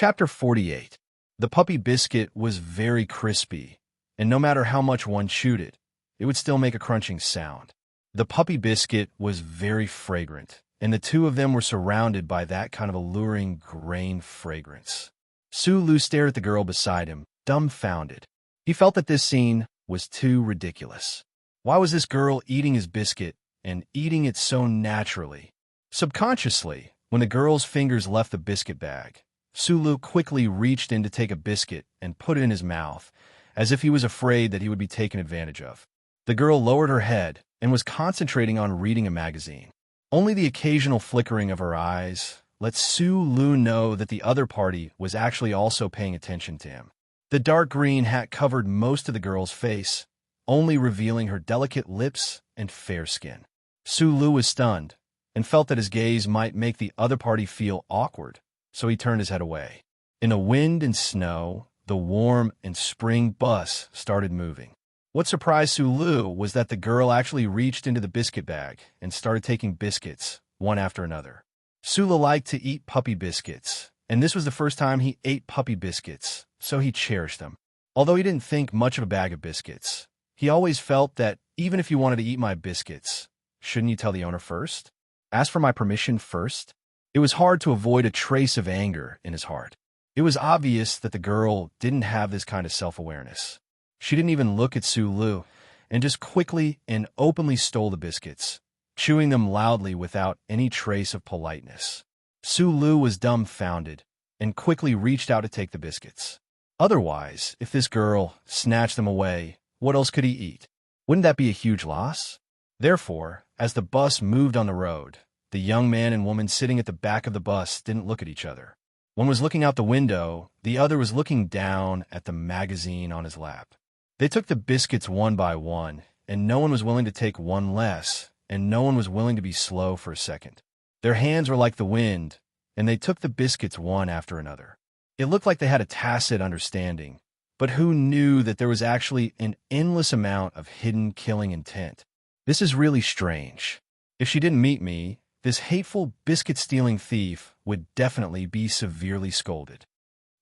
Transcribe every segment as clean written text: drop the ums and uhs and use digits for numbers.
Chapter 48. The puppy biscuit was very crispy, and no matter how much one chewed it, it would still make a crunching sound. The puppy biscuit was very fragrant, and the two of them were surrounded by that kind of alluring grain fragrance. Sulu stared at the girl beside him, dumbfounded. He felt that this scene was too ridiculous. Why was this girl eating his biscuit, and eating it so naturally? Subconsciously, when the girl's fingers left the biscuit bag, Sulu quickly reached in to take a biscuit and put it in his mouth, as if he was afraid that he would be taken advantage of. The girl lowered her head and was concentrating on reading a magazine. Only the occasional flickering of her eyes let Sulu know that the other party was actually also paying attention to him. The dark green hat covered most of the girl's face, only revealing her delicate lips and fair skin. Sulu was stunned and felt that his gaze might make the other party feel awkward, so he turned his head away. In the wind and snow, the warm and spring bus started moving. What surprised Sulu was that the girl actually reached into the biscuit bag and started taking biscuits, one after another. Sulu liked to eat puppy biscuits, and this was the first time he ate puppy biscuits, so he cherished them. Although he didn't think much of a bag of biscuits, he always felt that even if you wanted to eat my biscuits, shouldn't you tell the owner first? Ask for my permission first? It was hard to avoid a trace of anger in his heart. It was obvious that the girl didn't have this kind of self-awareness. She didn't even look at Sulu, and just quickly and openly stole the biscuits, chewing them loudly without any trace of politeness. Sulu was dumbfounded and quickly reached out to take the biscuits. Otherwise, if this girl snatched them away, what else could he eat? Wouldn't that be a huge loss? Therefore, as the bus moved on the road, the young man and woman sitting at the back of the bus didn't look at each other. One was looking out the window, the other was looking down at the magazine on his lap. They took the biscuits one by one, and no one was willing to take one less, and no one was willing to be slow for a second. Their hands were like the wind, and they took the biscuits one after another. It looked like they had a tacit understanding, but who knew that there was actually an endless amount of hidden killing intent? This is really strange. If she didn't meet me, this hateful biscuit-stealing thief would definitely be severely scolded.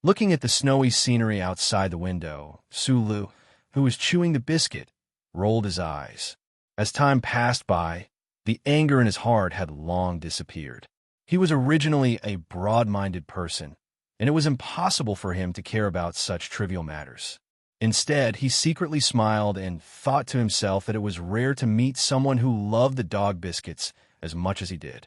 Looking at the snowy scenery outside the window, Sulu, who was chewing the biscuit, rolled his eyes. As time passed by, the anger in his heart had long disappeared. He was originally a broad-minded person, and it was impossible for him to care about such trivial matters. Instead, he secretly smiled and thought to himself that it was rare to meet someone who loved the dog biscuits as much as he did.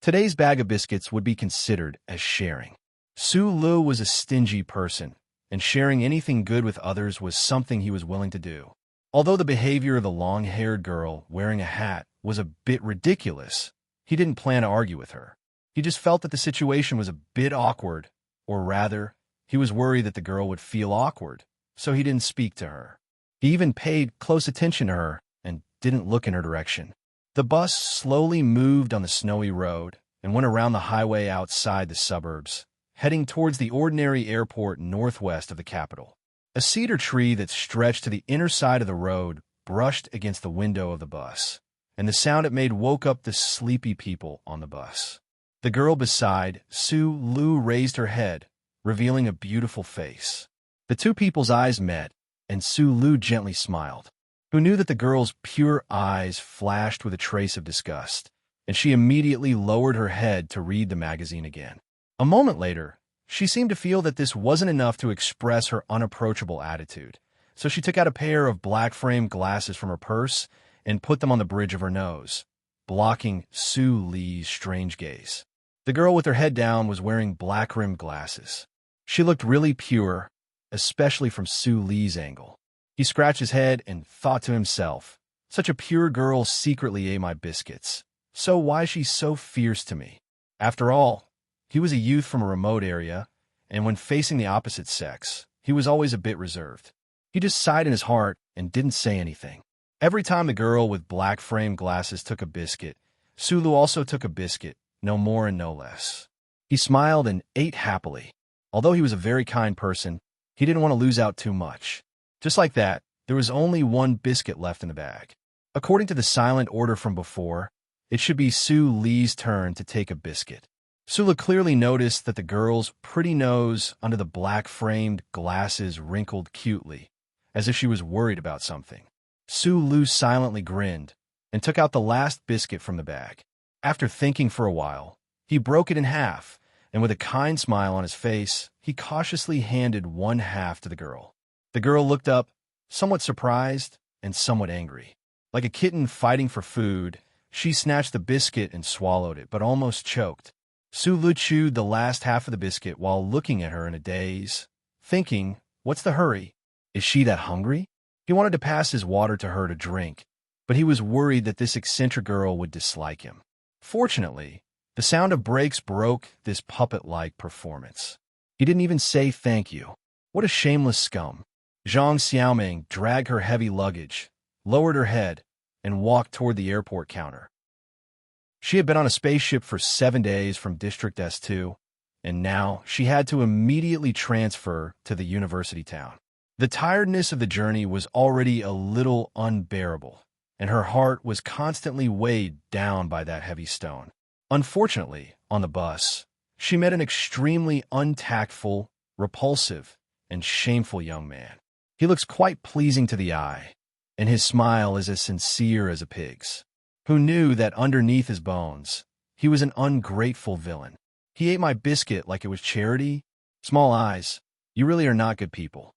Today's bag of biscuits would be considered as sharing. Sulu was a stingy person, and sharing anything good with others was something he was willing to do. Although the behavior of the long-haired girl wearing a hat was a bit ridiculous, he didn't plan to argue with her. He just felt that the situation was a bit awkward, or rather, he was worried that the girl would feel awkward, so he didn't speak to her. He even paid close attention to her and didn't look in her direction. The bus slowly moved on the snowy road and went around the highway outside the suburbs, heading towards the ordinary airport northwest of the capital. A cedar tree that stretched to the inner side of the road brushed against the window of the bus, and the sound it made woke up the sleepy people on the bus. The girl beside Sulu raised her head, revealing a beautiful face. The two people's eyes met, and Sulu gently smiled, who knew that the girl's pure eyes flashed with a trace of disgust, and she immediately lowered her head to read the magazine again. A moment later, she seemed to feel that this wasn't enough to express her unapproachable attitude, so she took out a pair of black-framed glasses from her purse and put them on the bridge of her nose, blocking Sulu's strange gaze. The girl with her head down was wearing black-rimmed glasses. She looked really pure, especially from Sulu's angle. He scratched his head and thought to himself, such a pure girl secretly ate my biscuits, so why is she so fierce to me? After all, he was a youth from a remote area, and when facing the opposite sex, he was always a bit reserved. He just sighed in his heart and didn't say anything. Every time the girl with black-framed glasses took a biscuit, Sulu also took a biscuit, no more and no less. He smiled and ate happily. Although he was a very kind person, he didn't want to lose out too much. Just like that, there was only one biscuit left in the bag. According to the silent order from before, it should be Sulu's turn to take a biscuit. Sula clearly noticed that the girl's pretty nose under the black-framed glasses wrinkled cutely, as if she was worried about something. Sulu silently grinned and took out the last biscuit from the bag. After thinking for a while, he broke it in half, and with a kind smile on his face, he cautiously handed one half to the girl. The girl looked up, somewhat surprised and somewhat angry. Like a kitten fighting for food, she snatched the biscuit and swallowed it, but almost choked. Sulu chewed the last half of the biscuit while looking at her in a daze, thinking, what's the hurry? Is she that hungry? He wanted to pass his water to her to drink, but he was worried that this eccentric girl would dislike him. Fortunately, the sound of brakes broke this puppet-like performance. He didn't even say thank you. What a shameless scum. Zhang Xiaoming dragged her heavy luggage, lowered her head, and walked toward the airport counter. She had been on a spaceship for 7 days from District S2, and now she had to immediately transfer to the university town. The tiredness of the journey was already a little unbearable, and her heart was constantly weighed down by that heavy stone. Unfortunately, on the bus, she met an extremely untactful, repulsive, and shameful young man. He looks quite pleasing to the eye, and his smile is as sincere as a pig's. Who knew that underneath his bones, he was an ungrateful villain? He ate my biscuit like it was charity? Small eyes, you really are not good people.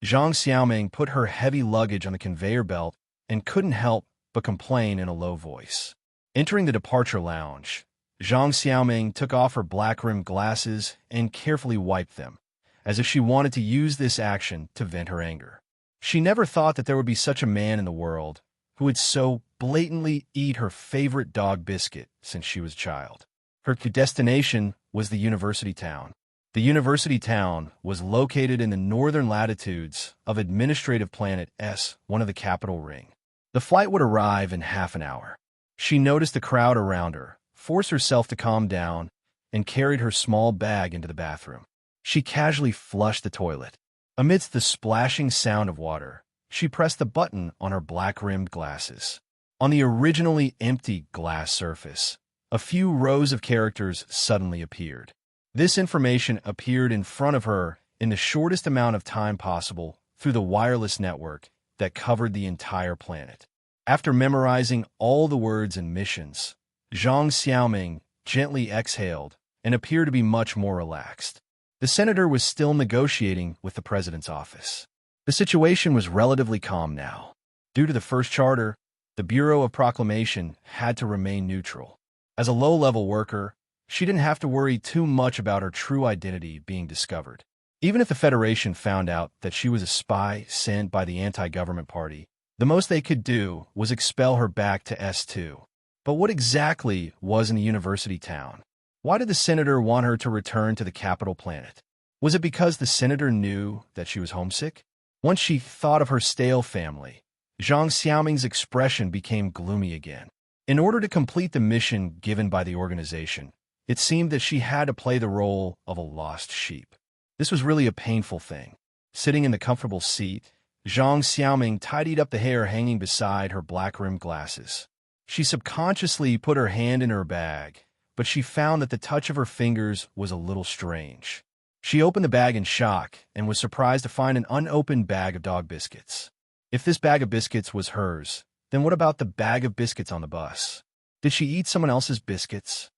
Zhang Xiaoming put her heavy luggage on the conveyor belt and couldn't help but complain in a low voice. Entering the departure lounge, Zhang Xiaoming took off her black-rimmed glasses and carefully wiped them, as if she wanted to use this action to vent her anger. She never thought that there would be such a man in the world who would so blatantly eat her favorite dog biscuit since she was a child. Her destination was the university town. The university town was located in the northern latitudes of administrative planet S, one of the capital ring. The flight would arrive in half an hour. She noticed the crowd around her, forced herself to calm down, and carried her small bag into the bathroom. She casually flushed the toilet. Amidst the splashing sound of water, she pressed the button on her black-rimmed glasses. On the originally empty glass surface, a few rows of characters suddenly appeared. This information appeared in front of her in the shortest amount of time possible through the wireless network that covered the entire planet. After memorizing all the words and missions, Zhang Xiaoming gently exhaled and appeared to be much more relaxed. The senator was still negotiating with the president's office. The situation was relatively calm now. Due to the first charter, the Bureau of Proclamation had to remain neutral. As a low-level worker, she didn't have to worry too much about her true identity being discovered. Even if the Federation found out that she was a spy sent by the anti-government party, the most they could do was expel her back to S2. But what exactly was in the university town? Why did the senator want her to return to the capital planet? Was it because the senator knew that she was homesick? Once she thought of her stale family, Zhang Xiaoming's expression became gloomy again. In order to complete the mission given by the organization, it seemed that she had to play the role of a lost sheep. This was really a painful thing. Sitting in the comfortable seat, Zhang Xiaoming tidied up the hair hanging beside her black-rimmed glasses. She subconsciously put her hand in her bag, but she found that the touch of her fingers was a little strange. She opened the bag in shock and was surprised to find an unopened bag of dog biscuits. If this bag of biscuits was hers, then what about the bag of biscuits on the bus? Did she eat someone else's biscuits?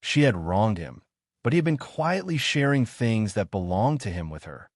She had wronged him, but he had been quietly sharing things that belonged to him with her.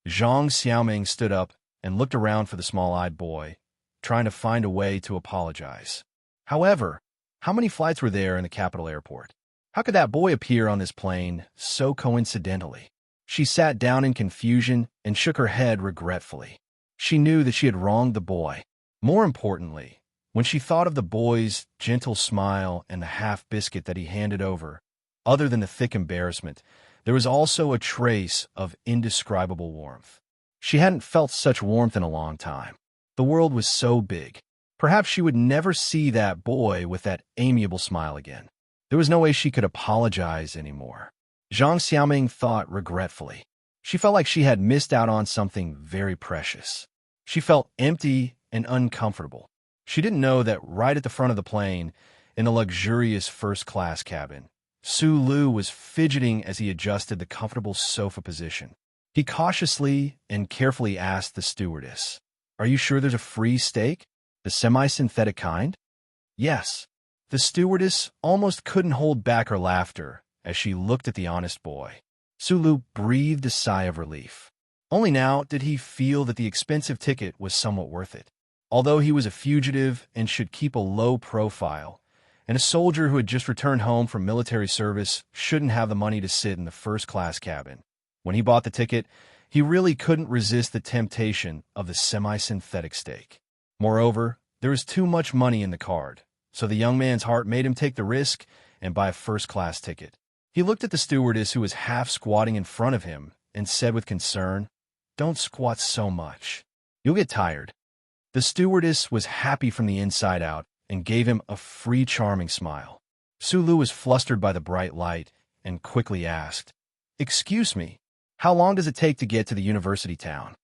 Zhang Xiaoming stood up and looked around for the small-eyed boy, trying to find a way to apologize. However, how many flights were there in the capital airport? How could that boy appear on this plane so coincidentally? She sat down in confusion and shook her head regretfully. She knew that she had wronged the boy. More importantly, when she thought of the boy's gentle smile and the half-biscuit that he handed over, other than the thick embarrassment, there was also a trace of indescribable warmth. She hadn't felt such warmth in a long time. The world was so big. Perhaps she would never see that boy with that amiable smile again. There was no way she could apologize anymore. Zhang Xiaoming thought regretfully. She felt like she had missed out on something very precious. She felt empty and uncomfortable. She didn't know that right at the front of the plane, in a luxurious first-class cabin, Sulu was fidgeting as he adjusted the comfortable sofa position. He cautiously and carefully asked the stewardess, "Are you sure there's a free steak? The semi-synthetic kind?" "Yes." The stewardess almost couldn't hold back her laughter as she looked at the honest boy. Sulu breathed a sigh of relief. Only now did he feel that the expensive ticket was somewhat worth it. Although he was a fugitive and should keep a low profile, and a soldier who had just returned home from military service shouldn't have the money to sit in the first-class cabin. When he bought the ticket, he really couldn't resist the temptation of the semi-synthetic steak. Moreover, there was too much money in the card, so the young man's heart made him take the risk and buy a first-class ticket. He looked at the stewardess who was half squatting in front of him and said with concern, "Don't squat so much. You'll get tired." The stewardess was happy from the inside out and gave him a free, charming smile. Sulu was flustered by the bright light and quickly asked, "Excuse me, how long does it take to get to the university town?"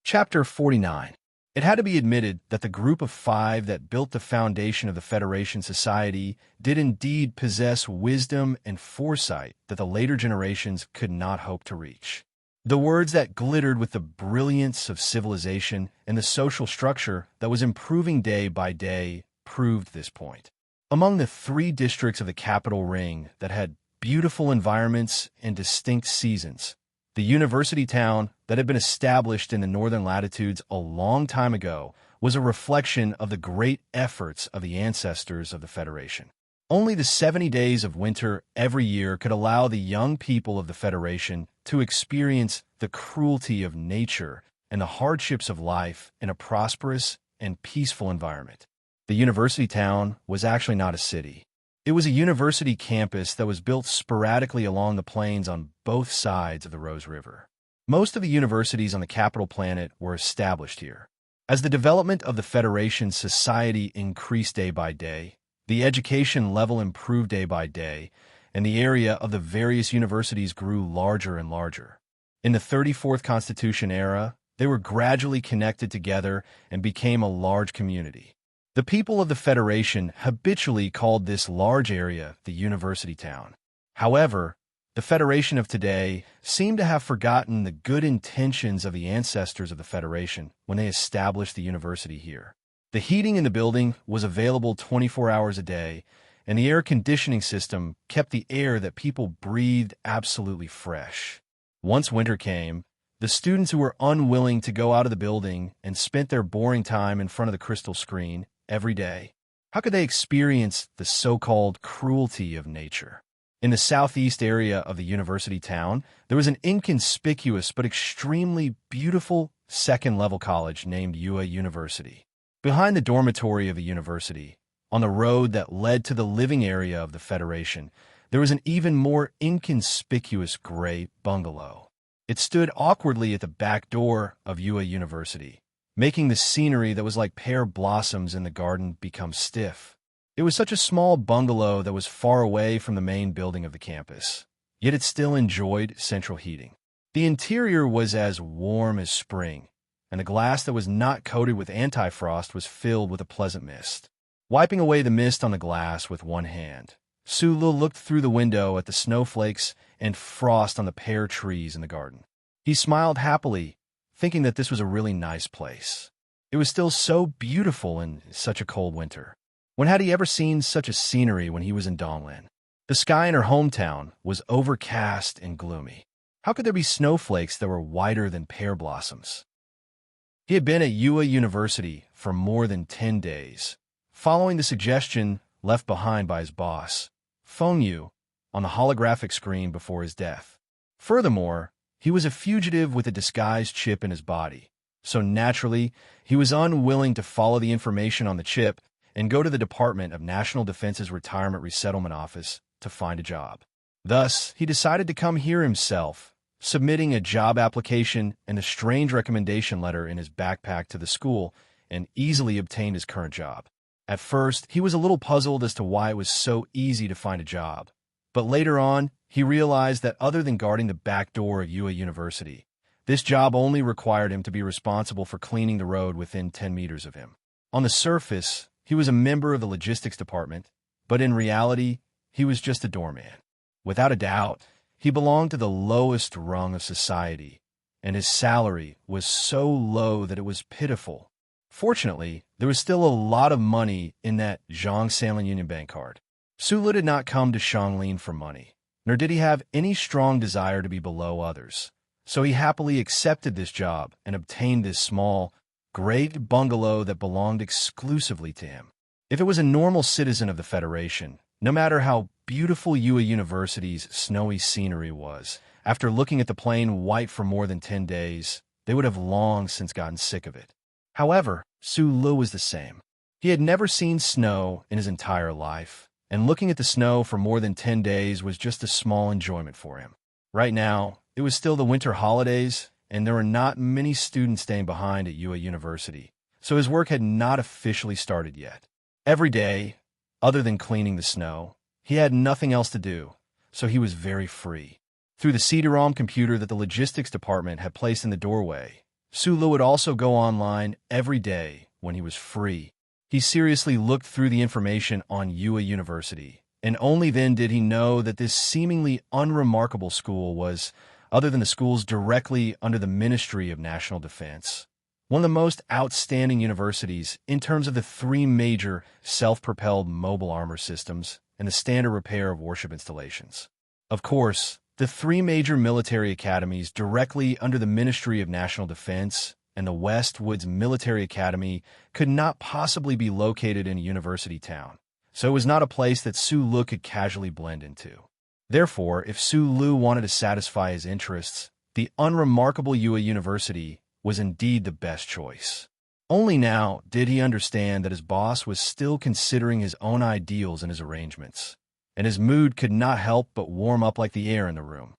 Chapter 49. It had to be admitted that the group of five that built the foundation of the Federation Society did indeed possess wisdom and foresight that the later generations could not hope to reach. The words that glittered with the brilliance of civilization and the social structure that was improving day by day proved this point. Among the 3 districts of the capital ring that had beautiful environments and distinct seasons, the university town that had been established in the northern latitudes a long time ago was a reflection of the great efforts of the ancestors of the Federation. Only the 70 days of winter every year could allow the young people of the Federation to experience the cruelty of nature and the hardships of life in a prosperous and peaceful environment. The university town was actually not a city. It was a university campus that was built sporadically along the plains on both sides of the Rose River. Most of the universities on the capital planet were established here. As the development of the Federation Society increased day by day, the education level improved day by day, and the area of the various universities grew larger and larger. In the 34th Constitution era, they were gradually connected together and became a large community. The people of the Federation habitually called this large area the university town. However, the Federation of today seemed to have forgotten the good intentions of the ancestors of the Federation when they established the university here. The heating in the building was available 24 hours a day, and the air conditioning system kept the air that people breathed absolutely fresh. Once winter came, the students who were unwilling to go out of the building and spent their boring time in front of the crystal screen every day, how could they experience the so-called cruelty of nature? In the southeast area of the university town, there was an inconspicuous but extremely beautiful second-level college named UA University. Behind the dormitory of the university, on the road that led to the living area of the Federation, there was an even more inconspicuous gray bungalow. It stood awkwardly at the back door of UA University, making the scenery that was like pear blossoms in the garden become stiff. It was such a small bungalow that was far away from the main building of the campus, yet it still enjoyed central heating. The interior was as warm as spring, and the glass that was not coated with anti-frost was filled with a pleasant mist. Wiping away the mist on the glass with one hand, Sulu looked through the window at the snowflakes and frost on the pear trees in the garden. He smiled happily, thinking that this was a really nice place. It was still so beautiful in such a cold winter. When had he ever seen such a scenery when he was in Donglan? The sky in her hometown was overcast and gloomy. How could there be snowflakes that were whiter than pear blossoms? He had been at UA University for more than 10 days, following the suggestion left behind by his boss, Feng Yu, on the holographic screen before his death. Furthermore, he was a fugitive with a disguised chip in his body, so naturally, he was unwilling to follow the information on the chip and go to the Department of National Defense's Retirement Resettlement Office to find a job. Thus, he decided to come here himself, submitting a job application and a strange recommendation letter in his backpack to the school, and easily obtained his current job. At first, he was a little puzzled as to why it was so easy to find a job, but later on, he realized that other than guarding the back door of UA University, this job only required him to be responsible for cleaning the road within 10 meters of him. On the surface, he was a member of the logistics department, but in reality, he was just a doorman. Without a doubt, he belonged to the lowest rung of society, and his salary was so low that it was pitiful. Fortunately, there was still a lot of money in that Zhang Sanlin Union Bank card. Sulu did not come to Shanglin for money, nor did he have any strong desire to be below others. So he happily accepted this job and obtained this small, great bungalow that belonged exclusively to him. If it was a normal citizen of the Federation, no matter how beautiful Yue University's snowy scenery was, after looking at the plain white for more than 10 days, they would have long since gotten sick of it. However, Su Lu was the same. He had never seen snow in his entire life, and looking at the snow for more than 10 days was just a small enjoyment for him. Right now, it was still the winter holidays, and there were not many students staying behind at Yue University, so his work had not officially started yet. Every day, other than cleaning the snow, he had nothing else to do, so he was very free. Through the CD-ROM computer that the logistics department had placed in the doorway, Sulu would also go online every day when he was free. He seriously looked through the information on Yue University, and only then did he know that this seemingly unremarkable school was, other than the schools directly under the Ministry of National Defense, one of the most outstanding universities in terms of the 3 major self-propelled mobile armor systems and the standard repair of warship installations. Of course, the 3 major military academies directly under the Ministry of National Defense and the Westwoods Military Academy could not possibly be located in a university town, so it was not a place that Su Lu could casually blend into. Therefore, if Su Lu wanted to satisfy his interests, the unremarkable Yue University was indeed the best choice. Only now did he understand that his boss was still considering his own ideals in his arrangements, and his mood could not help but warm up like the air in the room.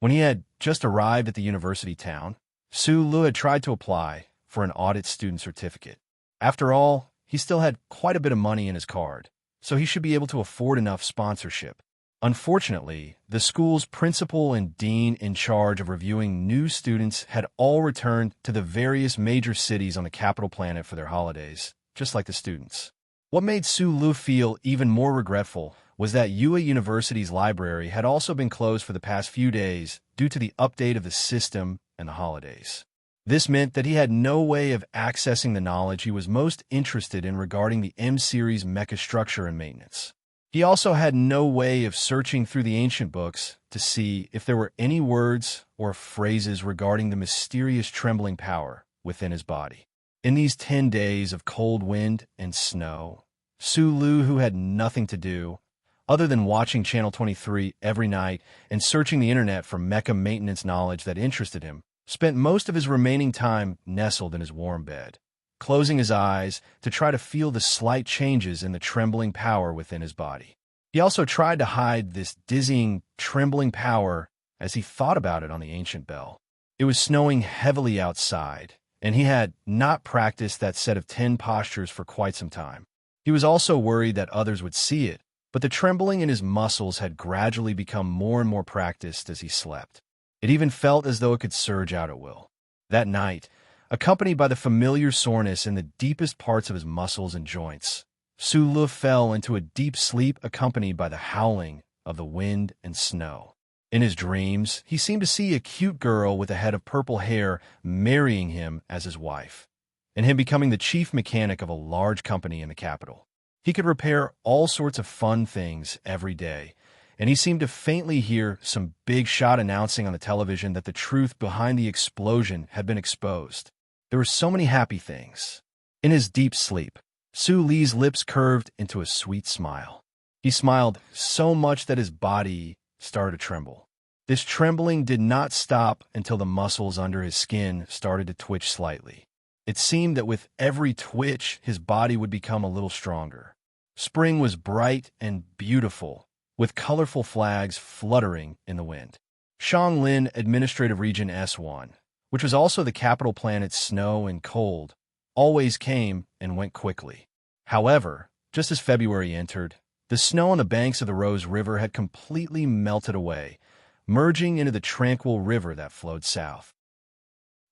When he had just arrived at the university town, Su Lu had tried to apply for an audit student certificate. After all, he still had quite a bit of money in his card, so he should be able to afford enough sponsorship. Unfortunately, the school's principal and dean in charge of reviewing new students had all returned to the various major cities on the capital planet for their holidays, just like the students. What made Su Lu feel even more regretful was that Yue University's library had also been closed for the past few days due to the update of the system and the holidays. This meant that he had no way of accessing the knowledge he was most interested in regarding the M-series mecha structure and maintenance. He also had no way of searching through the ancient books to see if there were any words or phrases regarding the mysterious trembling power within his body. In these 10 days of cold wind and snow, Su Lu, who had nothing to do other than watching Channel 23 every night and searching the internet for mecha maintenance knowledge that interested him, spent most of his remaining time nestled in his warm bed, closing his eyes to try to feel the slight changes in the trembling power within his body. He also tried to hide this dizzying, trembling power as he thought about it on the ancient bell. It was snowing heavily outside, and he had not practiced that set of 10 postures for quite some time. He was also worried that others would see it, but the trembling in his muscles had gradually become more and more practiced as he slept. It even felt as though it could surge out at will. That night, accompanied by the familiar soreness in the deepest parts of his muscles and joints, Su Lu fell into a deep sleep accompanied by the howling of the wind and snow. In his dreams, he seemed to see a cute girl with a head of purple hair marrying him as his wife, and him becoming the chief mechanic of a large company in the capital. He could repair all sorts of fun things every day, and he seemed to faintly hear some big shot announcing on the television that the truth behind the explosion had been exposed. There were so many happy things. In his deep sleep, Su Li's lips curved into a sweet smile. He smiled so much that his body started to tremble. This trembling did not stop until the muscles under his skin started to twitch slightly. It seemed that with every twitch, his body would become a little stronger. Spring was bright and beautiful, with colorful flags fluttering in the wind. Shanglin Administrative Region S1, which was also the capital planet's snow and cold, always came and went quickly. However, just as February entered, the snow on the banks of the Rose River had completely melted away, merging into the tranquil river that flowed south.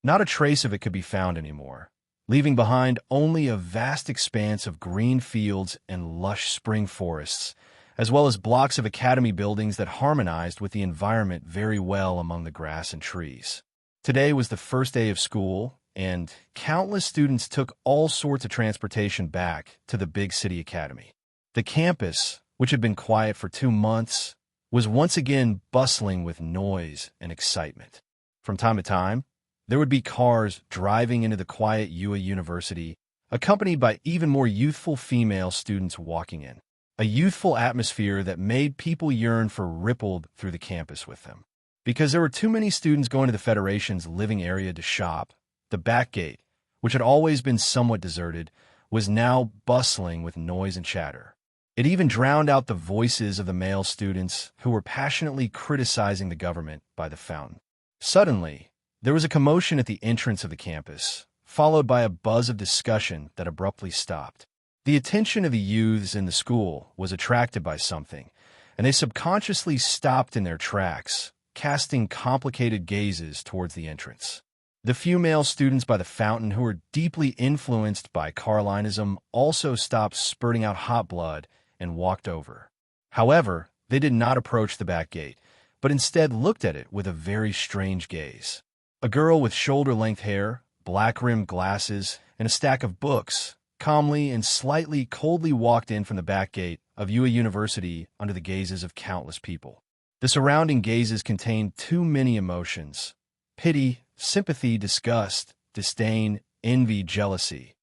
Not a trace of it could be found anymore, leaving behind only a vast expanse of green fields and lush spring forests, as well as blocks of academy buildings that harmonized with the environment very well among the grass and trees. Today was the first day of school, and countless students took all sorts of transportation back to the big city academy. The campus, which had been quiet for 2 months, was once again bustling with noise and excitement. From time to time, there would be cars driving into the quiet UA University, accompanied by even more youthful female students walking in. A youthful atmosphere that made people yearn for rippled through the campus with them. Because there were too many students going to the Federation's living area to shop, the back gate, which had always been somewhat deserted, was now bustling with noise and chatter. It even drowned out the voices of the male students who were passionately criticizing the government by the fountain. Suddenly, there was a commotion at the entrance of the campus, followed by a buzz of discussion that abruptly stopped. The attention of the youths in the school was attracted by something, and they subconsciously stopped in their tracks, casting complicated gazes towards the entrance. The few male students by the fountain who were deeply influenced by Carlinism also stopped spurting out hot blood and walked over. However, they did not approach the back gate, but instead looked at it with a very strange gaze. A girl with shoulder-length hair, black-rimmed glasses, and a stack of books calmly and slightly coldly walked in from the back gate of UA University under the gazes of countless people. The surrounding gazes contained too many emotions: pity, sympathy, disgust, disdain, envy, jealousy.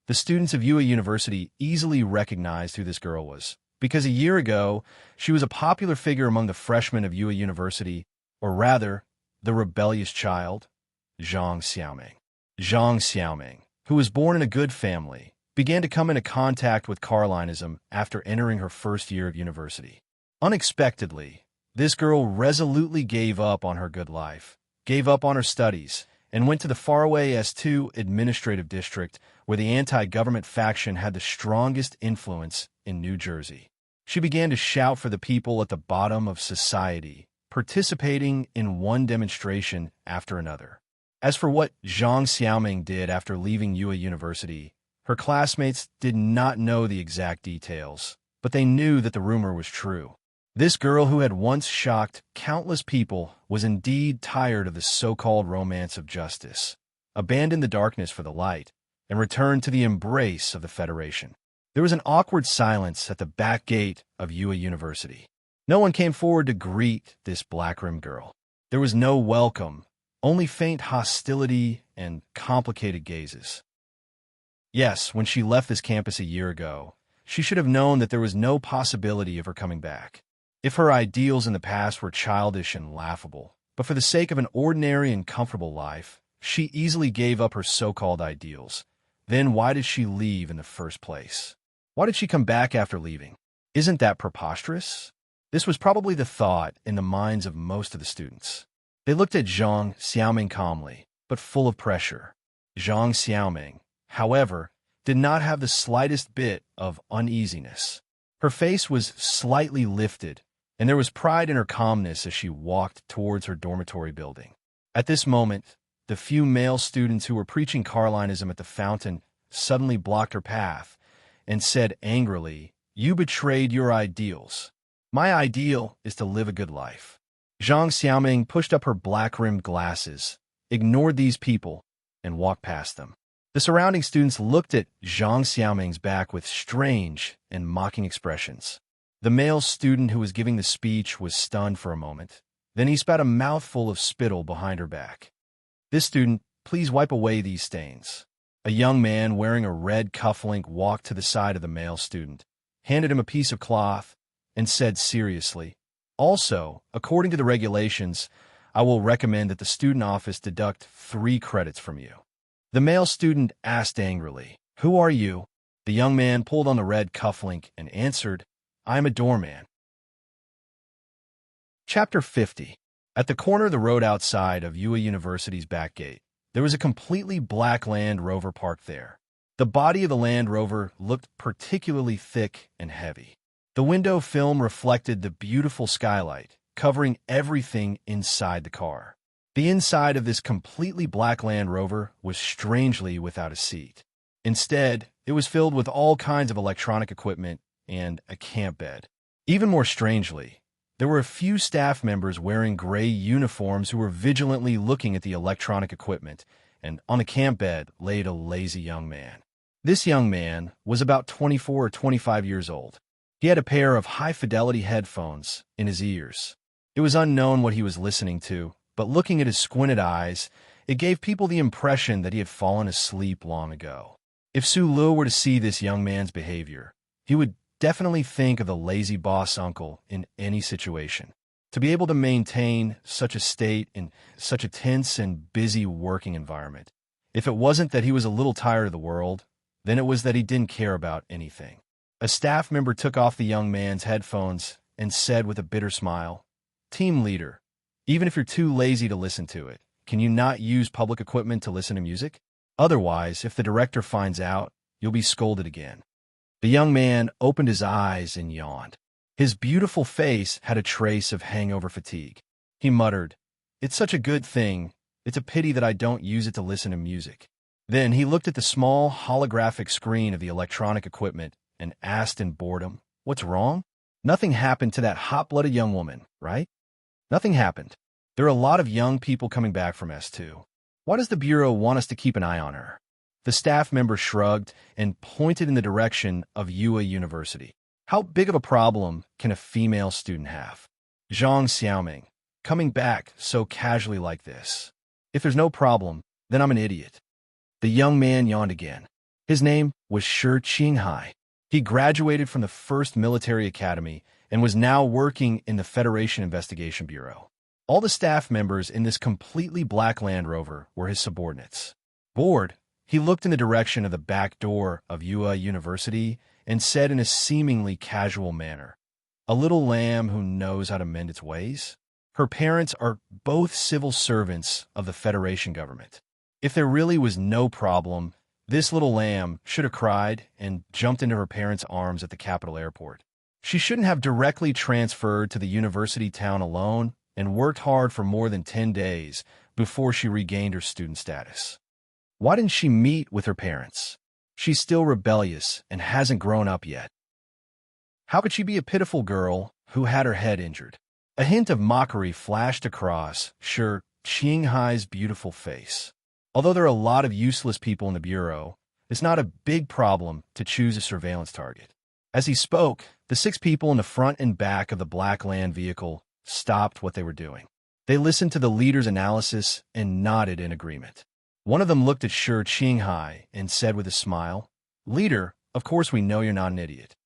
The students of UA University easily recognized who this girl was, because a year ago, she was a popular figure among the freshmen of UA University, or rather, the rebellious child, Zhang Xiaoming. Zhang Xiaoming, who was born in a good family, began to come into contact with Carlinism after entering her first year of university. Unexpectedly, this girl resolutely gave up on her good life, gave up on her studies, and went to the faraway S2 administrative district where the anti-government faction had the strongest influence in New Jersey. She began to shout for the people at the bottom of society, participating in one demonstration after another. As for what Zhang Xiaoming did after leaving UA University, her classmates did not know the exact details, but they knew that the rumor was true. This girl who had once shocked countless people was indeed tired of the so-called romance of justice, abandoned the darkness for the light, and returned to the embrace of the Federation. There was an awkward silence at the back gate of UA University. No one came forward to greet this black-rimmed girl. There was no welcome, only faint hostility and complicated gazes. Yes, when she left this campus a year ago, she should have known that there was no possibility of her coming back. If her ideals in the past were childish and laughable, but for the sake of an ordinary and comfortable life, she easily gave up her so-called ideals. Then why did she leave in the first place? Why did she come back after leaving? Isn't that preposterous? This was probably the thought in the minds of most of the students. They looked at Zhang Xiaoming calmly, but full of pressure. Zhang Xiaoming, however, did not have the slightest bit of uneasiness. Her face was slightly lifted, and there was pride in her calmness as she walked towards her dormitory building. At this moment, the few male students who were preaching Carlinism at the fountain suddenly blocked her path and said angrily, "You betrayed your ideals. My ideal is to live a good life." Zhang Xiaoming pushed up her black-rimmed glasses, ignored these people, and walked past them. The surrounding students looked at Zhang Xiaoming's back with strange and mocking expressions. The male student who was giving the speech was stunned for a moment. Then he spat a mouthful of spittle behind her back. "This student, please wipe away these stains." A young man wearing a red cufflink walked to the side of the male student, handed him a piece of cloth, and said seriously, "Also, according to the regulations, I will recommend that the student office deduct 3 credits from you." The male student asked angrily, "Who are you?" The young man pulled on the red cufflink and answered, "I am a doorman." Chapter 50. At the corner of the road outside of UA University's back gate, there was a completely black Land Rover parked there. The body of the Land Rover looked particularly thick and heavy. The window film reflected the beautiful skylight, covering everything inside the car. The inside of this completely black Land Rover was strangely without a seat. Instead, it was filled with all kinds of electronic equipment and a camp bed. Even more strangely, there were a few staff members wearing gray uniforms who were vigilantly looking at the electronic equipment, and on the camp bed laid a lazy young man. This young man was about 24 or 25 years old. He had a pair of high-fidelity headphones in his ears. It was unknown what he was listening to, but looking at his squinted eyes, it gave people the impression that he had fallen asleep long ago. If Sulu were to see this young man's behavior, he would definitely think of the lazy boss uncle in any situation. To be able to maintain such a state in such a tense and busy working environment, if it wasn't that he was a little tired of the world, then it was that he didn't care about anything. A staff member took off the young man's headphones and said with a bitter smile, "Team leader, even if you're too lazy to listen to it, can you not use public equipment to listen to music? Otherwise, if the director finds out, you'll be scolded again." The young man opened his eyes and yawned. His beautiful face had a trace of hangover fatigue. He muttered, "It's such a good thing. It's a pity that I don't use it to listen to music." Then he looked at the small holographic screen of the electronic equipment and asked in boredom, "What's wrong? Nothing happened to that hot-blooded young woman, right? Nothing happened. There are a lot of young people coming back from S2. Why does the Bureau want us to keep an eye on her?" The staff member shrugged and pointed in the direction of UA University. "How big of a problem can a female student have? Zhang Xiaoming, coming back so casually like this. If there's no problem, then I'm an idiot." The young man yawned again. His name was Shi Qinghai. He graduated from the 1st Military Academy and was now working in the Federation Investigation Bureau. All the staff members in this completely black Land Rover were his subordinates. Bored, he looked in the direction of the back door of UA University and said in a seemingly casual manner, "A little lamb who knows how to mend its ways? Her parents are both civil servants of the Federation government. If there really was no problem, this little lamb should have cried and jumped into her parents' arms at the capital airport. She shouldn't have directly transferred to the university town alone and worked hard for more than 10 days before she regained her student status. Why didn't she meet with her parents? She's still rebellious and hasn't grown up yet. How could she be a pitiful girl who had her head injured?" A hint of mockery flashed across Shi Qinghai's beautiful face. Although there are a lot of useless people in the Bureau, it's not a big problem to choose a surveillance target. As he spoke, the 6 people in the front and back of the black land vehicle stopped what they were doing. They listened to the leader's analysis and nodded in agreement. One of them looked at Shi Qinghai and said with a smile, "Leader, of course we know you're not an idiot."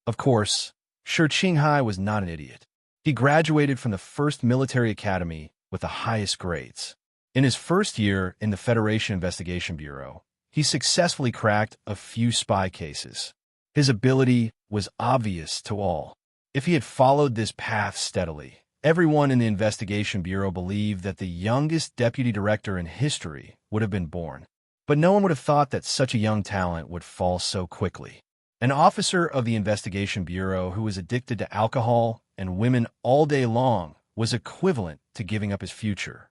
Of course, Shi Qinghai was not an idiot. He graduated from the 1st Military Academy with the highest grades. In his first year in the Federation Investigation Bureau, he successfully cracked a few spy cases. His ability was obvious to all. If he had followed this path steadily, everyone in the Investigation Bureau believed that the youngest deputy director in history would have been born. But no one would have thought that such a young talent would fall so quickly. An officer of the Investigation Bureau who was addicted to alcohol and women all day long was equivalent to giving up his future.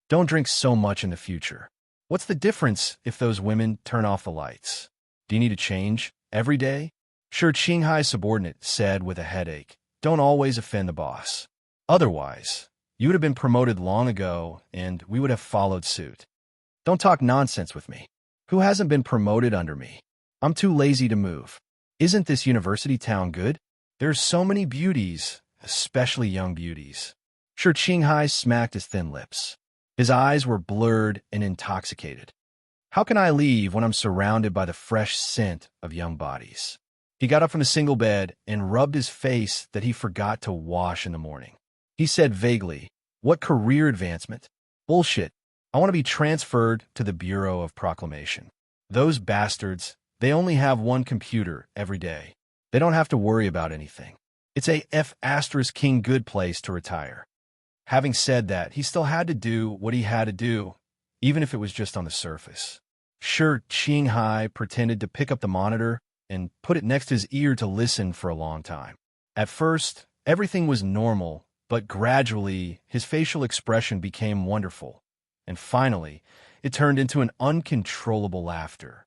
Don't drink so much in the future. What's the difference if those women turn off the lights? Do you need to change every day? Shi Qinghai's subordinate said with a headache, "Don't always offend the boss. Otherwise, you would have been promoted long ago and we would have followed suit. Don't talk nonsense with me. Who hasn't been promoted under me? I'm too lazy to move. Isn't this university town good? There's so many beauties, especially young beauties." Shi Qinghai smacked his thin lips. His eyes were blurred and intoxicated. "How can I leave when I'm surrounded by the fresh scent of young bodies?" He got up from the single bed and rubbed his face that he forgot to wash in the morning. He said vaguely, "What career advancement? Bullshit. I want to be transferred to the Bureau of Proclamation. Those bastards, they only have one computer every day. They don't have to worry about anything. It's a F***king good place to retire." Having said that, he still had to do what he had to do, even if it was just on the surface. Shi Qinghai pretended to pick up the monitor and put it next to his ear to listen for a long time. At first, everything was normal, but gradually, his facial expression became wonderful, and finally, it turned into an uncontrollable laughter.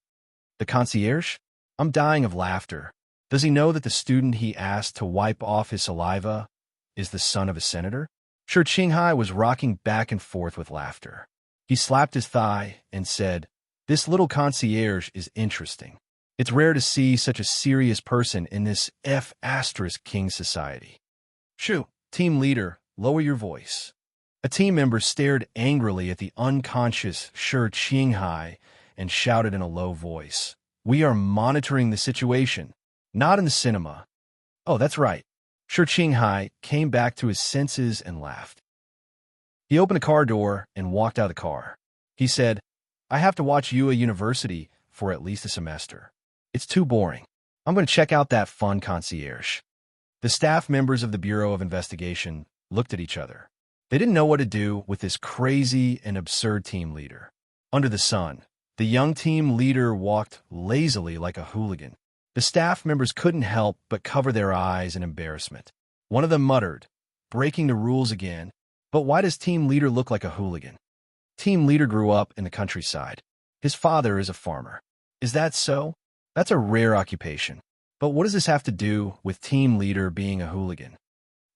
The concierge? I'm dying of laughter. Does he know that the student he asked to wipe off his saliva is the son of a senator? Sure, Qinghai was rocking back and forth with laughter. He slapped his thigh and said, "This little concierge is interesting. It's rare to see such a serious person in this F***king society." "Shoo, team leader, lower your voice." A team member stared angrily at the unconscious Shi Qinghai and shouted in a low voice, "We are monitoring the situation, not in the cinema." "Oh, that's right." Shi Qinghai came back to his senses and laughed. He opened the car door and walked out of the car. He said, "I have to watch Yue University for at least a semester. It's too boring. I'm going to check out that fun concierge." The staff members of the Bureau of Investigation looked at each other. They didn't know what to do with this crazy and absurd team leader. Under the sun, the young team leader walked lazily like a hooligan. The staff members couldn't help but cover their eyes in embarrassment. One of them muttered, "Breaking the rules again. But why does team leader look like a hooligan?" Team leader grew up in the countryside. His father is a farmer. Is that so? That's a rare occupation. But what does this have to do with team leader being a hooligan?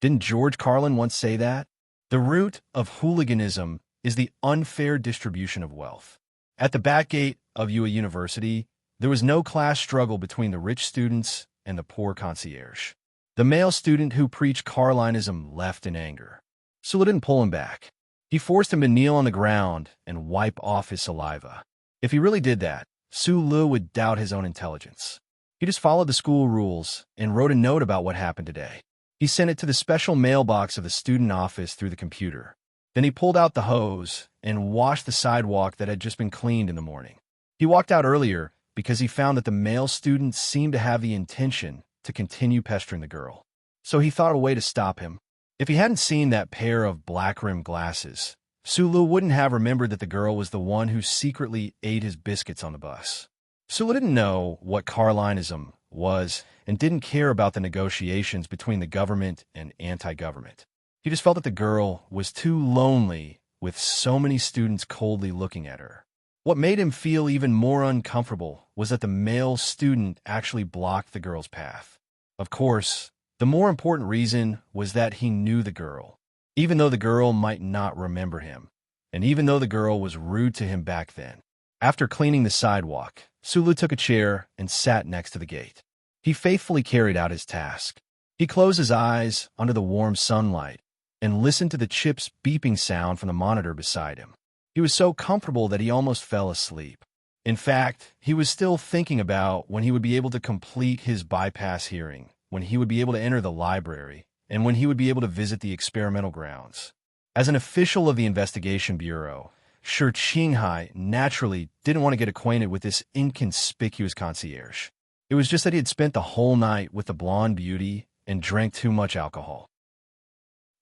Didn't George Carlin once say that? The root of hooliganism is the unfair distribution of wealth. At the back gate of Yue University, there was no class struggle between the rich students and the poor concierge. The male student who preached Carlinism left in anger. Sula didn't pull him back. He forced him to kneel on the ground and wipe off his saliva. If he really did that, Sulu would doubt his own intelligence. He just followed the school rules and wrote a note about what happened today. He sent it to the special mailbox of the student office through the computer. Then he pulled out the hose and washed the sidewalk that had just been cleaned in the morning. He walked out earlier because he found that the male student seemed to have the intention to continue pestering the girl. So he thought of a way to stop him. If he hadn't seen that pair of black-rimmed glasses, Sulu wouldn't have remembered that the girl was the one who secretly ate his biscuits on the bus. Sulu didn't know what Carlinism was and didn't care about the negotiations between the government and anti-government. He just felt that the girl was too lonely with so many students coldly looking at her. What made him feel even more uncomfortable was that the male student actually blocked the girl's path. Of course, the more important reason was that he knew the girl, even though the girl might not remember him, and even though the girl was rude to him back then. After cleaning the sidewalk, Sulu took a chair and sat next to the gate. He faithfully carried out his task. He closed his eyes under the warm sunlight and listened to the chip's beeping sound from the monitor beside him. He was so comfortable that he almost fell asleep. In fact, he was still thinking about when he would be able to complete his bypass hearing, when he would be able to enter the library, and when he would be able to visit the experimental grounds. As an official of the Investigation Bureau, Shi Qinghai naturally didn't want to get acquainted with this inconspicuous concierge. It was just that he had spent the whole night with the blonde beauty and drank too much alcohol.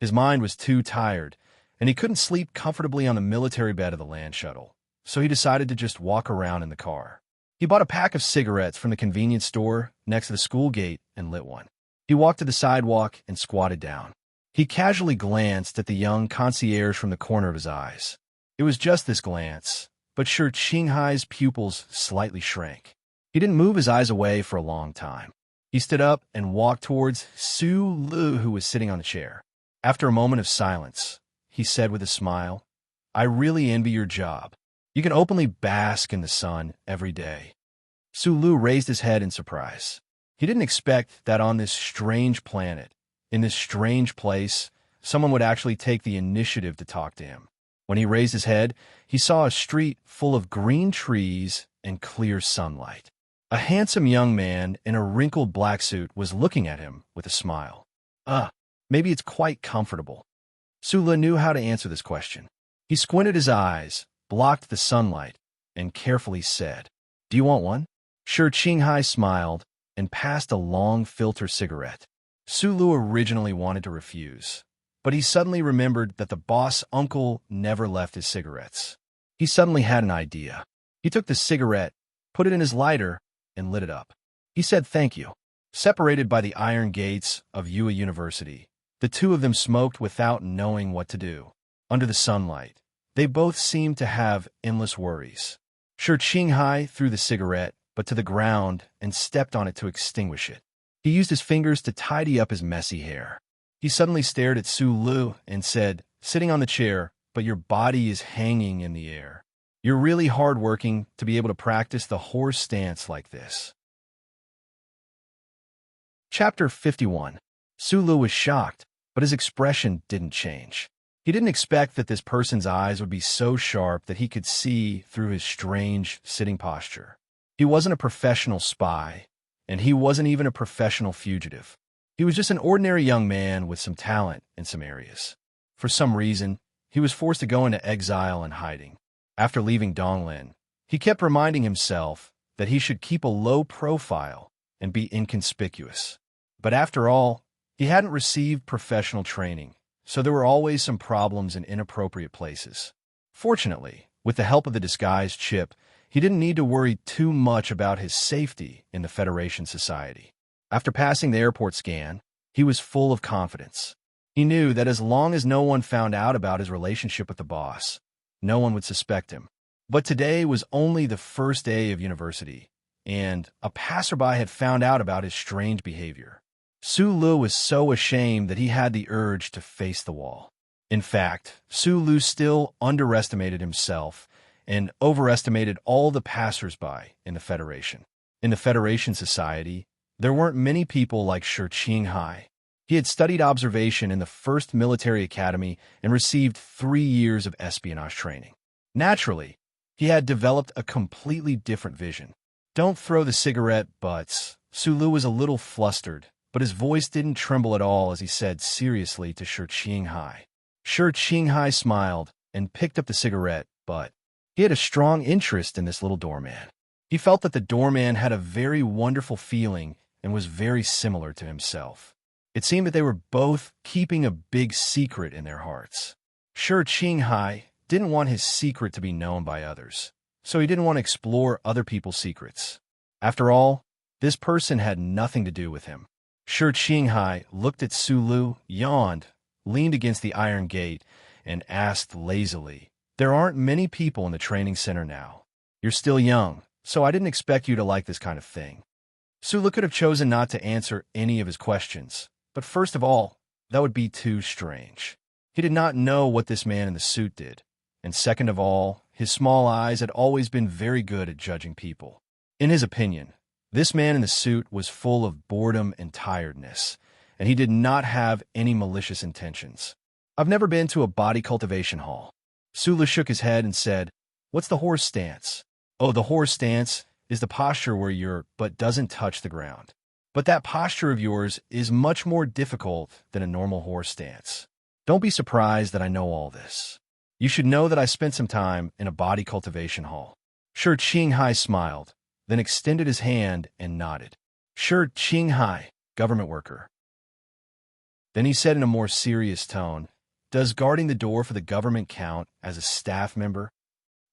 His mind was too tired, and he couldn't sleep comfortably on the military bed of the land shuttle, so he decided to just walk around in the car. He bought a pack of cigarettes from the convenience store next to the school gate and lit one. He walked to the sidewalk and squatted down. He casually glanced at the young concierge from the corner of his eyes. It was just this glance, but Shi Qinghai's pupils slightly shrank. He didn't move his eyes away for a long time. He stood up and walked towards Su Lu, who was sitting on the chair. After a moment of silence, he said with a smile, "I really envy your job. You can openly bask in the sun every day." Su Lu raised his head in surprise. He didn't expect that on this strange planet, in this strange place, someone would actually take the initiative to talk to him. When he raised his head, he saw a street full of green trees and clear sunlight. A handsome young man in a wrinkled black suit was looking at him with a smile. Maybe it's quite comfortable." Sula knew how to answer this question. He squinted his eyes, blocked the sunlight, and carefully said, "Do you want one?" Shi Qinghai smiled and passed a long filter cigarette. Sulu originally wanted to refuse, but he suddenly remembered that the boss uncle never left his cigarettes. He suddenly had an idea. He took the cigarette, put it in his lighter, and lit it up. He said thank you. Separated by the iron gates of Yue University, the two of them smoked without knowing what to do. Under the sunlight, They both seemed to have endless worries. Sure, Qinghai threw the cigarette, but to the ground, and stepped on it to extinguish it. He used his fingers to tidy up his messy hair. He suddenly stared at Su Lu and said, sitting on the chair, "But your body is hanging in the air. You're really hardworking to be able to practice the horse stance like this." Chapter 51. Su Lu was shocked, but his expression didn't change. He didn't expect that this person's eyes would be so sharp that he could see through his strange sitting posture. He wasn't a professional spy, and he wasn't even a professional fugitive. He was just an ordinary young man with some talent in some areas. For some reason, he was forced to go into exile and hiding. After leaving Donglin, he kept reminding himself that he should keep a low profile and be inconspicuous. But after all, he hadn't received professional training, so there were always some problems in inappropriate places. Fortunately, with the help of the disguise chip, he didn't need to worry too much about his safety in the Federation society. After passing the airport scan, he was full of confidence. He knew that as long as no one found out about his relationship with the boss, no one would suspect him. But today was only the first day of university, and a passerby had found out about his strange behavior. Su Lu was so ashamed that he had the urge to face the wall. In fact, Su Lu still underestimated himself and overestimated all the passersby in the Federation. In the Federation society, there weren't many people like Shi Qinghai. He had studied observation in the 1st Military Academy and received 3 years of espionage training. Naturally, he had developed a completely different vision. "Don't throw the cigarette butts." Su Lu was a little flustered, but his voice didn't tremble at all as he said seriously to Shi Qinghai. Shi Qinghai smiled and picked up the cigarette butt. He had a strong interest in this little doorman. He felt that the doorman had a very wonderful feeling and was very similar to himself. It seemed that they were both keeping a big secret in their hearts. Shi Qinghai didn't want his secret to be known by others, so he didn't want to explore other people's secrets. After all, this person had nothing to do with him. Shi Qinghai looked at Su Lu, yawned, leaned against the iron gate, and asked lazily, "There aren't many people in the training center now. You're still young, so I didn't expect you to like this kind of thing." Su Lu could have chosen not to answer any of his questions, but first of all, that would be too strange. He did not know what this man in the suit did, and second of all, his small eyes had always been very good at judging people. In his opinion, this man in the suit was full of boredom and tiredness, and he did not have any malicious intentions. "I've never been to a body cultivation hall." Su Lu shook his head and said, "What's the horse stance?" "Oh, the horse stance is the posture where your butt doesn't touch the ground. But that posture of yours is much more difficult than a normal horse stance. Don't be surprised that I know all this. You should know that I spent some time in a body cultivation hall." Shi Qinghai smiled, then extended his hand and nodded. "Shi Qinghai, government worker." Then he said in a more serious tone, "Does guarding the door for the government count as a staff member?"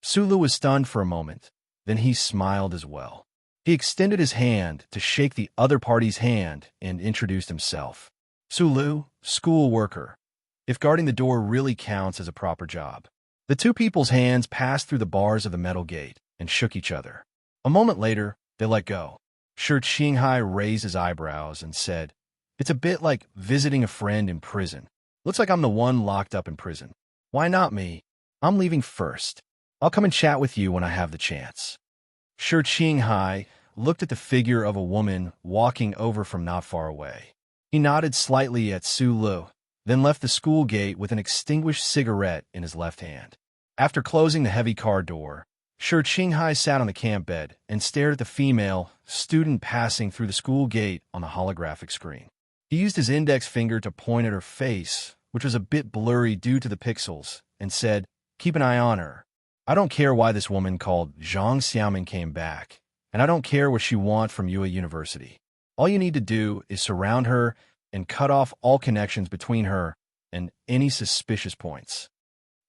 Su Lu was stunned for a moment. Then he smiled as well. He extended his hand to shake the other party's hand and introduced himself. "Su Lu, school worker. If guarding the door really counts as a proper job." The two people's hands passed through the bars of the metal gate and shook each other. A moment later, they let go. Shi Qinghai raised his eyebrows and said, "It's a bit like visiting a friend in prison. Looks like I'm the one locked up in prison. Why not me? I'm leaving first. I'll come and chat with you when I have the chance." Shi Qinghai looked at the figure of a woman walking over from not far away. He nodded slightly at Su Lu, then left the school gate with an extinguished cigarette in his left hand. After closing the heavy car door, Shi Qinghai sat on the camp bed and stared at the female student passing through the school gate on the holographic screen. He used his index finger to point at her face, which was a bit blurry due to the pixels, and said, "Keep an eye on her. I don't care why this woman called Zhang Xiaomin came back, and I don't care what she wants from you at university. All you need to do is surround her and cut off all connections between her and any suspicious points."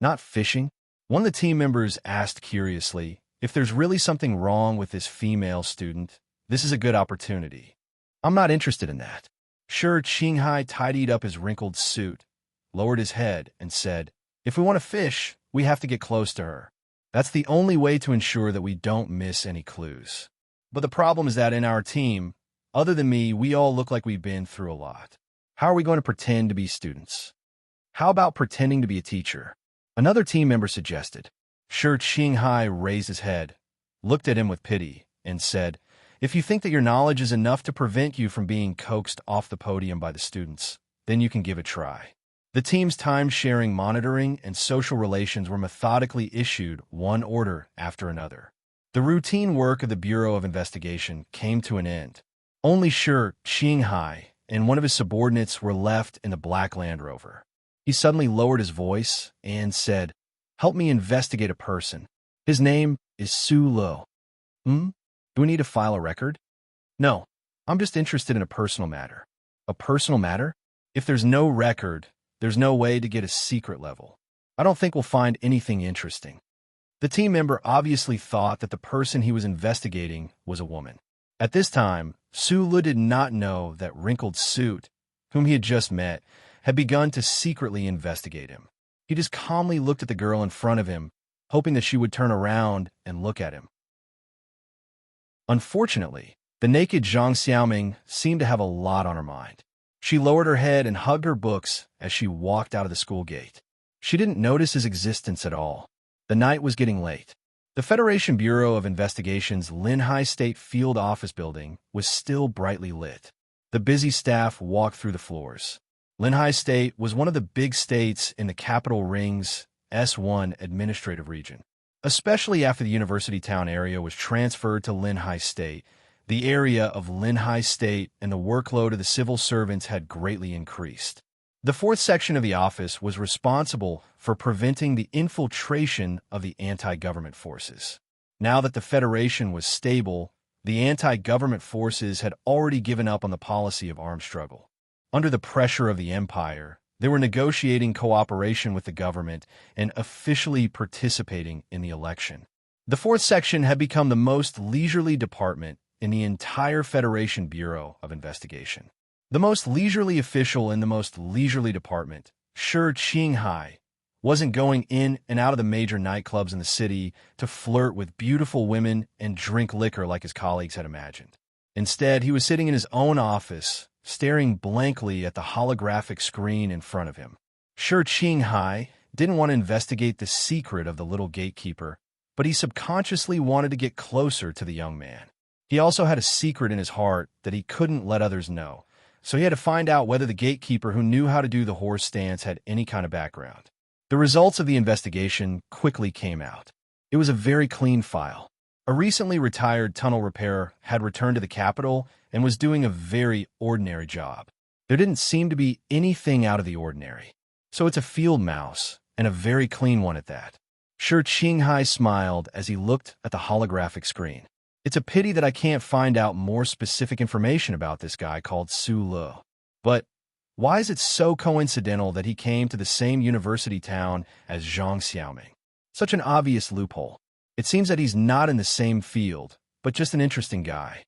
"Not fishing?" One of the team members asked curiously, "If there's really something wrong with this female student, this is a good opportunity." "I'm not interested in that." Shi Qinghai tidied up his wrinkled suit, lowered his head, and said, If we want to fish, we have to get close to her. That's the only way to ensure that we don't miss any clues. But the problem is that in our team, other than me, we all look like we've been through a lot. How are we going to pretend to be students? How about pretending to be a teacher? Another team member suggested. Shi Qinghai raised his head, looked at him with pity, and said, "If you think that your knowledge is enough to prevent you from being coaxed off the podium by the students, then you can give it a try." The team's time-sharing monitoring and social relations were methodically issued one order after another. The routine work of the Bureau of Investigation came to an end. Only Shi Qinghai and one of his subordinates were left in the black Land Rover. He suddenly lowered his voice and said, "Help me investigate a person. His name is Su Lo." Do we need to file a record? No, I'm just interested in a personal matter. A personal matter? If there's no record, there's no way to get a secret level. I don't think we'll find anything interesting. The team member obviously thought that the person he was investigating was a woman. At this time, Su Lu did not know that Wrinkled Suit, whom he had just met, had begun to secretly investigate him. He just calmly looked at the girl in front of him, hoping that she would turn around and look at him. Unfortunately, the naked Zhang Xiaoming seemed to have a lot on her mind. She lowered her head and hugged her books as she walked out of the school gate. She didn't notice his existence at all. The night was getting late. The Federation Bureau of Investigation's Linhai State Field Office building was still brightly lit. The busy staff walked through the floors. Linhai State was one of the big states in the Capital Ring's S1 administrative region. Especially after the university town area was transferred to Linhai State, the area of Linhai State and the workload of the civil servants had greatly increased. The fourth section of the office was responsible for preventing the infiltration of the anti-government forces. Now that the Federation was stable, the anti-government forces had already given up on the policy of armed struggle. Under the pressure of the empire, they were negotiating cooperation with the government and officially participating in the election. The fourth section had become the most leisurely department in the entire Federation Bureau of Investigation. The most leisurely official in the most leisurely department, Shi Qinghai, wasn't going in and out of the major nightclubs in the city to flirt with beautiful women and drink liquor like his colleagues had imagined. Instead, he was sitting in his own office, staring blankly at the holographic screen in front of him. Shi Qinghai didn't want to investigate the secret of the little gatekeeper, but he subconsciously wanted to get closer to the young man. He also had a secret in his heart that he couldn't let others know, so he had to find out whether the gatekeeper who knew how to do the horse stance had any kind of background. The results of the investigation quickly came out. It was a very clean file. A recently retired tunnel repairer had returned to the capital and was doing a very ordinary job. There didn't seem to be anything out of the ordinary. So it's a field mouse, and a very clean one at that. Shi Qinghai smiled as he looked at the holographic screen. It's a pity that I can't find out more specific information about this guy called Su Lu. But why is it so coincidental that he came to the same university town as Zhang Xiaoming? Such an obvious loophole. It seems that he's not in the same field, but just an interesting guy.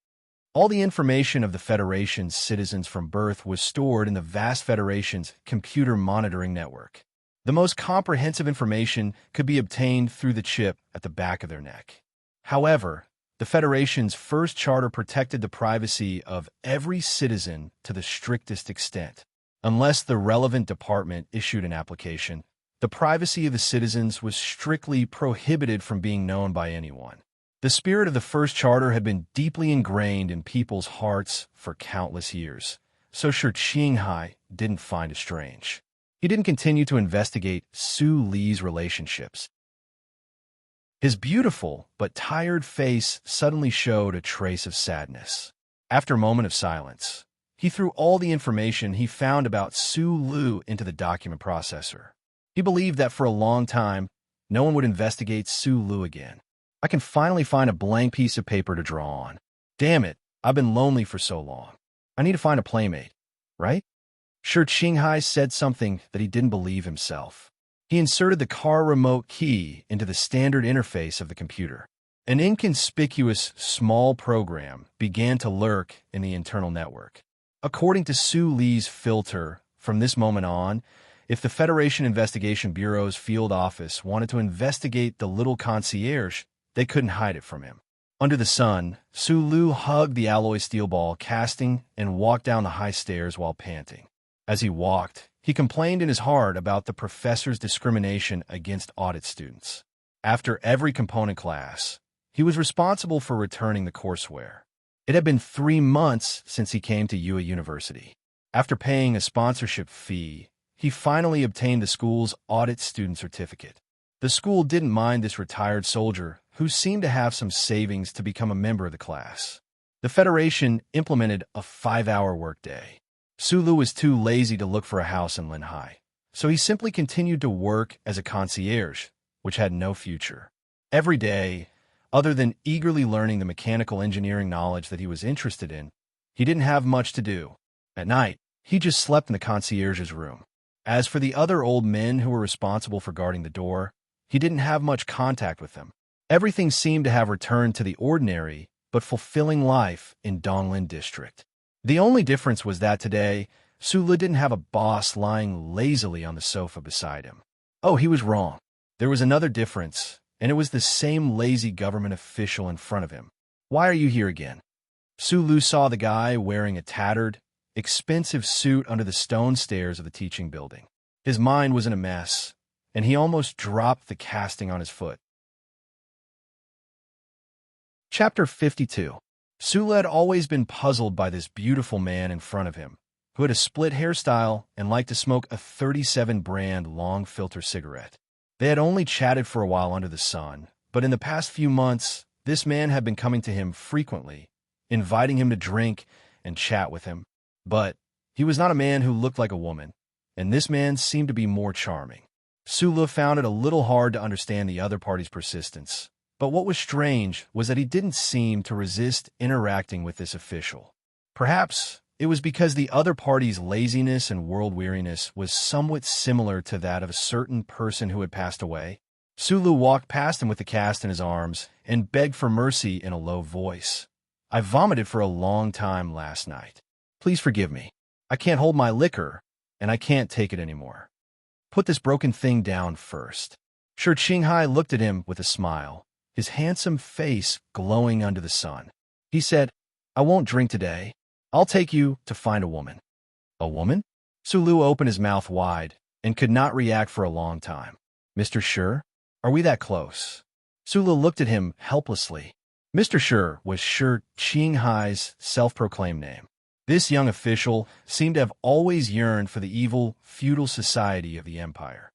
All the information of the Federation's citizens from birth was stored in the vast Federation's computer monitoring network. The most comprehensive information could be obtained through the chip at the back of their neck. However, the Federation's first charter protected the privacy of every citizen to the strictest extent. Unless the relevant department issued an application, the privacy of the citizens was strictly prohibited from being known by anyone. The spirit of the first charter had been deeply ingrained in people's hearts for countless years, so Shi Qinghai didn't find it strange. He didn't continue to investigate Su Li's relationships. His beautiful but tired face suddenly showed a trace of sadness. After a moment of silence, he threw all the information he found about Su Lu into the document processor. He believed that for a long time, no one would investigate Su Lu again. I can finally find a blank piece of paper to draw on. Damn it, I've been lonely for so long. I need to find a playmate, right? Shi Qinghai said something that he didn't believe himself. He inserted the car remote key into the standard interface of the computer. An inconspicuous, small program began to lurk in the internal network. According to Su Li's filter, from this moment on, If the Federation Investigation Bureau's field office wanted to investigate the little concierge, they couldn't hide it from him. Under the sun, Sulu hugged the alloy steel ball casting and walked down the high stairs while panting. As he walked, he complained in his heart about the professor's discrimination against audit students. After every component class, he was responsible for returning the courseware. It had been 3 months since he came to UA University. After paying a sponsorship fee, he finally obtained the school's audit student certificate. The school didn't mind this retired soldier, who seemed to have some savings to become a member of the class. The Federation implemented a 5-hour workday. Sulu was too lazy to look for a house in Linhai, so he simply continued to work as a concierge, which had no future. Every day, other than eagerly learning the mechanical engineering knowledge that he was interested in, he didn't have much to do. At night, he just slept in the concierge's room. As for the other old men who were responsible for guarding the door, he didn't have much contact with them. Everything seemed to have returned to the ordinary but fulfilling life in Donglin District. The only difference was that today, Sulu didn't have a boss lying lazily on the sofa beside him. Oh, he was wrong. There was another difference, and it was the same lazy government official in front of him. Why are you here again? Sulu saw the guy wearing a tattered, expensive suit under the stone stairs of the teaching building. His mind was in a mess, and he almost dropped the casting on his foot. Chapter 52. Sulu had always been puzzled by this beautiful man in front of him, who had a split hairstyle and liked to smoke a 37 brand long filter cigarette. They had only chatted for a while under the sun, but in the past few months, this man had been coming to him frequently, inviting him to drink and chat with him. But he was not a man who looked like a woman, and this man seemed to be more charming. Sulu found it a little hard to understand the other party's persistence, but what was strange was that he didn't seem to resist interacting with this official. Perhaps it was because the other party's laziness and world-weariness was somewhat similar to that of a certain person who had passed away. Sulu walked past him with the cast in his arms and begged for mercy in a low voice. I vomited for a long time last night. Please forgive me. I can't hold my liquor, and I can't take it anymore. Put this broken thing down first. Shi Qinghai looked at him with a smile, his handsome face glowing under the sun. He said, I won't drink today. I'll take you to find a woman. A woman? Sulu opened his mouth wide and could not react for a long time. Mr. Shi, are we that close? Sulu looked at him helplessly. Mr. Shi was Shi Qinghai's self-proclaimed name. This young official seemed to have always yearned for the evil, feudal society of the empire.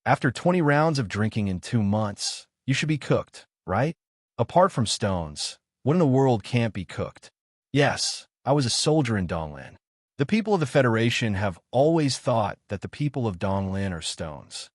After 20 rounds of drinking in 2 months, you should be cooked, right? Apart from stones, what in the world can't be cooked? Yes, I was a soldier in Donglin. The people of the Federation have always thought that the people of Donglin are stones.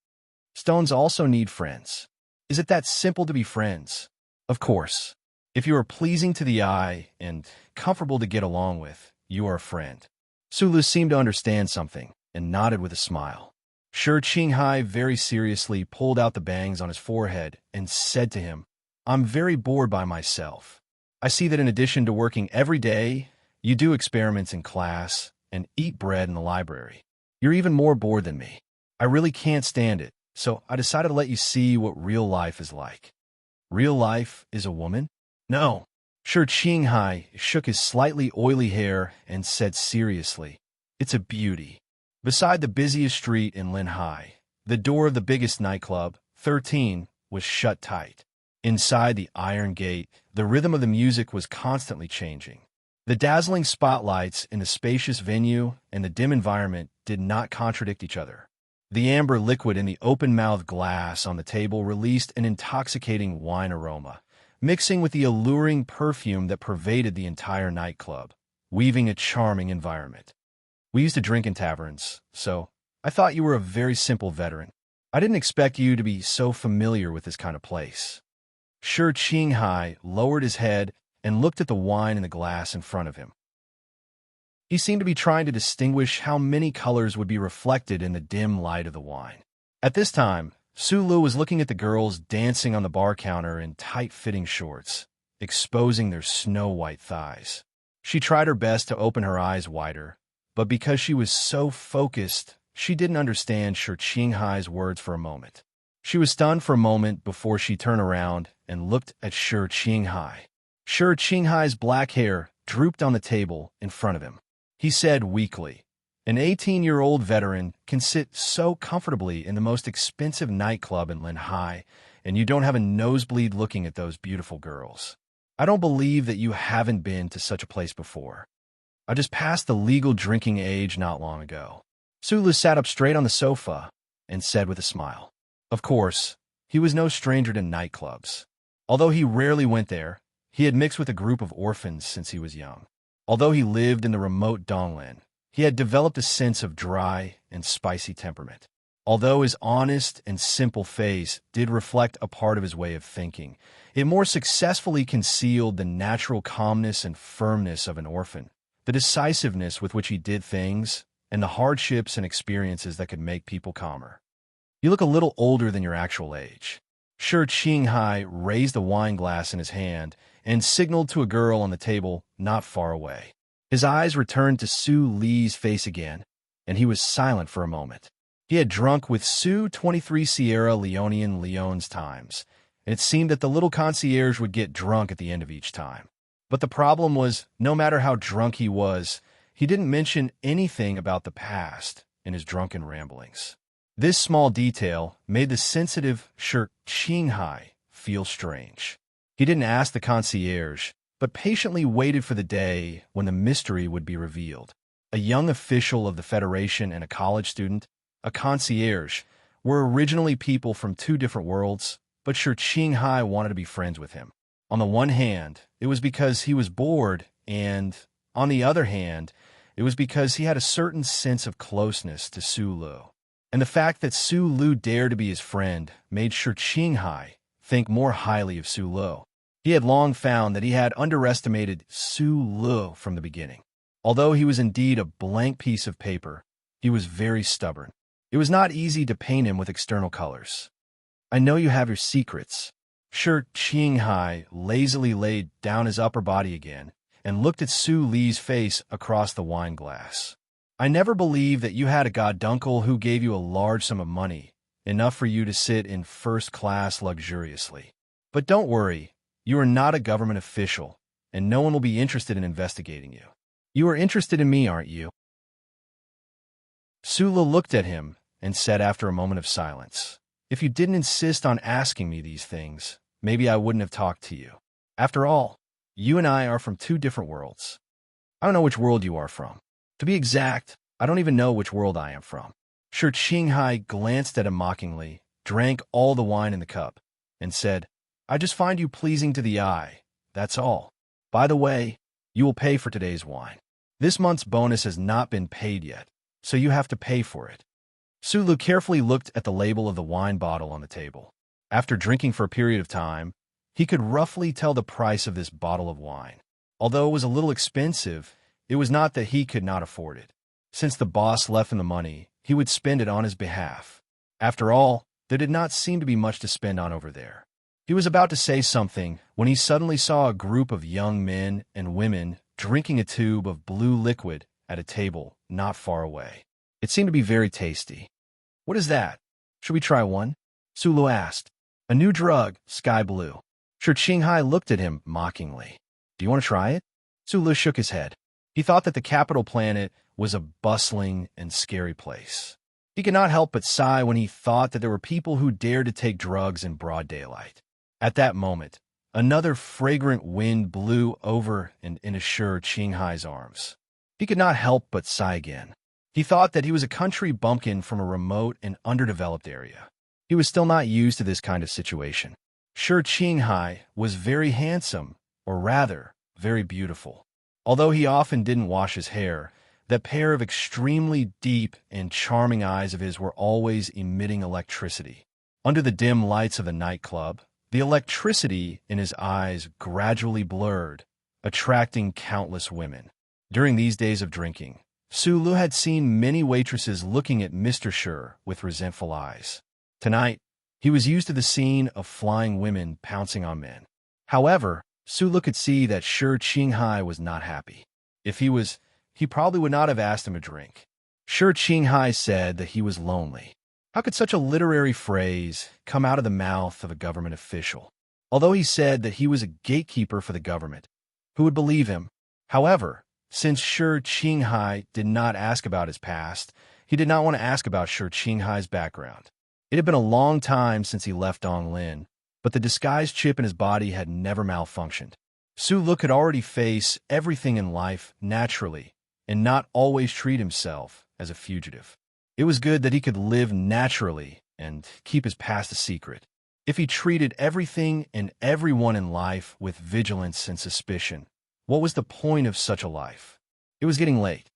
Stones also need friends. Is it that simple to be friends? Of course. If you are pleasing to the eye and comfortable to get along with, you are a friend. Sulu seemed to understand something and nodded with a smile. Shi Qinghai very seriously pulled out the bangs on his forehead and said to him, I'm very bored by myself. I see that in addition to working every day, you do experiments in class and eat bread in the library. You're even more bored than me. I really can't stand it, so I decided to let you see what real life is like. Real life is a woman? No. Shi Qinghai shook his slightly oily hair and said seriously, it's a beauty. Beside the busiest street in Linhai, the door of the biggest nightclub, 13, was shut tight. Inside the iron gate, the rhythm of the music was constantly changing. The dazzling spotlights in the spacious venue and the dim environment did not contradict each other. The amber liquid in the open-mouthed glass on the table released an intoxicating wine aroma, mixing with the alluring perfume that pervaded the entire nightclub, weaving a charming environment. We used to drink in taverns, so I thought you were a very simple veteran. I didn't expect you to be so familiar with this kind of place. Shi Qinghai lowered his head and looked at the wine in the glass in front of him. He seemed to be trying to distinguish how many colors would be reflected in the dim light of the wine. At this time, Sulu was looking at the girls dancing on the bar counter in tight-fitting shorts, exposing their snow-white thighs. She tried her best to open her eyes wider, but because she was so focused, she didn't understand Shi Qinghai's words for a moment. She was stunned for a moment before she turned around and looked at Shi Qinghai. Shi Qinghai's black hair drooped on the table in front of him. He said weakly, "An 18-year-old veteran can sit so comfortably in the most expensive nightclub in Linhai, and you don't have a nosebleed looking at those beautiful girls. I don't believe that you haven't been to such a place before. I just passed the legal drinking age not long ago." Sulu sat up straight on the sofa and said with a smile. Of course, he was no stranger to nightclubs. Although he rarely went there, he had mixed with a group of orphans since he was young. Although he lived in the remote Donglan, he had developed a sense of dry and spicy temperament. Although his honest and simple face did reflect a part of his way of thinking, it more successfully concealed the natural calmness and firmness of an orphan, the decisiveness with which he did things, and the hardships and experiences that could make people calmer. "You look a little older than your actual age." Shi Qinghai raised a wine glass in his hand and signaled to a girl on the table not far away. His eyes returned to Su Li's face again, and he was silent for a moment. He had drunk with Su 23 Sierra Leonean Leone's times, and it seemed that the little concierge would get drunk at the end of each time. But the problem was, no matter how drunk he was, he didn't mention anything about the past in his drunken ramblings. This small detail made the sensitive Shi Qinghai feel strange. He didn't ask the concierge, but patiently waited for the day when the mystery would be revealed. A young official of the Federation and a college student, a concierge, were originally people from two different worlds, but Shi Qinghai wanted to be friends with him. On the one hand, it was because he was bored, and, on the other hand, it was because he had a certain sense of closeness to Su Lu. And the fact that Su Lu dared to be his friend made Shi Qinghai think more highly of Su Lu. He had long found that he had underestimated Su Lu from the beginning. Although he was indeed a blank piece of paper, he was very stubborn. It was not easy to paint him with external colors. "I know you have your secrets." Shi Qinghai lazily laid down his upper body again and looked at Su Li's face across the wine glass. "I never believed that you had a goduncle who gave you a large sum of money, enough for you to sit in first class luxuriously. But don't worry, you are not a government official, and no one will be interested in investigating you. You are interested in me, aren't you?" Sulu looked at him and said after a moment of silence, "If you didn't insist on asking me these things, maybe I wouldn't have talked to you. After all, you and I are from two different worlds. I don't know which world you are from. To be exact, I don't even know which world I am from." Shi Qinghai glanced at him mockingly, drank all the wine in the cup, and said, "I just find you pleasing to the eye, that's all. By the way, you will pay for today's wine. This month's bonus has not been paid yet, so you have to pay for it." Sulu carefully looked at the label of the wine bottle on the table. After drinking for a period of time, he could roughly tell the price of this bottle of wine. Although it was a little expensive, it was not that he could not afford it. Since the boss left him the money, he would spend it on his behalf. After all, there did not seem to be much to spend on over there. He was about to say something when he suddenly saw a group of young men and women drinking a tube of blue liquid at a table not far away. It seemed to be very tasty. "What is that? Should we try one?" Sulu asked. "A new drug, sky blue." Shi Qinghai looked at him mockingly. "Do you want to try it?" Sulu shook his head. He thought that the capital planet was a bustling and scary place. He could not help but sigh when he thought that there were people who dared to take drugs in broad daylight. At that moment, another fragrant wind blew over and into Shi Qinghai's arms. He could not help but sigh again. He thought that he was a country bumpkin from a remote and underdeveloped area. He was still not used to this kind of situation. Shi Qinghai was very handsome, or rather, very beautiful. Although he often didn't wash his hair, that pair of extremely deep and charming eyes of his were always emitting electricity. Under the dim lights of the nightclub, the electricity in his eyes gradually blurred, attracting countless women. During these days of drinking, Sulu had seen many waitresses looking at Mr. Shi with resentful eyes. Tonight, he was used to the scene of flying women pouncing on men. However, Sulu could see that Shi Qinghai was not happy. If he was, he probably would not have asked him a drink. Sure, Qinghai said that he was lonely. How could such a literary phrase come out of the mouth of a government official? Although he said that he was a gatekeeper for the government, who would believe him? However, since Sure Qinghai did not ask about his past, he did not want to ask about Sure Qinghai's background. It had been a long time since he left Donglin, but the disguise chip in his body had never malfunctioned. Su Lu could already face everything in life naturally and not always treat himself as a fugitive. It was good that he could live naturally and keep his past a secret. If he treated everything and everyone in life with vigilance and suspicion, what was the point of such a life? It was getting late.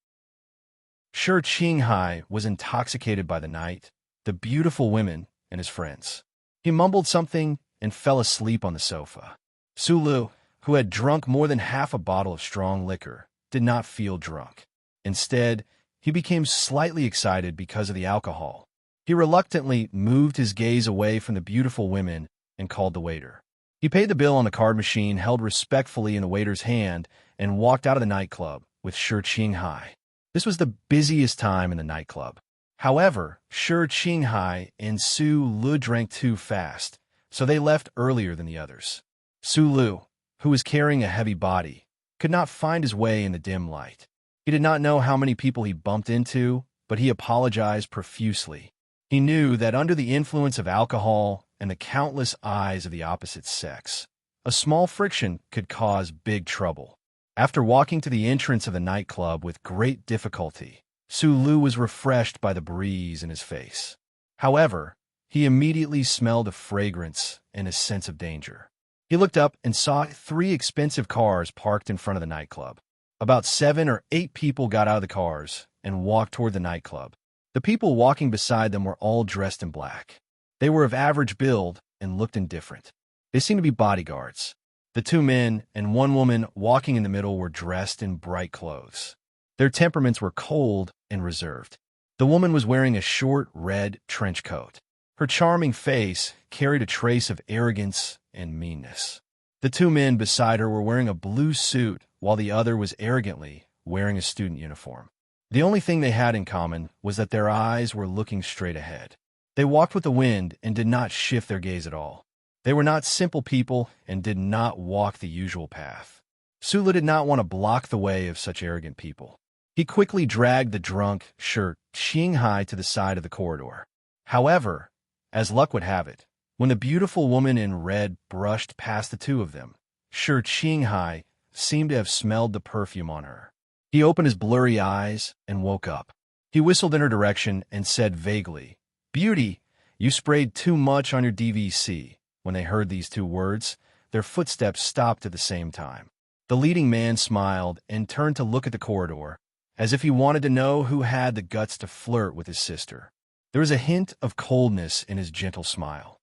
Sure Qinghai was intoxicated by the night, the beautiful women, and his friends. He mumbled something and fell asleep on the sofa. Su Lu, who had drunk more than half a bottle of strong liquor, did not feel drunk. Instead, he became slightly excited because of the alcohol. He reluctantly moved his gaze away from the beautiful women and called the waiter. He paid the bill on the card machine held respectfully in the waiter's hand and walked out of the nightclub with Sure Qinghai. This was the busiest time in the nightclub. However, Sure Qinghai and Su Lu drank too fast, so they left earlier than the others. Su Lu, who was carrying a heavy body, could not find his way in the dim light. He did not know how many people he bumped into, but he apologized profusely. He knew that under the influence of alcohol and the countless eyes of the opposite sex, a small friction could cause big trouble. After walking to the entrance of the nightclub with great difficulty, Su Lu was refreshed by the breeze in his face. However, he immediately smelled a fragrance and a sense of danger. He looked up and saw 3 expensive cars parked in front of the nightclub. About 7 or 8 people got out of the cars and walked toward the nightclub. The people walking beside them were all dressed in black. They were of average build and looked indifferent. They seemed to be bodyguards. The 2 men and 1 woman walking in the middle were dressed in bright clothes. Their temperaments were cold and reserved. The woman was wearing a short red trench coat. Her charming face carried a trace of arrogance and meanness. The 2 men beside her were wearing a blue suit, while the other was arrogantly wearing a student uniform. The only thing they had in common was that their eyes were looking straight ahead. They walked with the wind and did not shift their gaze at all. They were not simple people and did not walk the usual path. Su Lu did not want to block the way of such arrogant people. He quickly dragged the drunk Sure Qinghai to the side of the corridor. However, as luck would have it, when the beautiful woman in red brushed past the 2 of them, Sure Qinghai seemed to have smelled the perfume on her. He opened his blurry eyes and woke up. He whistled in her direction and said vaguely, "Beauty, you sprayed too much on your DVC." When they heard these 2 words, their footsteps stopped at the same time. The leading man smiled and turned to look at the corridor, as if he wanted to know who had the guts to flirt with his sister. There was a hint of coldness in his gentle smile.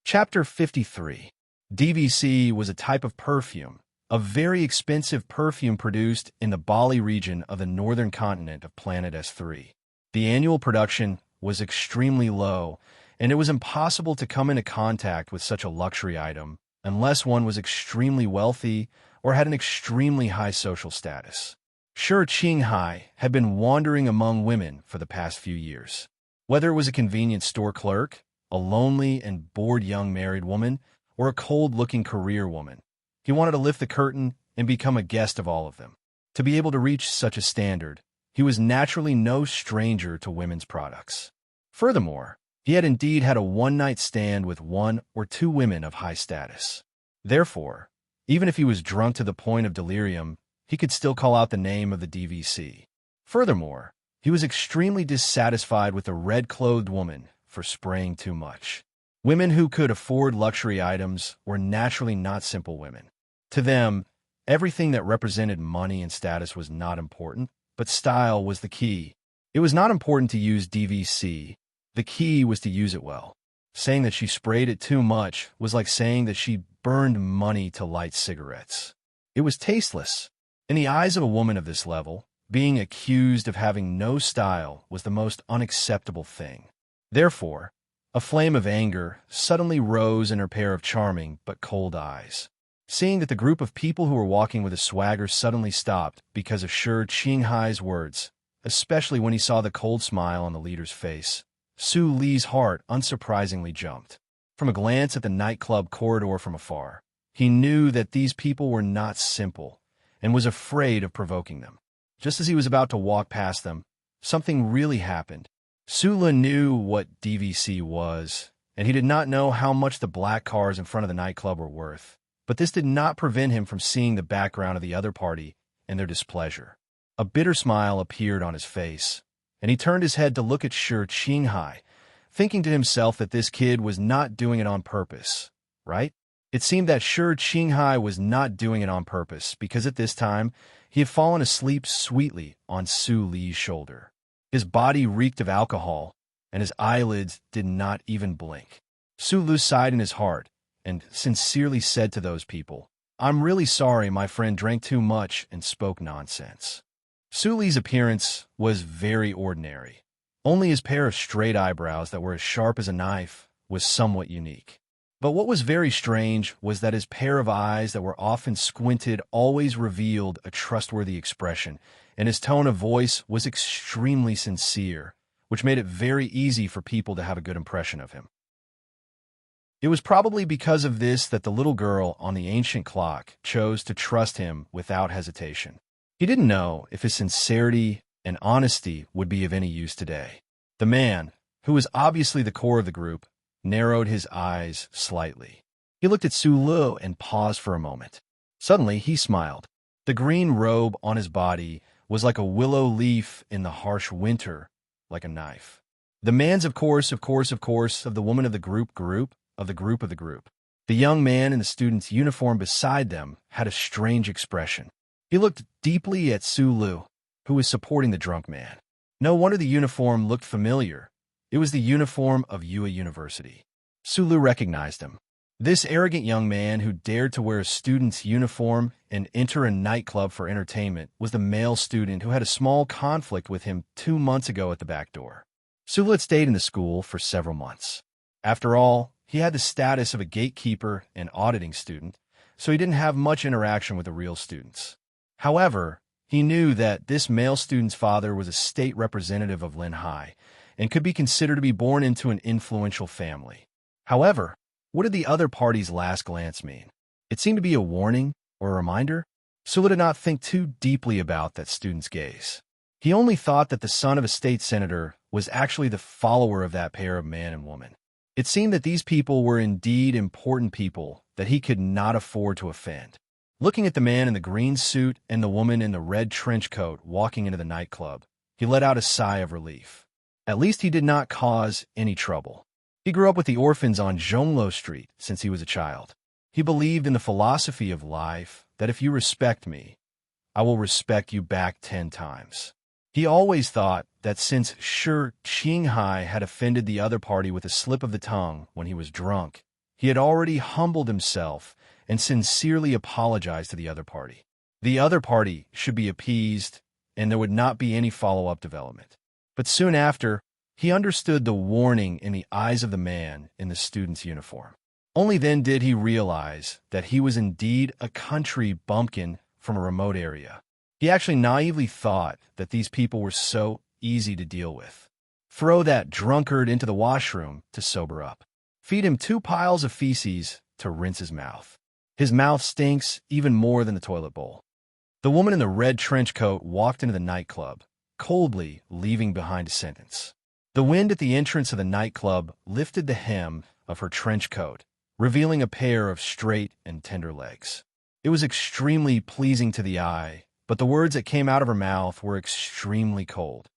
Chapter 53. DVC was a type of perfume, a very expensive perfume produced in the Bali region of the northern continent of Planet S3. The annual production was extremely low, and it was impossible to come into contact with such a luxury item unless one was extremely wealthy or had an extremely high social status. Sure Qinghai had been wandering among women for the past few years. Whether it was a convenience store clerk, a lonely and bored young married woman, or a cold-looking career woman, he wanted to lift the curtain and become a guest of all of them. To be able to reach such a standard, he was naturally no stranger to women's products. Furthermore, he had indeed had a one-night stand with 1 or 2 women of high status. Therefore, even if he was drunk to the point of delirium, he could still call out the name of the DVC. Furthermore, he was extremely dissatisfied with a red-clothed woman for spraying too much. Women who could afford luxury items were naturally not simple women. To them, everything that represented money and status was not important, but style was the key. It was not important to use DVC. The key was to use it well. Saying that she sprayed it too much was like saying that she burned money to light cigarettes. It was tasteless. In the eyes of a woman of this level, being accused of having no style was the most unacceptable thing. Therefore, a flame of anger suddenly rose in her pair of charming but cold eyes. Seeing that the group of people who were walking with a swagger suddenly stopped because of Shi Qinghai's words, especially when he saw the cold smile on the leader's face, Su Li's heart unsurprisingly jumped. From a glance at the nightclub corridor from afar, he knew that these people were not simple and was afraid of provoking them. Just as he was about to walk past them, something really happened. Su Li knew what DVC was, and he did not know how much the black cars in front of the nightclub were worth. But this did not prevent him from seeing the background of the other party and their displeasure. A bitter smile appeared on his face, and he turned his head to look at Shi Qinghai, thinking to himself that this kid was not doing it on purpose, right? It seemed that Shi Qinghai was not doing it on purpose because at this time, he had fallen asleep sweetly on Su Li's shoulder. His body reeked of alcohol, and his eyelids did not even blink. Su Li sighed in his heart and sincerely said to those people, "I'm really sorry my friend drank too much and spoke nonsense." Su Li's appearance was very ordinary. Only his pair of straight eyebrows that were as sharp as a knife was somewhat unique. But what was very strange was that his pair of eyes that were often squinted always revealed a trustworthy expression, and his tone of voice was extremely sincere, which made it very easy for people to have a good impression of him. It was probably because of this that the little girl on the ancient clock chose to trust him without hesitation. He didn't know if his sincerity and honesty would be of any use today. The man, who was obviously the core of the group, narrowed his eyes slightly. He looked at Su Li and paused for a moment. Suddenly, he smiled. The green robe on his body was like a willow leaf in the harsh winter, like a knife. The man's of course, of the woman of the group, of the group. The young man in the student's uniform beside them had a strange expression. He looked deeply at Su Li, who was supporting the drunk man. No wonder the uniform looked familiar. It was the uniform of Yue University. Su Li recognized him. This arrogant young man who dared to wear a student's uniform and enter a nightclub for entertainment was the male student who had a small conflict with him 2 months ago at the back door. Su Li had stayed in the school for several months. After all, he had the status of a gatekeeper and auditing student, so he didn't have much interaction with the real students. However, he knew that this male student's father was a state representative of Lin Hai and could be considered to be born into an influential family. However, what did the other party's last glance mean? It seemed to be a warning or a reminder. Su Li did not think too deeply about that student's gaze. He only thought that the son of a state senator was actually the follower of that pair of man and woman. It seemed that these people were indeed important people that he could not afford to offend. Looking at the man in the green suit and the woman in the red trench coat walking into the nightclub, he let out a sigh of relief. At least he did not cause any trouble. He grew up with the orphans on Zhonglo Street since he was a child. He believed in the philosophy of life that if you respect me, I will respect you back 10 times. He always thought that since Shi Qinghai had offended the other party with a slip of the tongue when he was drunk, he had already humbled himself and sincerely apologized to the other party. The other party should be appeased, and there would not be any follow-up development. But soon after, he understood the warning in the eyes of the man in the student's uniform. Only then did he realize that he was indeed a country bumpkin from a remote area. He actually naively thought that these people were so easy to deal with. Throw that drunkard into the washroom to sober up. Feed him 2 piles of feces to rinse his mouth. His mouth stinks even more than the toilet bowl. The woman in the red trench coat walked into the nightclub, coldly leaving behind a sentence. The wind at the entrance of the nightclub lifted the hem of her trench coat, revealing a pair of straight and tender legs. It was extremely pleasing to the eye, but the words that came out of her mouth were extremely cold.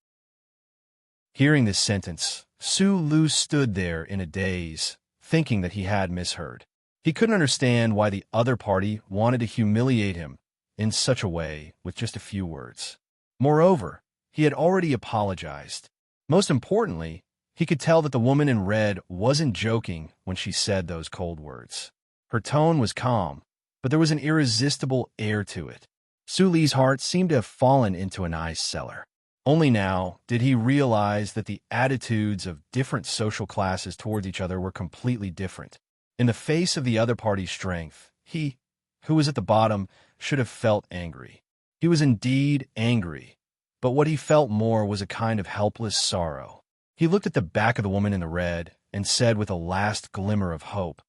Hearing this sentence, Su Li stood there in a daze, thinking that he had misheard. He couldn't understand why the other party wanted to humiliate him in such a way with just a few words. Moreover, he had already apologized. Most importantly, he could tell that the woman in red wasn't joking when she said those cold words. Her tone was calm, but there was an irresistible air to it. Su Li's heart seemed to have fallen into an ice cellar. Only now did he realize that the attitudes of different social classes towards each other were completely different. In the face of the other party's strength, he, who was at the bottom, should have felt angry. He was indeed angry, but what he felt more was a kind of helpless sorrow. He looked at the back of the woman in the red and said with a last glimmer of hope,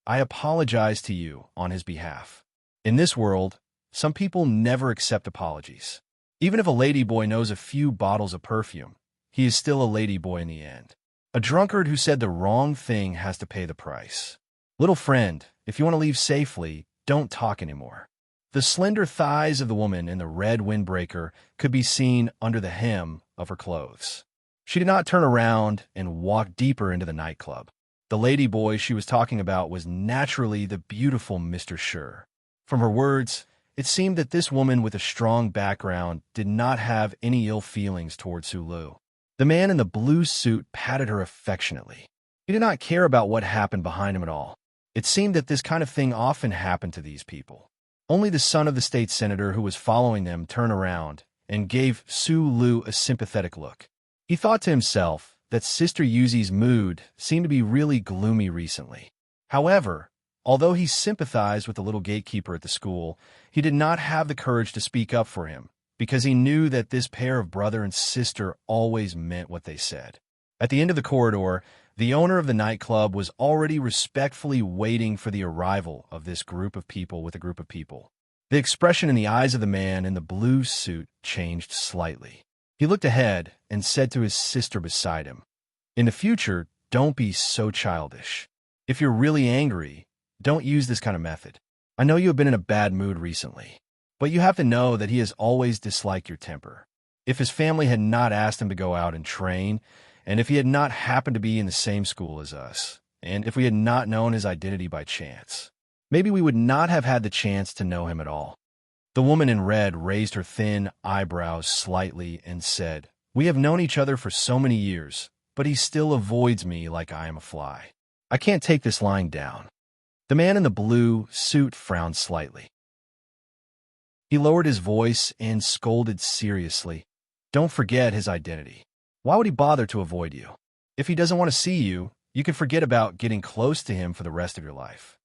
"I apologize to you on his behalf." In this world, some people never accept apologies. Even if a ladyboy knows a few bottles of perfume, he is still a ladyboy in the end. A drunkard who said the wrong thing has to pay the price. Little friend, if you want to leave safely, don't talk anymore. The slender thighs of the woman in the red windbreaker could be seen under the hem of her clothes. She did not turn around and walk deeper into the nightclub. The ladyboy she was talking about was naturally the beautiful Mr. Sure. From her words, it seemed that this woman with a strong background did not have any ill feelings toward Sulu. The man in the blue suit patted her affectionately. He did not care about what happened behind him at all. It seemed that this kind of thing often happened to these people. Only the son of the state senator who was following them turned around and gave Sulu a sympathetic look. He thought to himself that Sister Yuzi's mood seemed to be really gloomy recently. However, although he sympathized with the little gatekeeper at the school, he did not have the courage to speak up for him, because he knew that this pair of brother and sister always meant what they said. At the end of the corridor, the owner of the nightclub was already respectfully waiting for the arrival of this group of people with a group of people. The expression in the eyes of the man in the blue suit changed slightly. He looked ahead and said to his sister beside him, "In the future, don't be so childish. If you're really angry, don't use this kind of method. I know you have been in a bad mood recently, but you have to know that he has always disliked your temper. If his family had not asked him to go out and train, and if he had not happened to be in the same school as us, and if we had not known his identity by chance, maybe we would not have had the chance to know him at all." The woman in red raised her thin eyebrows slightly and said, "We have known each other for so many years, but he still avoids me like I am a fly. I can't take this lying down." The man in the blue suit frowned slightly. He lowered his voice and scolded seriously, "Don't forget his identity. Why would he bother to avoid you? If he doesn't want to see you, you can forget about getting close to him for the rest of your life."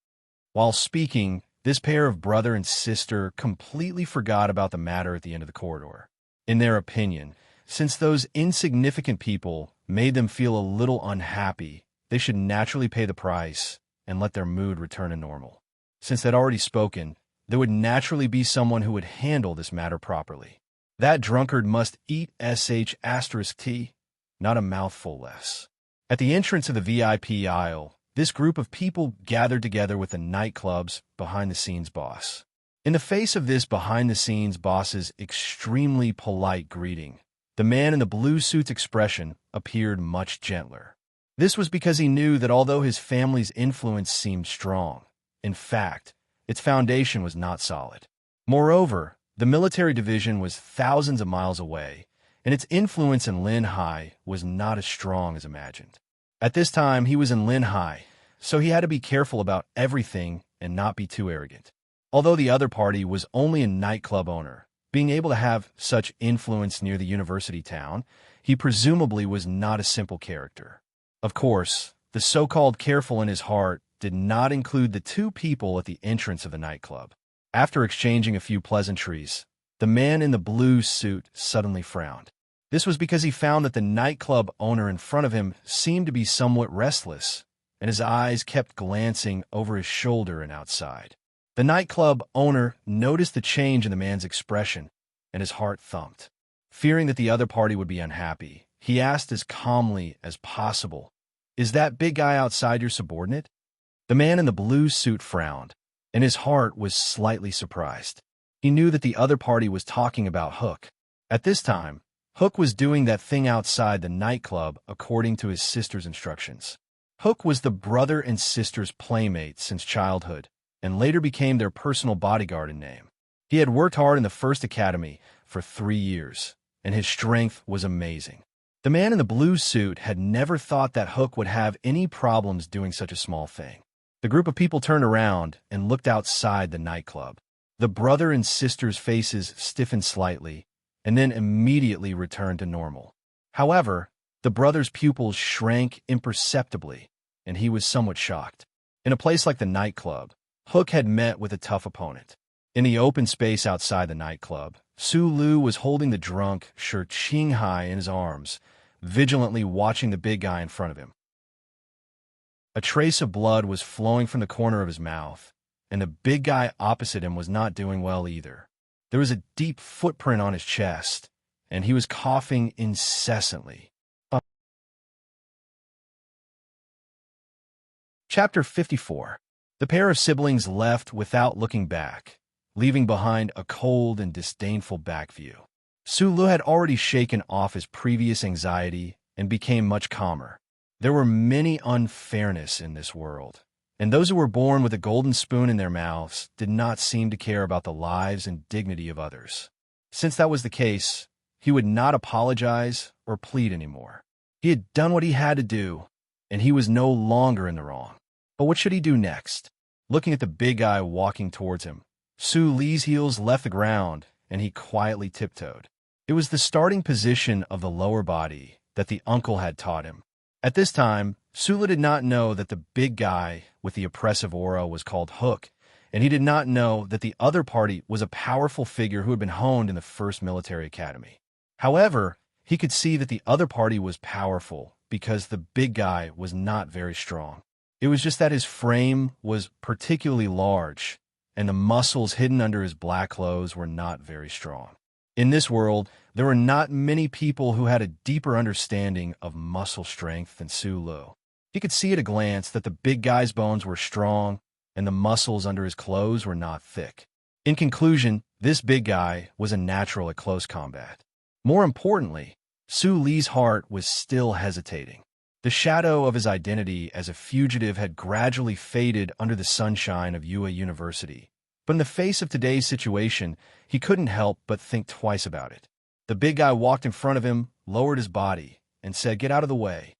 While speaking, this pair of brother and sister completely forgot about the matter at the end of the corridor. In their opinion, since those insignificant people made them feel a little unhappy, they should naturally pay the price and let their mood return to normal. Since they'd already spoken, there would naturally be someone who would handle this matter properly. That drunkard must eat *T, not a mouthful less. At the entrance of the VIP aisle, this group of people gathered together with the nightclub's behind-the-scenes boss. In the face of this behind-the-scenes boss's extremely polite greeting, the man in the blue suit's expression appeared much gentler. This was because he knew that although his family's influence seemed strong, in fact, its foundation was not solid. Moreover, the military division was thousands of miles away, and its influence in Linhai was not as strong as imagined. At this time, he was in Linhai, so he had to be careful about everything and not be too arrogant. Although the other party was only a nightclub owner, being able to have such influence near the university town, he presumably was not a simple character. Of course, the so-called careful in his heart did not include the two people at the entrance of the nightclub. After exchanging a few pleasantries, the man in the blue suit suddenly frowned. This was because he found that the nightclub owner in front of him seemed to be somewhat restless, and his eyes kept glancing over his shoulder and outside. The nightclub owner noticed the change in the man's expression, and his heart thumped. Fearing that the other party would be unhappy, he asked as calmly as possible, "Is that big guy outside your subordinate?" The man in the blue suit frowned, and his heart was slightly surprised. He knew that the other party was talking about Hook. At this time, Hook was doing that thing outside the nightclub according to his sister's instructions. Hook was the brother and sister's playmate since childhood, and later became their personal bodyguard in name. He had worked hard in the first academy for 3 years, and his strength was amazing. The man in the blue suit had never thought that Hook would have any problems doing such a small thing. The group of people turned around and looked outside the nightclub. The brother and sister's faces stiffened slightly, and then immediately returned to normal. However, the brother's pupils shrank imperceptibly, and he was somewhat shocked. In a place like the nightclub, Hook had met with a tough opponent. In the open space outside the nightclub, Su Lu was holding the drunk Shi Qinghai in his arms, vigilantly watching the big guy in front of him. A trace of blood was flowing from the corner of his mouth, and the big guy opposite him was not doing well either. There was a deep footprint on his chest, and he was coughing incessantly. Chapter 54. The pair of siblings left without looking back, leaving behind a cold and disdainful back view. Su Lu had already shaken off his previous anxiety and became much calmer. There were many unfairness in this world, and those who were born with a golden spoon in their mouths did not seem to care about the lives and dignity of others. Since that was the case, he would not apologize or plead anymore. He had done what he had to do, and he was no longer in the wrong. But what should he do next? Looking at the big guy walking towards him, Su Li's heels left the ground, and he quietly tiptoed. It was the starting position of the lower body that the uncle had taught him. At this time, Su Li did not know that the big guy with the oppressive aura was called Hook, and he did not know that the other party was a powerful figure who had been honed in the first military academy. However, he could see that the other party was powerful because the big guy was not very strong. It was just that his frame was particularly large, and the muscles hidden under his black clothes were not very strong. In this world, there were not many people who had a deeper understanding of muscle strength than Su Lu. He could see at a glance that the big guy's bones were strong, and the muscles under his clothes were not thick. In conclusion, this big guy was a natural at close combat. More importantly, Su Li's heart was still hesitating. The shadow of his identity as a fugitive had gradually faded under the sunshine of Yue University. But in the face of today's situation, he couldn't help but think twice about it. The big guy walked in front of him, lowered his body, and said, "Get out of the way."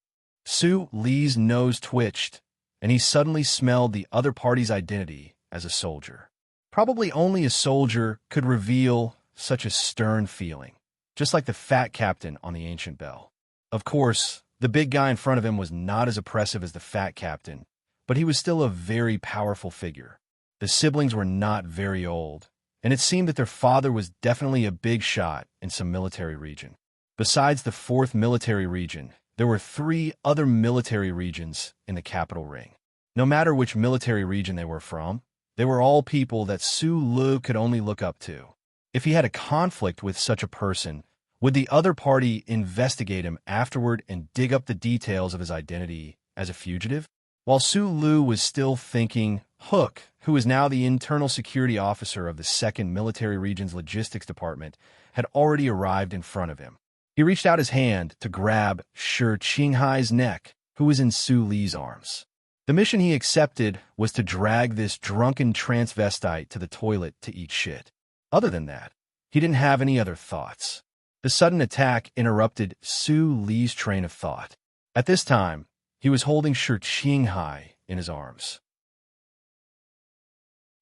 Su Li's nose twitched, and he suddenly smelled the other party's identity as a soldier. Probably only a soldier could reveal such a stern feeling, just like the fat captain on the ancient bell. Of course, the big guy in front of him was not as oppressive as the fat captain, but he was still a very powerful figure. The siblings were not very old, and it seemed that their father was definitely a big shot in some military region. Besides the 4th military region, there were 3 other military regions in the capital ring. No matter which military region they were from, they were all people that Su Lu could only look up to. If he had a conflict with such a person, would the other party investigate him afterward and dig up the details of his identity as a fugitive? While Su Lu was still thinking, Hook, who was now the internal security officer of the 2nd Military Region's Logistics Department, had already arrived in front of him. He reached out his hand to grab Shi Qinghai's neck, who was in Su Li's arms. The mission he accepted was to drag this drunken transvestite to the toilet to eat shit. Other than that, he didn't have any other thoughts. The sudden attack interrupted Su Li's train of thought. At this time, he was holding Shi Qinghai in his arms.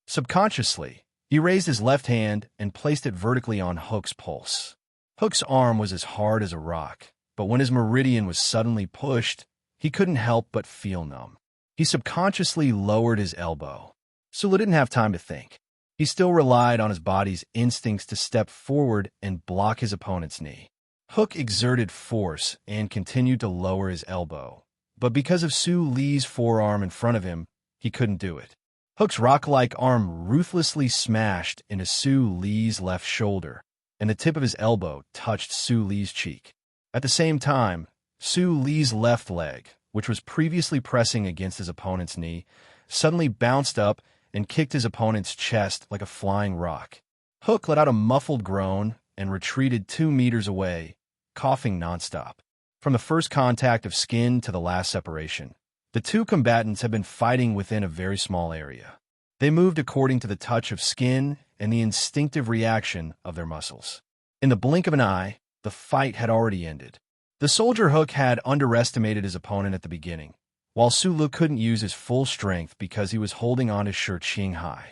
Subconsciously, he raised his left hand and placed it vertically on Hook's pulse. Hook's arm was as hard as a rock, but when his meridian was suddenly pushed, he couldn't help but feel numb. He subconsciously lowered his elbow. Sulu didn't have time to think. He still relied on his body's instincts to step forward and block his opponent's knee. Hook exerted force and continued to lower his elbow, but because of Su Li's forearm in front of him, he couldn't do it. Hook's rock-like arm ruthlessly smashed into Su Li's left shoulder, and the tip of his elbow touched Su Li's cheek. At the same time, Su Li's left leg, which was previously pressing against his opponent's knee, suddenly bounced up and kicked his opponent's chest like a flying rock. Hook let out a muffled groan and retreated 2 meters away, coughing nonstop. From the first contact of skin to the last separation, the 2 combatants had been fighting within a very small area. They moved according to the touch of skin and the instinctive reaction of their muscles. In the blink of an eye, the fight had already ended. The soldier Hook had underestimated his opponent at the beginning, while Sulu couldn't use his full strength because he was holding on to Shi Qinghai.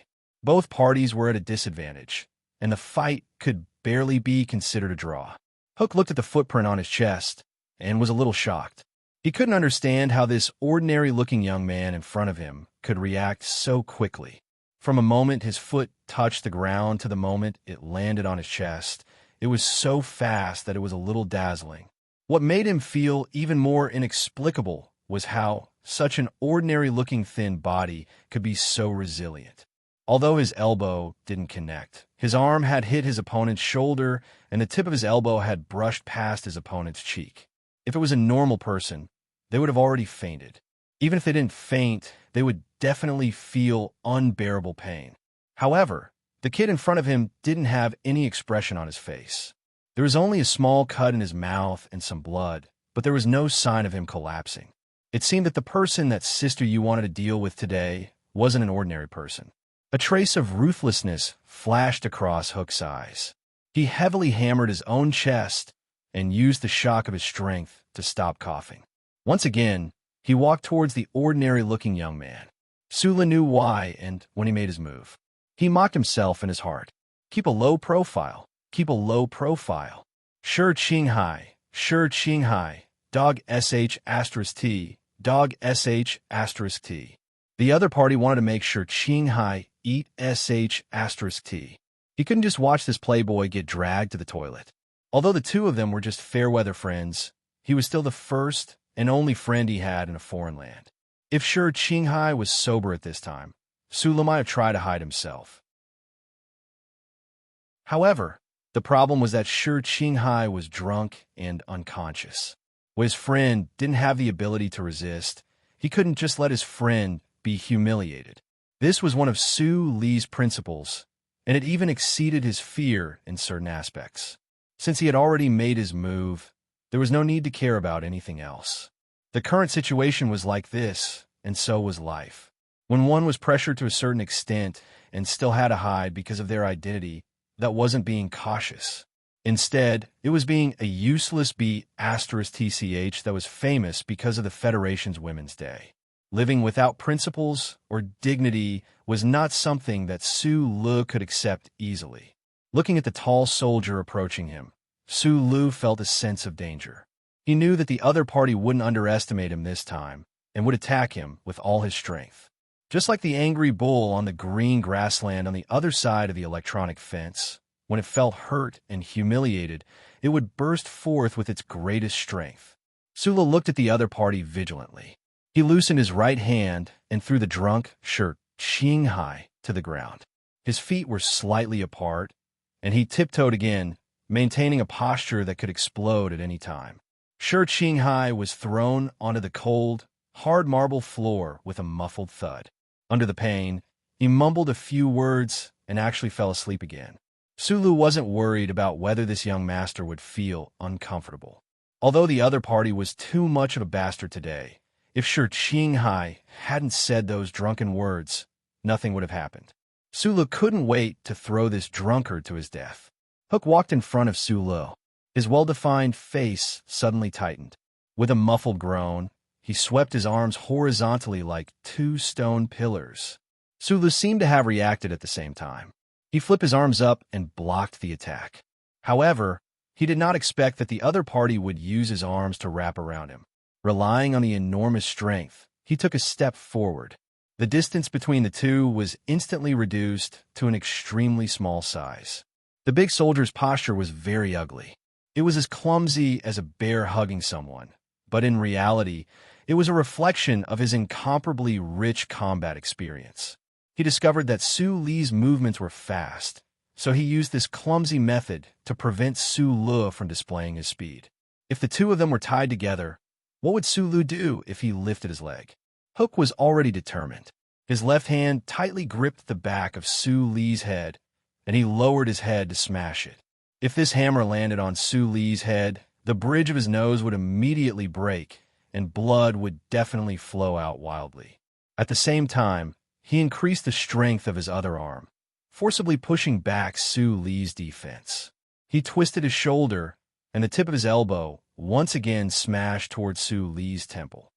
Both parties were at a disadvantage, and the fight could barely be considered a draw. Hook looked at the footprint on his chest and was a little shocked. He couldn't understand how this ordinary-looking young man in front of him could react so quickly. From a moment his foot touched the ground to the moment it landed on his chest, it was so fast that it was a little dazzling. What made him feel even more inexplicable was how such an ordinary-looking thin body could be so resilient. Although his elbow didn't connect, his arm had hit his opponent's shoulder, and the tip of his elbow had brushed past his opponent's cheek. If it was a normal person, they would have already fainted. Even if they didn't faint, they would definitely feel unbearable pain. However, the kid in front of him didn't have any expression on his face. There was only a small cut in his mouth and some blood, but there was no sign of him collapsing. It seemed that the person that Sister Yu wanted to deal with today wasn't an ordinary person. A trace of ruthlessness flashed across Hook's eyes. He heavily hammered his own chest and used the shock of his strength to stop coughing. Once again, he walked towards the ordinary-looking young man. Sula knew why and when he made his move. He mocked himself in his heart. Keep a low profile. Keep a low profile. Sure Qing Hai, dog sh*t, dog sh*t. The other party wanted to make sure Qing Hai eat sh*t. He couldn't just watch this playboy get dragged to the toilet. Although the two of them were just fair-weather friends, he was still the first and only friend he had in a foreign land. If sure Qing Hai was sober at this time, Sula might have tried to hide himself. However, the problem was that sure Qing Hai was drunk and unconscious. When his friend didn't have the ability to resist, he couldn't just let his friend be humiliated. This was one of Su Li's principles, and it even exceeded his fear in certain aspects. Since he had already made his move, there was no need to care about anything else. The current situation was like this, and so was life. When one was pressured to a certain extent and still had to hide because of their identity, that wasn't being cautious. Instead, it was being a useless B*TCH that was famous because of the Federation's Women's Day. Living without principles or dignity was not something that Su Lu could accept easily. Looking at the tall soldier approaching him, Su Lu felt a sense of danger. He knew that the other party wouldn't underestimate him this time and would attack him with all his strength. Just like the angry bull on the green grassland on the other side of the electronic fence, when it felt hurt and humiliated, it would burst forth with its greatest strength. Sula looked at the other party vigilantly. He loosened his right hand and threw the drunk shirt Qing Hai to the ground. His feet were slightly apart, and he tiptoed again, maintaining a posture that could explode at any time. Sure Qing Hai was thrown onto the cold, hard marble floor with a muffled thud. Under the pain, he mumbled a few words and actually fell asleep again. Sulu wasn't worried about whether this young master would feel uncomfortable. Although the other party was too much of a bastard today, if Sure Qing Hai hadn't said those drunken words, nothing would have happened. Sulu couldn't wait to throw this drunkard to his death. Hook walked in front of Sulu. His well-defined face suddenly tightened. With a muffled groan, he swept his arms horizontally like two stone pillars. Sulu seemed to have reacted at the same time. He flipped his arms up and blocked the attack. However, he did not expect that the other party would use his arms to wrap around him. Relying on the enormous strength, he took a step forward. The distance between the two was instantly reduced to an extremely small size. The big soldier's posture was very ugly. It was as clumsy as a bear hugging someone, but in reality, it was a reflection of his incomparably rich combat experience. He discovered that Su Li's movements were fast, so he used this clumsy method to prevent Su Lu from displaying his speed. If the two of them were tied together, what would Su Lu do if he lifted his leg? Hook was already determined. His left hand tightly gripped the back of Su Li's head, and he lowered his head to smash it. If this hammer landed on Su Li's head, the bridge of his nose would immediately break, and blood would definitely flow out wildly. At the same time, he increased the strength of his other arm, forcibly pushing back Su Li's defense. He twisted his shoulder, and the tip of his elbow once again smashed towards Su Li's temple.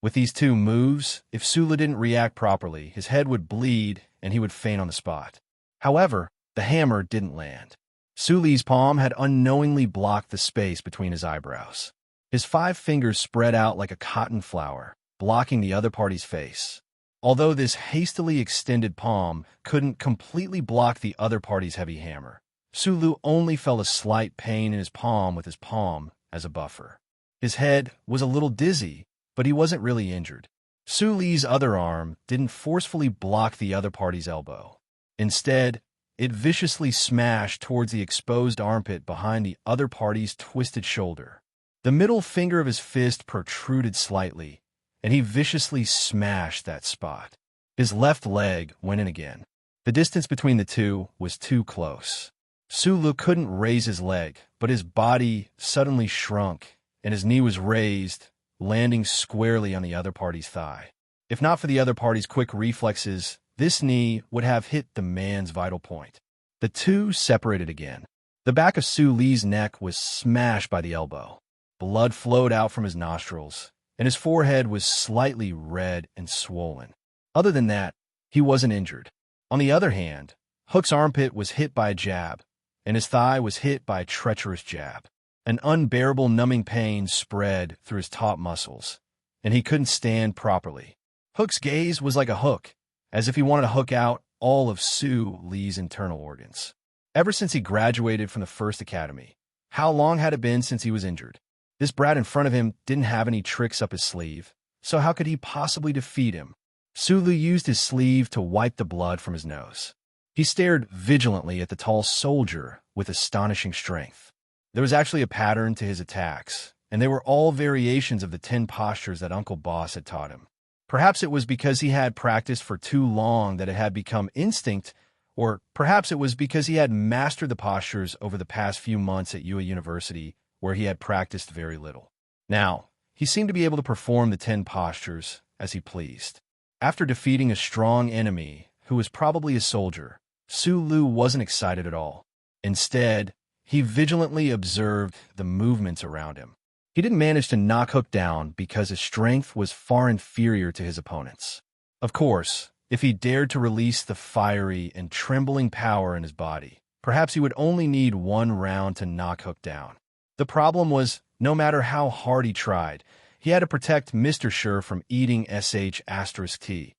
With these two moves, if Sula didn't react properly, his head would bleed and he would faint on the spot. However, the hammer didn't land. Su Li's palm had unknowingly blocked the space between his eyebrows. His 5 fingers spread out like a cotton flower, blocking the other party's face. Although this hastily extended palm couldn't completely block the other party's heavy hammer, Sulu only felt a slight pain in his palm with his palm as a buffer. His head was a little dizzy, but he wasn't really injured. Suli's other arm didn't forcefully block the other party's elbow. Instead, it viciously smashed towards the exposed armpit behind the other party's twisted shoulder. The middle finger of his fist protruded slightly, and he viciously smashed that spot. His left leg went in again. The distance between the two was too close. Sulu couldn't raise his leg, but his body suddenly shrunk, and his knee was raised, landing squarely on the other party's thigh. If not for the other party's quick reflexes, this knee would have hit the man's vital point. The two separated again. The back of Suli's neck was smashed by the elbow. Blood flowed out from his nostrils, and his forehead was slightly red and swollen. Other than that, he wasn't injured. On the other hand, Hook's armpit was hit by a jab, and his thigh was hit by a treacherous jab. An unbearable numbing pain spread through his taut muscles, and he couldn't stand properly. Hook's gaze was like a hook, as if he wanted to hook out all of Suli's internal organs. Ever since he graduated from the first academy, how long had it been since he was injured? This brat in front of him didn't have any tricks up his sleeve, so how could he possibly defeat him? Sulu used his sleeve to wipe the blood from his nose. He stared vigilantly at the tall soldier with astonishing strength. There was actually a pattern to his attacks, and they were all variations of the 10 postures that Uncle Boss had taught him. Perhaps it was because he had practiced for too long that it had become instinct, or perhaps it was because he had mastered the postures over the past few months at UA University, where he had practiced very little. Now, he seemed to be able to perform the 10 postures as he pleased. After defeating a strong enemy, who was probably a soldier, Sulu wasn't excited at all. Instead, he vigilantly observed the movements around him. He didn't manage to knock Hook down because his strength was far inferior to his opponent's. Of course, if he dared to release the fiery and trembling power in his body, perhaps he would only need one round to knock Hook down. The problem was, no matter how hard he tried, he had to protect Mr. Sure from eating *T.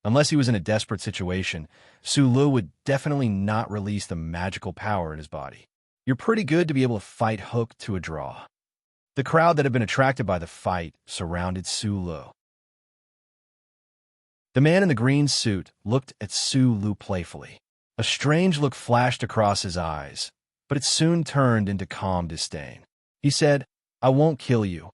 Unless he was in a desperate situation, Sulu would definitely not release the magical power in his body. You're pretty good to be able to fight Hook to a draw. The crowd that had been attracted by the fight surrounded Sulu. The man in the green suit looked at Sulu playfully. A strange look flashed across his eyes, but it soon turned into calm disdain. He said, "I won't kill you."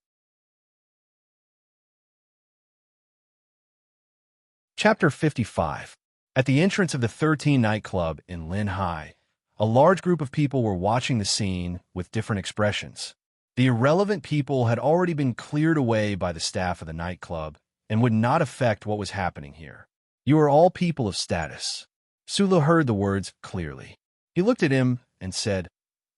Chapter 55. At the entrance of the 13 nightclub in Lin Hai, a large group of people were watching the scene with different expressions. The irrelevant people had already been cleared away by the staff of the nightclub and would not affect what was happening here. You are all people of status. Sulu heard the words clearly. He looked at him and said,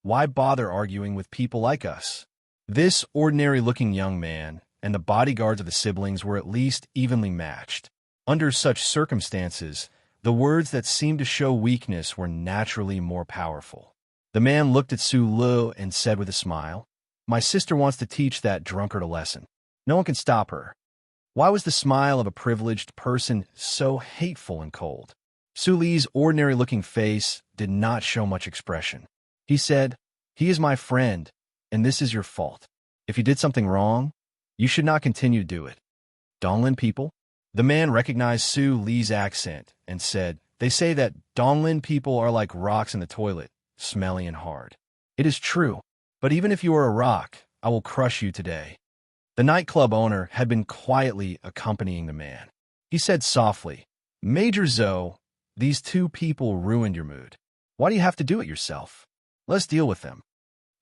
"Why bother arguing with people like us?" This ordinary-looking young man and the bodyguards of the siblings were at least evenly matched. Under such circumstances, the words that seemed to show weakness were naturally more powerful. The man looked at Sulu and said with a smile, "My sister wants to teach that drunkard a lesson. No one can stop her." Why was the smile of a privileged person so hateful and cold? Suli's ordinary-looking face did not show much expression. He said, "He is my friend, and this is your fault. If you did something wrong, you should not continue to do it." Donglin people? The man recognized Suli's accent and said, "They say that Donglin people are like rocks in the toilet, smelly and hard. It is true. But even if you are a rock, I will crush you today." The nightclub owner had been quietly accompanying the man. He said softly, "Major Zoe, these two people ruined your mood. Why do you have to do it yourself? Let's deal with them."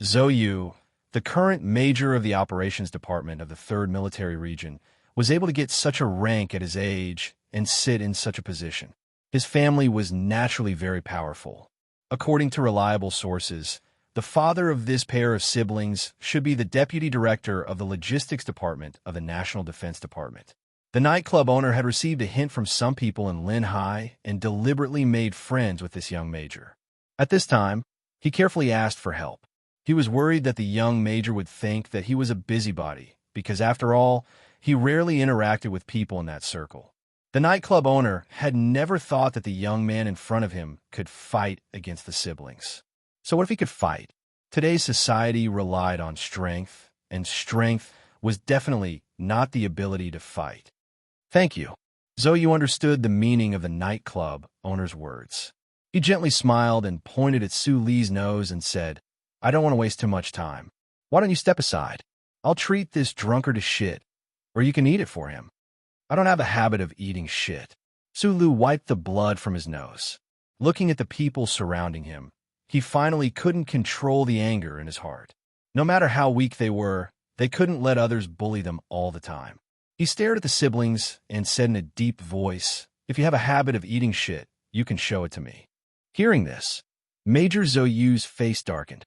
Zoe Yu, the current major of the operations department of the 3rd Military Region, was able to get such a rank at his age and sit in such a position. His family was naturally very powerful. According to reliable sources, the father of this pair of siblings should be the deputy director of the logistics department of the National Defense Department. The nightclub owner had received a hint from some people in Lin Hai and deliberately made friends with this young major. At this time, he carefully asked for help. He was worried that the young major would think that he was a busybody, because after all, he rarely interacted with people in that circle. The nightclub owner had never thought that the young man in front of him could fight against the siblings. So what if he could fight? Today's society relied on strength, and strength was definitely not the ability to fight. Thank you. Zoe understood the meaning of the nightclub owner's words. He gently smiled and pointed at Su Li's nose and said, I don't want to waste too much time. Why don't you step aside? I'll treat this drunkard to shit, or you can eat it for him. I don't have a habit of eating shit. Su Lu wiped the blood from his nose. Looking at the people surrounding him, he finally couldn't control the anger in his heart. No matter how weak they couldn't let others bully them all the time. He stared at the siblings and said in a deep voice, if you have a habit of eating shit, you can show it to me. Hearing this, Major Zoyu's face darkened.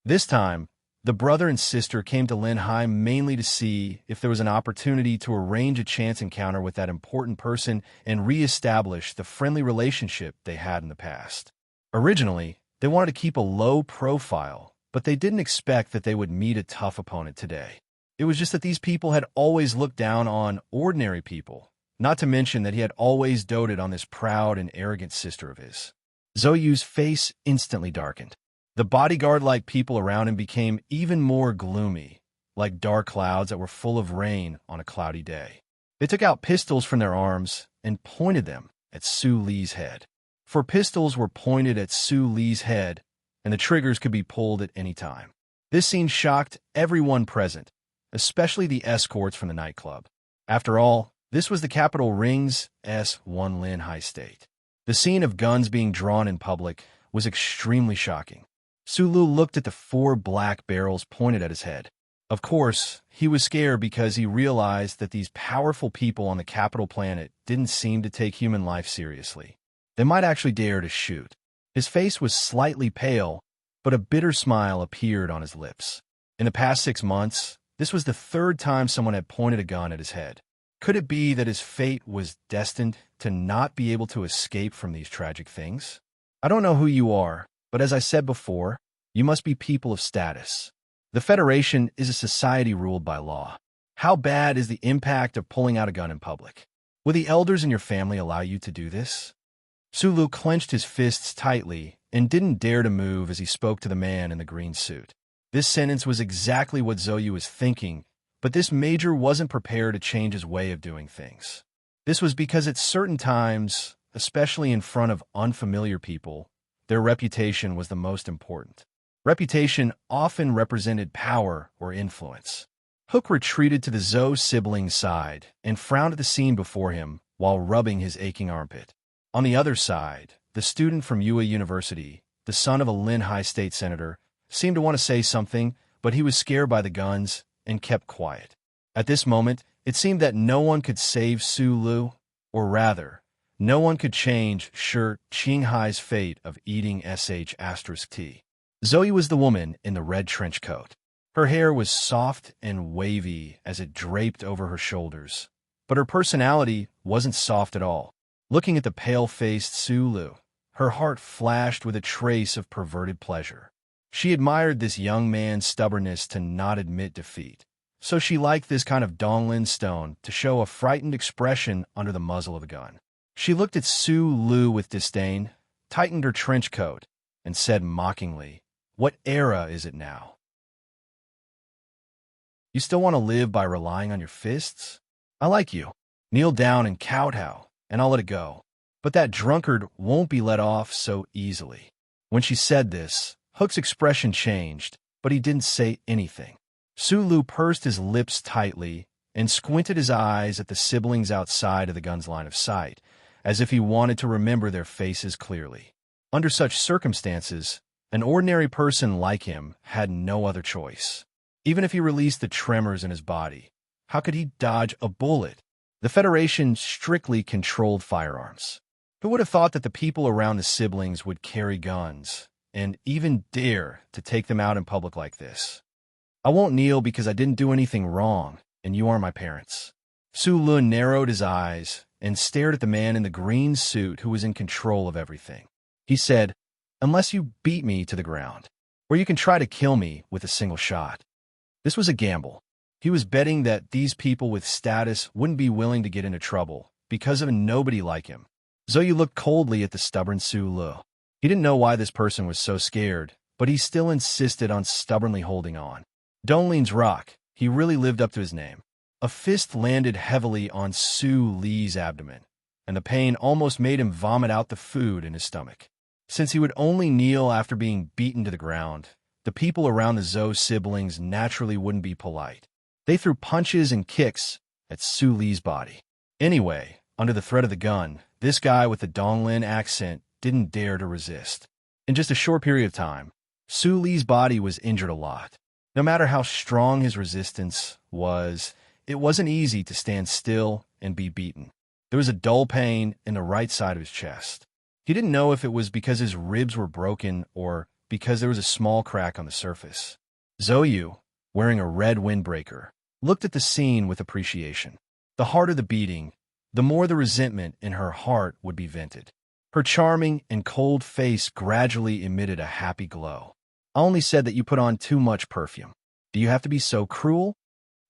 This time, the brother and sister came to Linhai mainly to see if there was an opportunity to arrange a chance encounter with that important person and re-establish the friendly relationship they had in the past. Originally, they wanted to keep a low profile, but they didn't expect that they would meet a tough opponent today. It was just that these people had always looked down on ordinary people, not to mention that he had always doted on this proud and arrogant sister of his. Zoyu's face instantly darkened. The bodyguard-like people around him became even more gloomy, like dark clouds that were full of rain on a cloudy day. They took out pistols from their arms and pointed them at Su Li's head. For pistols were pointed at Su Li's head, and the triggers could be pulled at any time. This scene shocked everyone present, especially the escorts from the nightclub. After all, this was the capital Ring's S1 Linhai state. The scene of guns being drawn in public was extremely shocking. Su Lu looked at the 4 black barrels pointed at his head. Of course, he was scared because he realized that these powerful people on the capital planet didn't seem to take human life seriously. They might actually dare to shoot. His face was slightly pale, but a bitter smile appeared on his lips. In the past 6 months, this was the 3rd time someone had pointed a gun at his head. Could it be that his fate was destined to not be able to escape from these tragic things? I don't know who you are, but as I said before, you must be people of status. The Federation is a society ruled by law. How bad is the impact of pulling out a gun in public? Will the elders in your family allow you to do this? Su Lu clenched his fists tightly and didn't dare to move as he spoke to the man in the green suit. This sentence was exactly what Zoyu was thinking, but this major wasn't prepared to change his way of doing things. This was because at certain times, especially in front of unfamiliar people, their reputation was the most important. Reputation often represented power or influence. Hook retreated to the Zhou sibling's side and frowned at the scene before him while rubbing his aching armpit. On the other side, the student from Yue University, the son of a Linhai state senator, seemed to want to say something, but he was scared by the guns and kept quiet. At this moment, it seemed that no one could save Su Lu, or rather, no one could change Shi Qinghai's fate of eating sh*t. Zoe was the woman in the red trench coat. Her hair was soft and wavy as it draped over her shoulders, but her personality wasn't soft at all. Looking at the pale-faced Su Lu, her heart flashed with a trace of perverted pleasure. She admired this young man's stubbornness to not admit defeat, so she liked this kind of Donglin stone to show a frightened expression under the muzzle of the gun. She looked at Su Lu with disdain, tightened her trench coat, and said mockingly, "What era is it now? You still want to live by relying on your fists? I like you. Kneel down and kowtow, and I'll let it go. But that drunkard won't be let off so easily." When she said this, Hook's expression changed, but he didn't say anything. Su Lu pursed his lips tightly and squinted his eyes at the siblings outside of the gun's line of sight, as if he wanted to remember their faces clearly. Under such circumstances, an ordinary person like him had no other choice. Even if he released the tremors in his body, how could he dodge a bullet? The Federation strictly controlled firearms. Who would have thought that the people around the siblings would carry guns, and even dare to take them out in public like this? I won't kneel because I didn't do anything wrong, and you are my parents. Su Lun narrowed his eyes and stared at the man in the green suit who was in control of everything. He said, "Unless you beat me to the ground, or you can try to kill me with a single shot." This was a gamble. He was betting that these people with status wouldn't be willing to get into trouble because of a nobody like him. Zhou looked coldly at the stubborn Su Lu. He didn't know why this person was so scared, but he still insisted on stubbornly holding on. Donlin's rock, he really lived up to his name. A fist landed heavily on Su Li's abdomen, and the pain almost made him vomit out the food in his stomach. Since he would only kneel after being beaten to the ground, the people around the Zhou siblings naturally wouldn't be polite. They threw punches and kicks at Su Li's body. Anyway, under the threat of the gun, this guy with the Donglin accent didn't dare to resist. In just a short period of time, Su Li's body was injured a lot. No matter how strong his resistance was, it wasn't easy to stand still and be beaten. There was a dull pain in the right side of his chest. He didn't know if it was because his ribs were broken or because there was a small crack on the surface. Zhou, wearing a red windbreaker, looked at the scene with appreciation. The harder the beating, the more the resentment in her heart would be vented. Her charming and cold face gradually emitted a happy glow. I only said that you put on too much perfume. Do you have to be so cruel?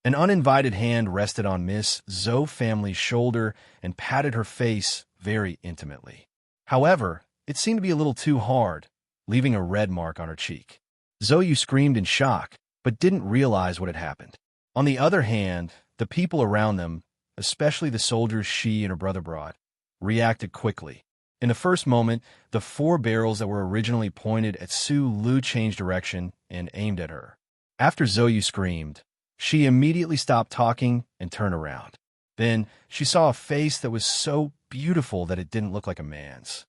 An uninvited hand rested on Miss Zhou family's shoulder and patted her face very intimately. However, it seemed to be a little too hard, leaving a red mark on her cheek. Zhou screamed in shock, but didn't realize what had happened. On the other hand, the people around them, especially the soldiers she and her brother brought, reacted quickly. In the first moment, the 4 barrels that were originally pointed at Su Lu changed direction and aimed at her. After Zhou screamed, she immediately stopped talking and turned around. Then she saw a face that was so beautiful that it didn't look like a man's.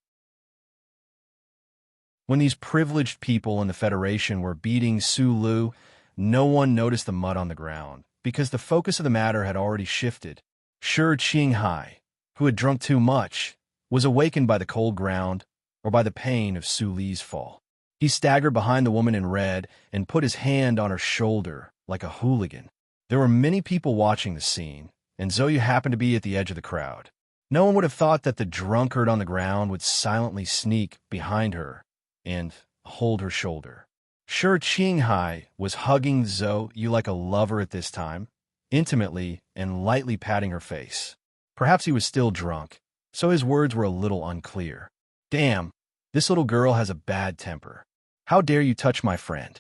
When these privileged people in the Federation were beating Su Lu, no one noticed the mud on the ground, because the focus of the matter had already shifted. Shi Qinghai, who had drunk too much, was awakened by the cold ground or by the pain of Su Li's fall. He staggered behind the woman in red and put his hand on her shoulder like a hooligan. There were many people watching the scene, and Zhou happened to be at the edge of the crowd. No one would have thought that the drunkard on the ground would silently sneak behind her and hold her shoulder. Shi Qinghai was hugging Zhou like a lover at this time, intimately and lightly patting her face. Perhaps he was still drunk, so his words were a little unclear. Damn, this little girl has a bad temper. How dare you touch my friend?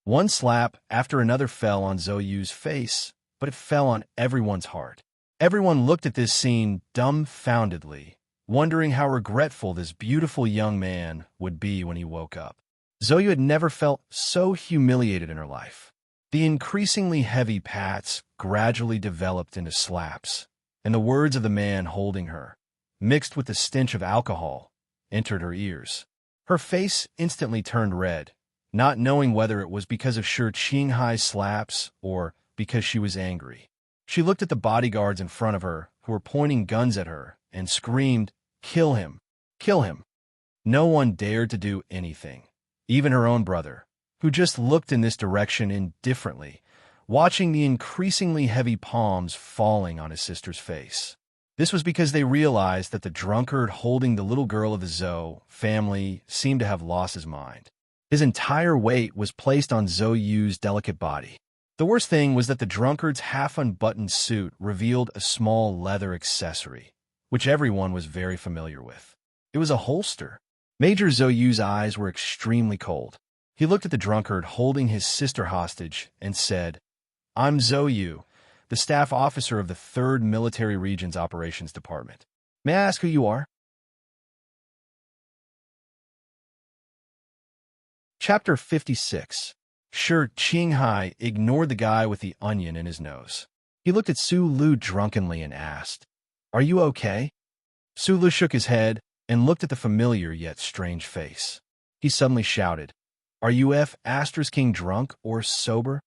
One slap after another fell on Zhou's face, but it fell on everyone's heart. Everyone looked at this scene dumbfoundedly, wondering how regretful this beautiful young man would be when he woke up. Zhou had never felt so humiliated in her life. The increasingly heavy pats gradually developed into slaps, and the words of the man holding her, mixed with the stench of alcohol, entered her ears. Her face instantly turned red, not knowing whether it was because of Shi Qinghai's slaps or because she was angry. She looked at the bodyguards in front of her, who were pointing guns at her, and screamed, "Kill him! Kill him!" No one dared to do anything, even her own brother, who just looked in this direction indifferently, watching the increasingly heavy palms falling on his sister's face. This was because they realized that the drunkard holding the little girl of the Zhou family seemed to have lost his mind. His entire weight was placed on Zhou's delicate body. The worst thing was that the drunkard's half-unbuttoned suit revealed a small leather accessory, which everyone was very familiar with. It was a holster. Major Zhou's eyes were extremely cold. He looked at the drunkard holding his sister hostage and said, "I'm Zhou, the staff officer of the 3rd Military Region's Operations Department. May I ask who you are?" Chapter 56. Shi Qinghai ignored the guy with the onion in his nose. He looked at Su Lu drunkenly and asked, "Are you okay?" Su Lu shook his head and looked at the familiar yet strange face. He suddenly shouted, "Are you King drunk or sober?"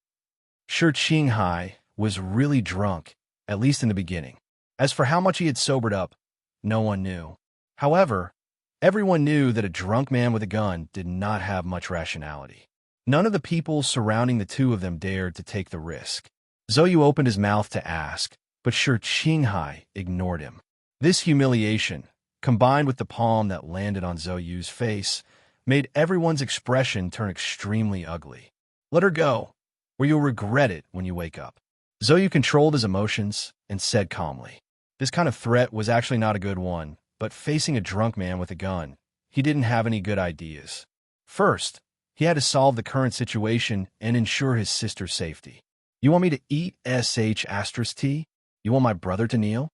Shi Qinghai was really drunk, at least in the beginning. As for how much he had sobered up, no one knew. However, everyone knew that a drunk man with a gun did not have much rationality. None of the people surrounding the two of them dared to take the risk. Zhou opened his mouth to ask, but Shi Qinghai ignored him. This humiliation, combined with the palm that landed on Zhou's face, made everyone's expression turn extremely ugly. "Let her go, or you'll regret it when you wake up." Zhou controlled his emotions and said calmly. This kind of threat was actually not a good one, but facing a drunk man with a gun, he didn't have any good ideas. First, he had to solve the current situation and ensure his sister's safety. You want me to eat sh*t? You want my brother to kneel?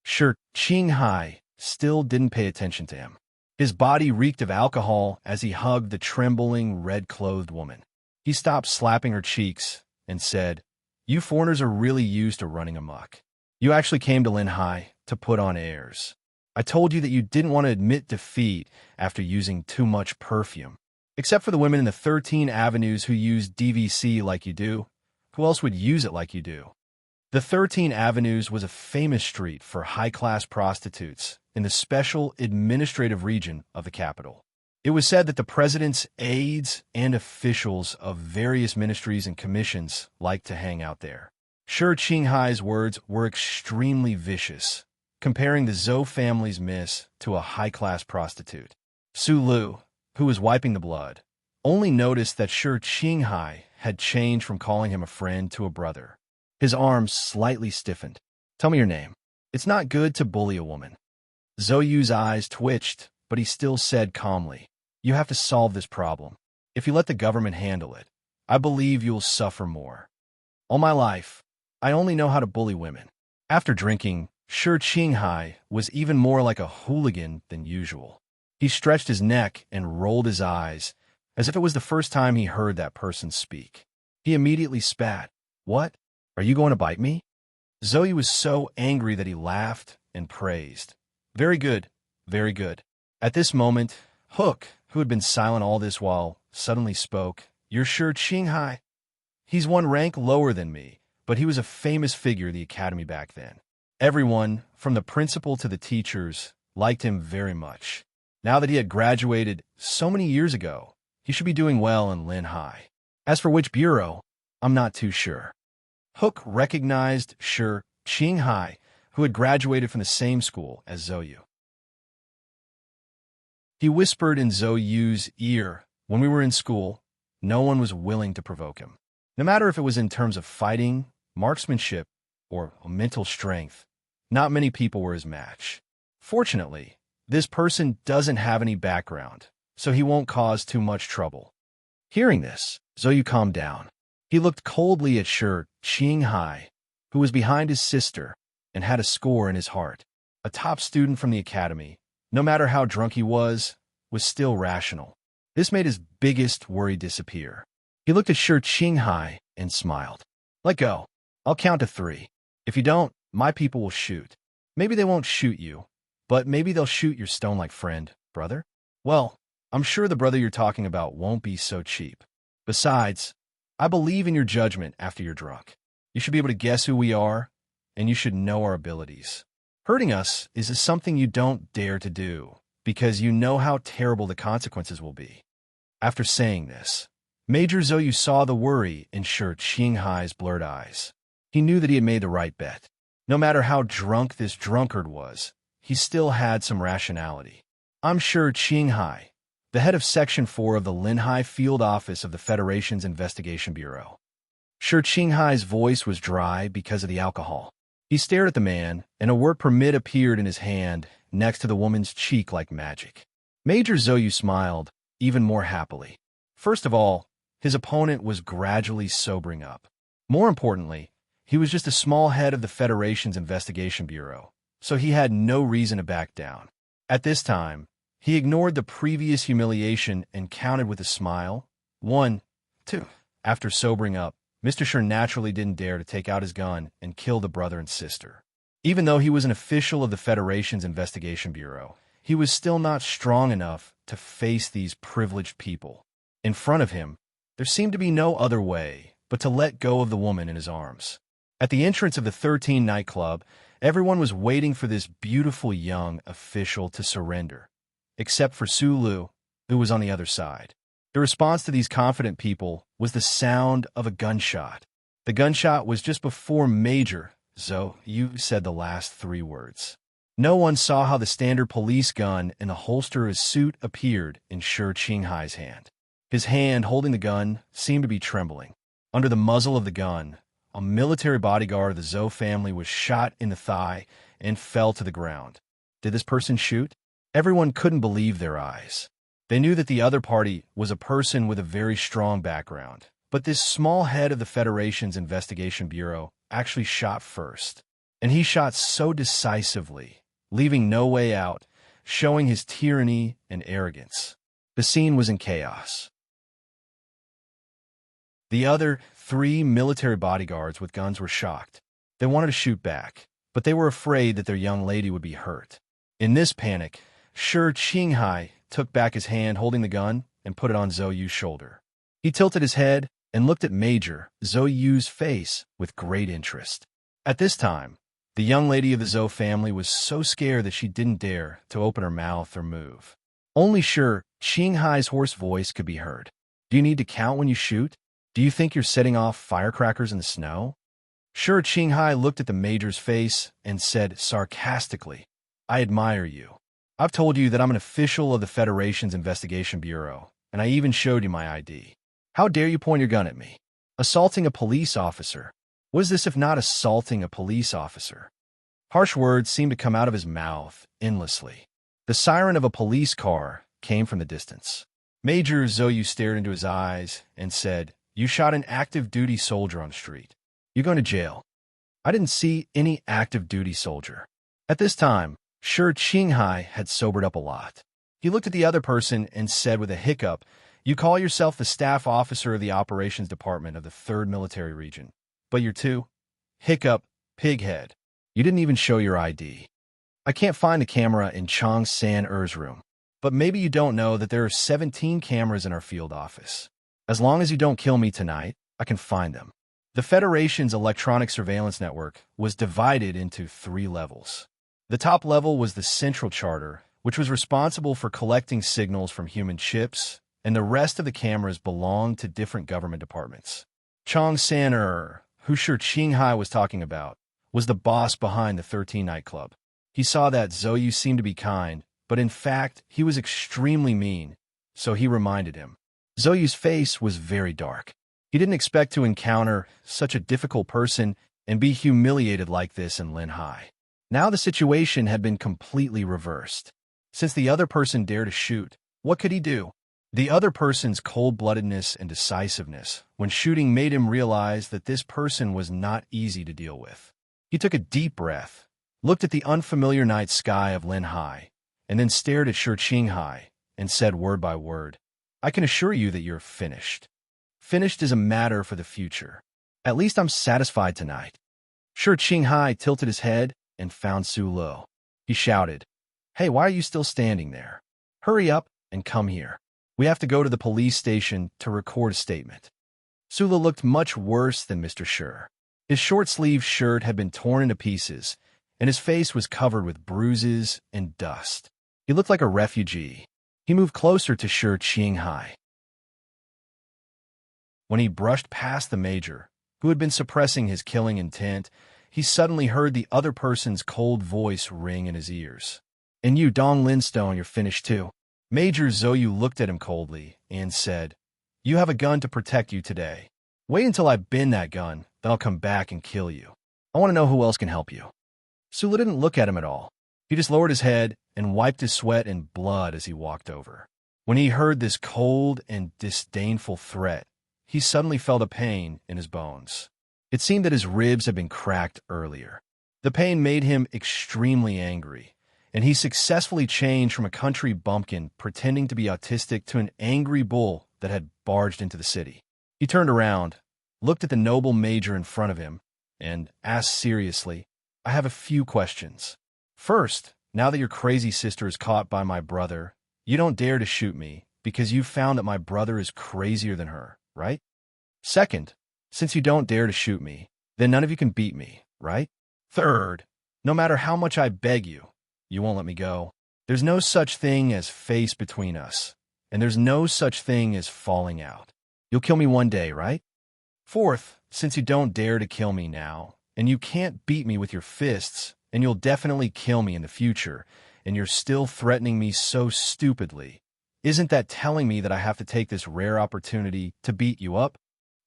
Sure, Qinghai still didn't pay attention to him. His body reeked of alcohol as he hugged the trembling, red-clothed woman. He stopped slapping her cheeks and said, "You foreigners are really used to running amok. You actually came to Linhai to put on airs. I told you that you didn't want to admit defeat after using too much perfume. Except for the women in the 13 avenues who use DVC like you do, who else would use it like you do?" The 13 Avenues was a famous street for high-class prostitutes in the special administrative region of the capital. It was said that the president's aides and officials of various ministries and commissions liked to hang out there. Sure, Qinghai's words were extremely vicious, comparing the Zhou family's miss to a high-class prostitute. Su Lu, who was wiping the blood, only noticed that Sure Qinghai had changed from calling him a friend to a brother. His arms slightly stiffened. "Tell me your name. It's not good to bully a woman." Zhou Yu's eyes twitched, but he still said calmly, "You have to solve this problem. If you let the government handle it, I believe you'll suffer more. All my life, I only know how to bully women." After drinking, Sure Qinghai was even more like a hooligan than usual. He stretched his neck and rolled his eyes, as if it was the first time he heard that person speak. He immediately spat. "What? Are you going to bite me?" Zoe was so angry that he laughed and praised. "Very good, very good." At this moment, Hook, who had been silent all this while, suddenly spoke. "You're Sure Qinghai? He's one rank lower than me, but he was a famous figure of the academy back then. Everyone, from the principal to the teachers, liked him very much. Now that he had graduated so many years ago, he should be doing well in Linhai. As for which bureau, I'm not too sure." Hook recognized Sure Qinghai, who had graduated from the same school as Zhou Yu. He whispered in Zhou Yu's ear, "When we were in school, no one was willing to provoke him. No matter if it was in terms of fighting, marksmanship, or mental strength, not many people were his match. Fortunately, this person doesn't have any background, so he won't cause too much trouble." Hearing this, Zhou Yu calmed down. He looked coldly at Sure Qinghai, who was behind his sister and had a score in his heart. A top student from the academy, no matter how drunk he was still rational. This made his biggest worry disappear. He looked at Sure Qinghai and smiled. "Let go. I'll count to 3. If you don't, my people will shoot. Maybe they won't shoot you, but maybe they'll shoot your stone-like friend, brother. Well, I'm sure the brother you're talking about won't be so cheap. Besides, I believe in your judgment after you're drunk. You should be able to guess who we are, and you should know our abilities. Hurting us is something you don't dare to do, because you know how terrible the consequences will be." After saying this, Major Zhou Yu saw the worry in Sure Qinghai's blurred eyes. He knew that he had made the right bet. No matter how drunk this drunkard was, he still had some rationality. "I'm Sure Qinghai, the head of Section 4 of the Linhai Field Office of the Federation's Investigation Bureau." Sure Qinghai's voice was dry because of the alcohol. He stared at the man, and a work permit appeared in his hand next to the woman's cheek like magic. Major Zhou Yu smiled, even more happily. First of all, his opponent was gradually sobering up. More importantly, he was just a small head of the Federation's Investigation Bureau, so he had no reason to back down. At this time, he ignored the previous humiliation and counted with a smile. 1, 2. After sobering up, Mr. Sure naturally didn't dare to take out his gun and kill the brother and sister. Even though he was an official of the Federation's Investigation Bureau, he was still not strong enough to face these privileged people. In front of him, there seemed to be no other way but to let go of the woman in his arms. At the entrance of the 13 nightclub, everyone was waiting for this beautiful young official to surrender, except for Su Lu, who was on the other side. The response to these confident people was the sound of a gunshot. The gunshot was just before Major Zhou Yu said the last 3 words. No one saw how the standard police gun in the holster of his suit appeared in Sure Qinghai's hand. His hand holding the gun seemed to be trembling. Under the muzzle of the gun, a military bodyguard of the Zhou family was shot in the thigh and fell to the ground. Did this person shoot? Everyone couldn't believe their eyes. They knew that the other party was a person with a very strong background, but this small head of the Federation's investigation bureau actually shot first. And he shot so decisively, leaving no way out, showing his tyranny and arrogance. The scene was in chaos. The other 3 military bodyguards with guns were shocked. They wanted to shoot back, but they were afraid that their young lady would be hurt. In this panic, Shi Qinghai took back his hand holding the gun and put it on Zhou Yu's shoulder. He tilted his head and looked at Major Zhou Yu's face with great interest. At this time, the young lady of the Zhou family was so scared that she didn't dare to open her mouth or move. Only Shi Qinghai's hoarse voice could be heard. Do you need to count when you shoot? Do you think you're setting off firecrackers in the snow? Shi Qinghai looked at the major's face and said sarcastically, I admire you. I've told you that I'm an official of the Federation's Investigation Bureau, and I even showed you my ID. How dare you point your gun at me? Assaulting a police officer. What is this if not assaulting a police officer? Harsh words seemed to come out of his mouth endlessly. The siren of a police car came from the distance. Major Zhou Yu stared into his eyes and said, You shot an active duty soldier on the street. You're going to jail. I didn't see any active duty soldier. At this time, Shi Qinghai had sobered up a lot. He looked at the other person and said with a hiccup, You call yourself the staff officer of the operations department of the 3rd Military Region, but you're too? Hiccup, pighead. You didn't even show your ID. I can't find the camera in Chang San-er's room, but maybe you don't know that there are 17 cameras in our field office. As long as you don't kill me tonight, I can find them. The Federation's electronic surveillance network was divided into 3 levels. The top level was the Central Charter, which was responsible for collecting signals from human chips, and the rest of the cameras belonged to different government departments. Chang San-er, who Shi Qinghai was talking about, was the boss behind the 13 nightclub. He saw that Zhou Yu seemed to be kind, but in fact, he was extremely mean, so he reminded him. Zhou Yu's face was very dark. He didn't expect to encounter such a difficult person and be humiliated like this in Linhai. Now the situation had been completely reversed. Since the other person dared to shoot, what could he do? The other person's cold-bloodedness and decisiveness when shooting made him realize that this person was not easy to deal with. He took a deep breath, looked at the unfamiliar night sky of Linhai, and then stared at Shi Qinghai and said word by word, I can assure you that you're finished. Finished is a matter for the future. At least I'm satisfied tonight. Shi Qinghai tilted his head and found Su Lo. He shouted, Hey, why are you still standing there? Hurry up and come here. We have to go to the police station to record a statement. Su Lo looked much worse than Mr. Shi. His short-sleeved shirt had been torn into pieces, and his face was covered with bruises and dust. He looked like a refugee. He moved closer to Shi Qinghai. When he brushed past the major, who had been suppressing his killing intent, he suddenly heard the other person's cold voice ring in his ears. And you, Dong Linstone, you're finished too. Major Zhou Yu looked at him coldly and said, You have a gun to protect you today. Wait until I bend that gun, then I'll come back and kill you. I want to know who else can help you. Sula didn't look at him at all. He just lowered his head and wiped his sweat and blood as he walked over. When he heard this cold and disdainful threat, he suddenly felt a pain in his bones. It seemed that his ribs had been cracked earlier. The pain made him extremely angry, and he successfully changed from a country bumpkin pretending to be autistic to an angry bull that had barged into the city. He turned around, looked at the noble major in front of him, and asked seriously, I have a few questions. First, now that your crazy sister is caught by my brother, you don't dare to shoot me because you found that my brother is crazier than her, right? Second, since you don't dare to shoot me, then none of you can beat me, right? Third, no matter how much I beg you, you won't let me go. There's no such thing as face between us, and there's no such thing as falling out. You'll kill me one day, right? Fourth, since you don't dare to kill me now, and you can't beat me with your fists, and you'll definitely kill me in the future, and you're still threatening me so stupidly, isn't that telling me that I have to take this rare opportunity to beat you up?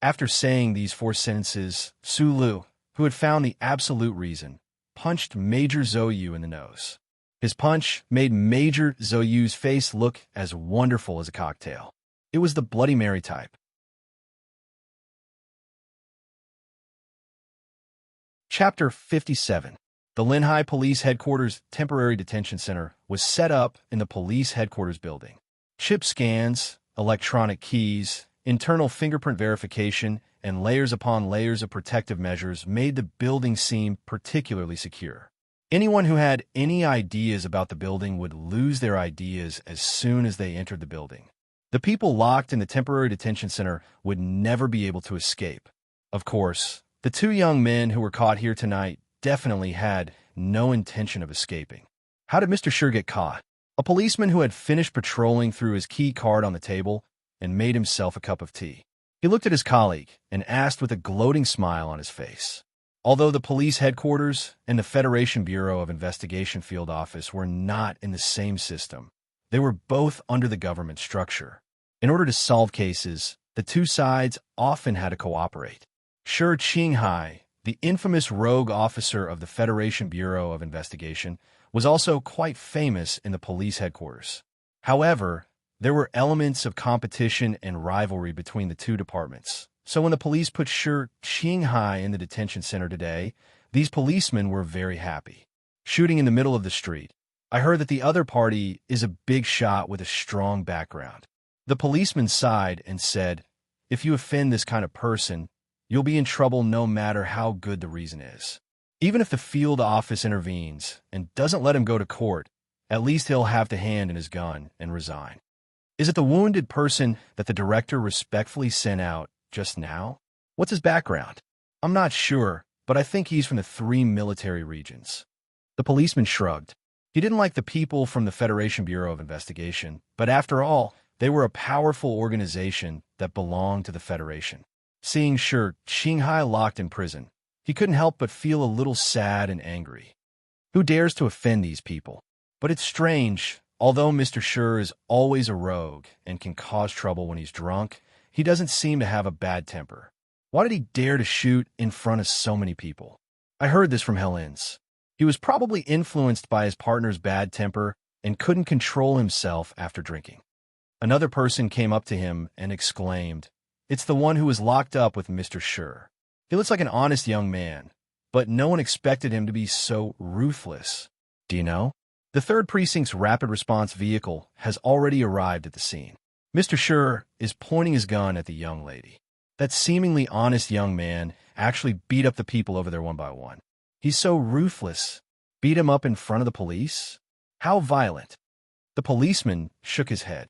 After saying these 4 sentences, Sulu, who had found the absolute reason, punched Major Zoyu in the nose. His punch made Major Zoyu's face look as wonderful as a cocktail. It was the Bloody Mary type. Chapter 57. The Linhai Police Headquarters Temporary Detention Center was set up in the police headquarters building. Chip scans, electronic keys, internal fingerprint verification, and layers upon layers of protective measures made the building seem particularly secure. Anyone who had any ideas about the building would lose their ideas as soon as they entered the building. The people locked in the temporary detention center would never be able to escape. Of course, the 2 young men who were caught here tonight definitely had no intention of escaping. How did Mr. Sure get caught? A policeman who had finished patrolling threw his key card on the table and made himself a cup of tea. He looked at his colleague and asked with a gloating smile on his face. Although the police headquarters and the Federation Bureau of Investigation field office were not in the same system, they were both under the government structure. In order to solve cases, the 2 sides often had to cooperate. Shi Qinghai, the infamous rogue officer of the Federation Bureau of Investigation, was also quite famous in the police headquarters. However, there were elements of competition and rivalry between the 2 departments. So when the police put Shi Qinghai in the detention center today, these policemen were very happy. Shooting in the middle of the street. I heard that the other party is a big shot with a strong background. The policeman sighed and said, "If you offend this kind of person, you'll be in trouble no matter how good the reason is. Even if the field office intervenes and doesn't let him go to court, at least he'll have to hand in his gun and resign." Is it the wounded person that the director respectfully sent out just now? What's his background? I'm not sure, but I think he's from the 3 military regions. The policeman shrugged. He didn't like the people from the Federation Bureau of Investigation, but after all, they were a powerful organization that belonged to the Federation. Seeing Shi Qinghai locked in prison, he couldn't help but feel a little sad and angry. Who dares to offend these people? But it's strange, although Mr. Shi is always a rogue and can cause trouble when he's drunk, he doesn't seem to have a bad temper. Why did he dare to shoot in front of so many people? I heard this from Helens. He was probably influenced by his partner's bad temper and couldn't control himself after drinking. Another person came up to him and exclaimed, "It's the one who was locked up with Mr. Shi. He looks like an honest young man, but no one expected him to be so ruthless. Do you know? The 3rd Precinct's rapid response vehicle has already arrived at the scene. Mr. Shi is pointing his gun at the young lady. That seemingly honest young man actually beat up the people over there one by one. He's so ruthless. Beat him up in front of the police? How violent." The policeman shook his head.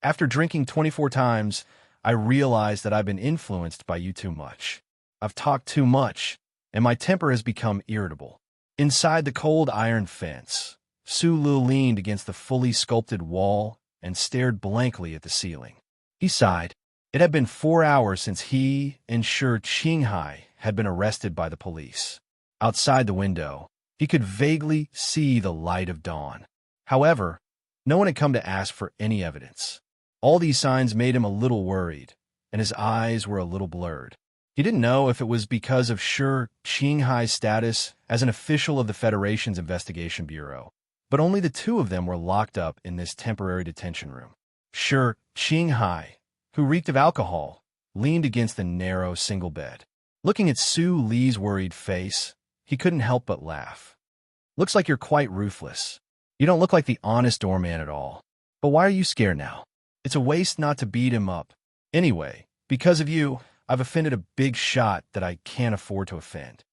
"After drinking 24 times, I realized that I've been influenced by you too much. I've talked too much, and my temper has become irritable." Inside the cold iron fence, Sulu leaned against the fully sculpted wall and stared blankly at the ceiling. He sighed. It had been 4 hours since he and Shi Qinghai had been arrested by the police. Outside the window, he could vaguely see the light of dawn. However, no one had come to ask for any evidence. All these signs made him a little worried, and his eyes were a little blurred. He didn't know if it was because of Shi Qinghai's status as an official of the Federation's Investigation Bureau, but only the 2 of them were locked up in this temporary detention room. Shi Qinghai, who reeked of alcohol, leaned against the narrow single bed. Looking at Su Li's worried face, he couldn't help but laugh. "Looks like you're quite ruthless. You don't look like the honest doorman at all. But why are you scared now? It's a waste not to beat him up. Anyway, because of you, I've offended a big shot that I can't afford to offend."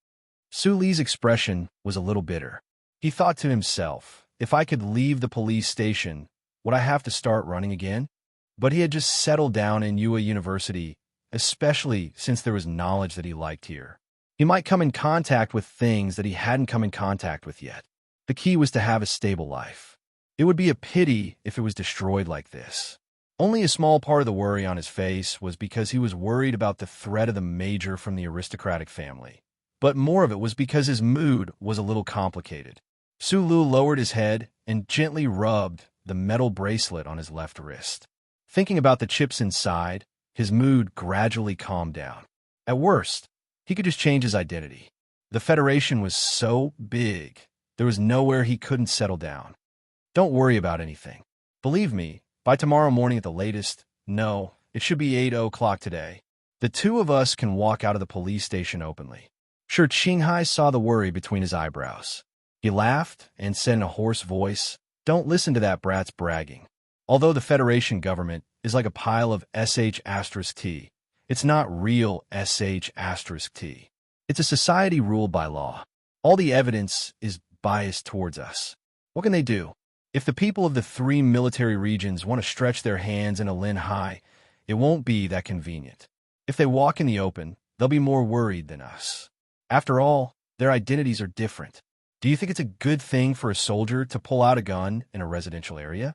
Su Li's expression was a little bitter. He thought to himself, if I could leave the police station, would I have to start running again? But he had just settled down in Yue University, especially since there was knowledge that he liked here. He might come in contact with things that he hadn't come in contact with yet. The key was to have a stable life. It would be a pity if it was destroyed like this. Only a small part of the worry on his face was because he was worried about the threat of the major from the aristocratic family. But more of it was because his mood was a little complicated. Sulu lowered his head and gently rubbed the metal bracelet on his left wrist. Thinking about the chips inside, His mood gradually calmed down. At worst, he could just change his identity. The Federation was so big, there was nowhere he couldn't settle down. Don't worry about anything. Believe me, by tomorrow morning at the latest, no, it should be 8 o'clock today. The two of us can walk out of the police station openly. Sure, Qinghai saw the worry between his eyebrows. He laughed and said in a hoarse voice, "Don't listen to that brat's bragging. Although the Federation government is like a pile of sh*t, it's not real sh*t. It's a society ruled by law. All the evidence is biased towards us. What can they do? If the people of the 3 military regions want to stretch their hands in a Lin Hai, it won't be that convenient. If they walk in the open, they'll be more worried than us. After all, their identities are different. Do you think it's a good thing for a soldier to pull out a gun in a residential area?"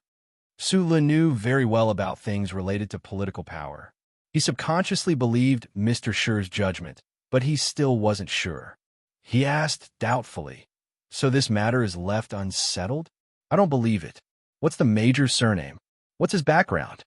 Su Le knew very well about things related to political power. He subconsciously believed Mr. Shi's judgment, but he still wasn't sure. He asked doubtfully, "So this matter is left unsettled? I don't believe it. What's the major's surname? What's his background?"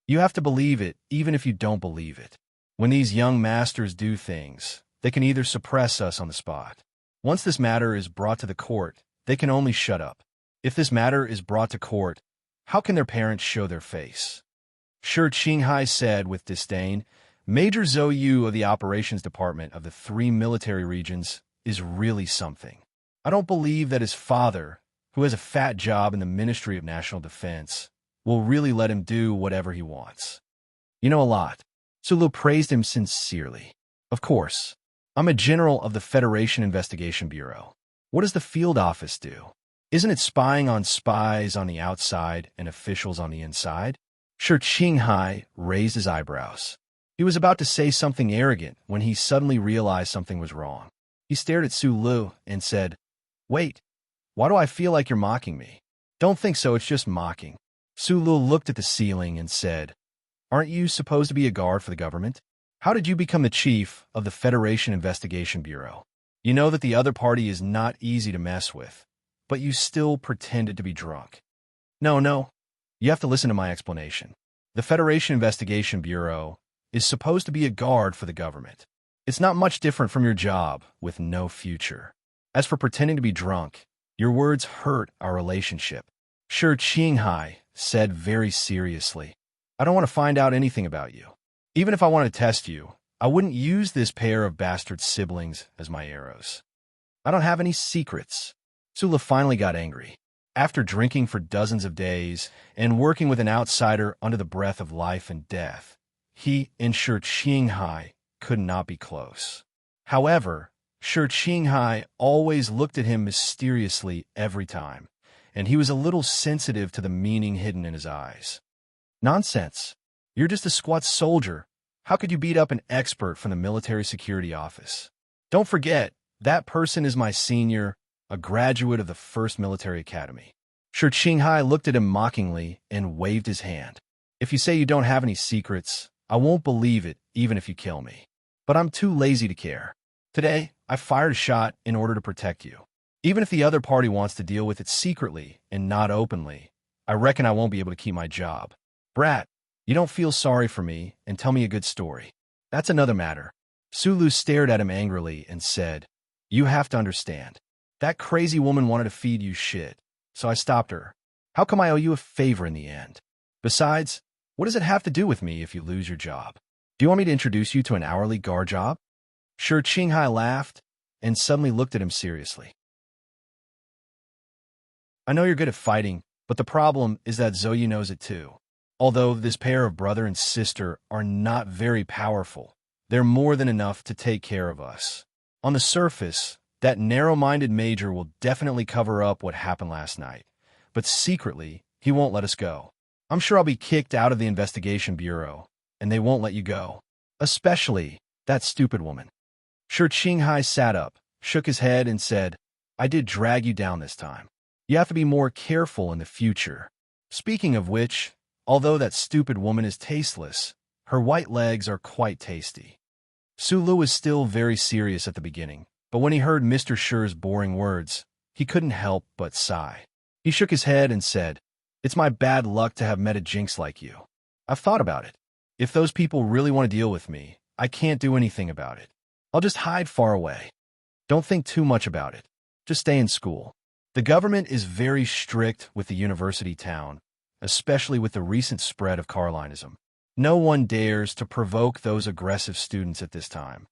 You have to believe it, even if you don't believe it. When these young masters do things, they can either suppress us on the spot. Once this matter is brought to the court, they can only shut up. If this matter is brought to court, how can their parents show their face? Sure, Qinghai said with disdain, "Major Zhou Yu of the Operations Department of the 3 military regions is really something. I don't believe that his father, who has a fat job in the Ministry of National Defense, will really let him do whatever he wants. You know a lot." Sulu praised him sincerely. "Of course. I'm a general of the Federation Investigation Bureau. What does the field office do? Isn't it spying on spies on the outside and officials on the inside?" Sure, Qinghai raised his eyebrows. He was about to say something arrogant when he suddenly realized something was wrong. He stared at Su Lu and said, "Wait, why do I feel like you're mocking me?" "Don't think so, it's just mocking." Su Lu looked at the ceiling and said, "Aren't you supposed to be a guard for the government? How did you become the chief of the Federation Investigation Bureau? You know that the other party is not easy to mess with, but you still pretended to be drunk." No, you have to listen to my explanation. The Federation Investigation Bureau is supposed to be a guard for the government. It's not much different from your job with no future. As for pretending to be drunk, your words hurt our relationship. Sure, Qinghai said very seriously, "I don't want to find out anything about you. Even if I wanted to test you, I wouldn't use this pair of bastard siblings as my arrows. I don't have any secrets." Sula finally got angry. After drinking for dozens of days and working with an outsider under the breath of life and death, he and Shi Qinghai could not be close. However, Shi Qinghai always looked at him mysteriously every time, and he was a little sensitive to the meaning hidden in his eyes. "Nonsense. You're just a squat soldier. How could you beat up an expert from the military security office? Don't forget, that person is my senior, a graduate of the 1st Military Academy." Shi Qinghai looked at him mockingly and waved his hand. "If you say you don't have any secrets, I won't believe it even if you kill me. But I'm too lazy to care. Today, I fired a shot in order to protect you. Even if the other party wants to deal with it secretly and not openly, I reckon I won't be able to keep my job. Brat, you don't feel sorry for me and tell me a good story. That's another matter." Sulu stared at him angrily and said, "You have to understand. That crazy woman wanted to feed you shit, so I stopped her. How come I owe you a favor in the end? Besides, what does it have to do with me if you lose your job? Do you want me to introduce you to an hourly guard job?" Sure, Qinghai laughed and suddenly looked at him seriously. "I know you're good at fighting, but the problem is that Zoe knows it too. Although this pair of brother and sister are not very powerful, they're more than enough to take care of us. On the surface, that narrow-minded major will definitely cover up what happened last night, but secretly, he won't let us go. I'm sure I'll be kicked out of the investigation bureau, and they won't let you go. Especially that stupid woman." Sure, Qinghai sat up, shook his head, and said, "I did drag you down this time. You have to be more careful in the future. Speaking of which, although that stupid woman is tasteless, her white legs are quite tasty." Sulu was still very serious at the beginning, but when he heard Mr. Shi's boring words, he couldn't help but sigh. He shook his head and said, "It's my bad luck to have met a jinx like you. I've thought about it. If those people really want to deal with me, I can't do anything about it. I'll just hide far away. Don't think too much about it. Just stay in school. The government is very strict with the university town, especially with the recent spread of Carlinism. No one dares to provoke those aggressive students at this time.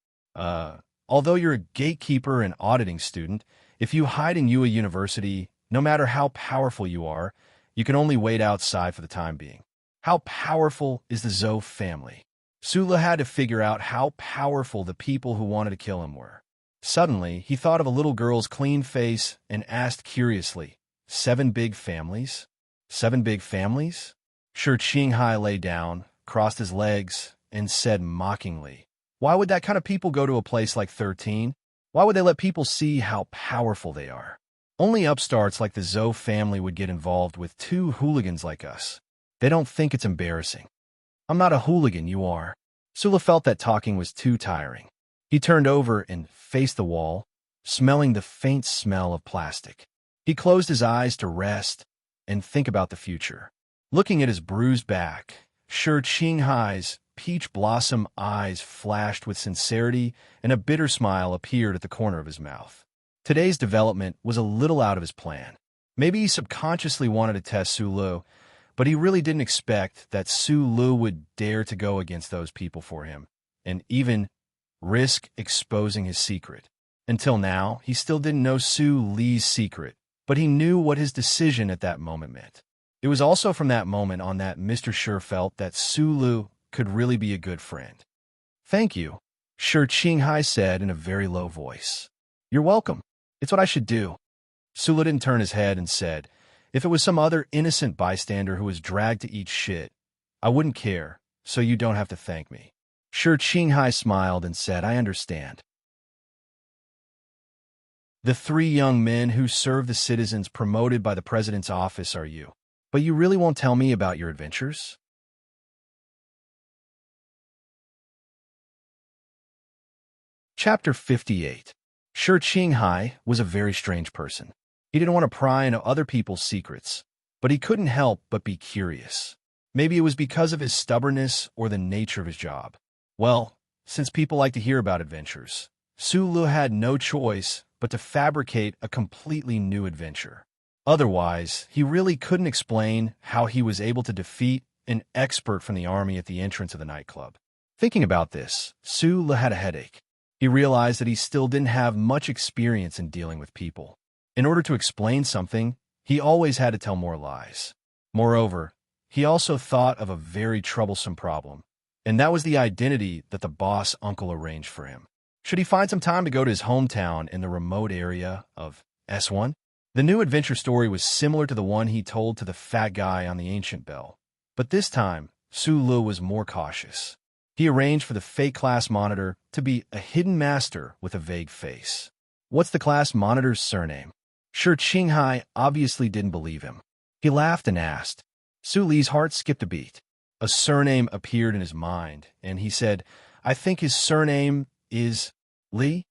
Although you're a gatekeeper and auditing student, if you hide in UA University, no matter how powerful you are, you can only wait outside for the time being. How powerful is the Zhou family? Sula had to figure out how powerful the people who wanted to kill him were. Suddenly, he thought of a little girl's clean face and asked curiously, 7 big families? 7 big families? Shi Qinghai lay down, crossed his legs, and said mockingly, why would that kind of people go to a place like 13? Why would they let people see how powerful they are? Only upstarts like the Zhou family would get involved with 2 hooligans like us. They don't think it's embarrassing. I'm not a hooligan, you are. Sula felt that talking was too tiring. He turned over and faced the wall, smelling the faint smell of plastic. He closed his eyes to rest and think about the future. Looking at his bruised back, Shi Qinghai's peach blossom eyes flashed with sincerity, and a bitter smile appeared at the corner of his mouth. Today's development was a little out of his plan. Maybe he subconsciously wanted to test Sulu, but he really didn't expect that Sulu would dare to go against those people for him, and even risk exposing his secret. Until now, he still didn't know Su Li's secret, but he knew what his decision at that moment meant. It was also from that moment on that Mr. Shi felt that Sulu could really be a good friend. Thank you, Shi Qinghai said in a very low voice. You're welcome. It's what I should do. Sulu didn't turn his head and said, if it was some other innocent bystander who was dragged to eat shit, I wouldn't care, so you don't have to thank me. Shi Qinghai smiled and said, I understand. The 3 young men who serve the citizens promoted by the president's office are you. But you really won't tell me about your adventures? Chapter 58. Shi Qinghai was a very strange person. He didn't want to pry into other people's secrets, but he couldn't help but be curious. Maybe it was because of his stubbornness or the nature of his job. Well, since people like to hear about adventures, Sulu had no choice but to fabricate a completely new adventure. Otherwise, he really couldn't explain how he was able to defeat an expert from the army at the entrance of the nightclub. Thinking about this, Sulu had a headache. He realized that he still didn't have much experience in dealing with people. In order to explain something, he always had to tell more lies. Moreover, he also thought of a very troublesome problem, and that was the identity that the boss uncle arranged for him. Should he find some time to go to his hometown in the remote area of S1? The new adventure story was similar to the one he told to the fat guy on the ancient bell, but this time, Sulu was more cautious. He arranged for the fake class monitor to be a hidden master with a vague face. What's the class monitor's surname? Shi Qinghai obviously didn't believe him. He laughed and asked. Su Li's heart skipped a beat. A surname appeared in his mind, and he said, I think his surname is Li?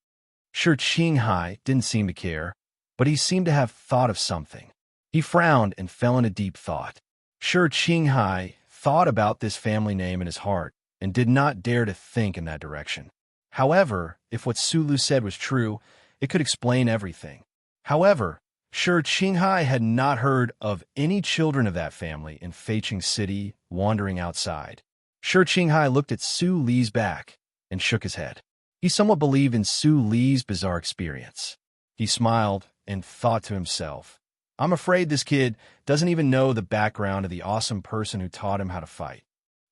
Shi Qinghai didn't seem to care, but he seemed to have thought of something. He frowned and fell into deep thought. Shi Qinghai thought about this family name in his heart and did not dare to think in that direction. However, if what Sulu said was true, it could explain everything. However, Shi Qinghai had not heard of any children of that family in Feiqing City wandering outside. Shi Qinghai looked at Su Li's back and shook his head. He somewhat believed in Su Li's bizarre experience. He smiled and thought to himself, I'm afraid this kid doesn't even know the background of the awesome person who taught him how to fight.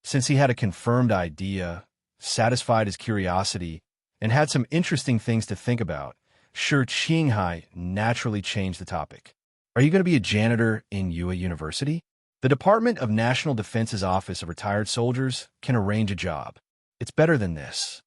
Since he had a confirmed idea, satisfied his curiosity, and had some interesting things to think about, Shi Qinghai naturally changed the topic. Are you going to be a janitor in UA University? The Department of National Defense's Office of Retired Soldiers can arrange a job. It's better than this.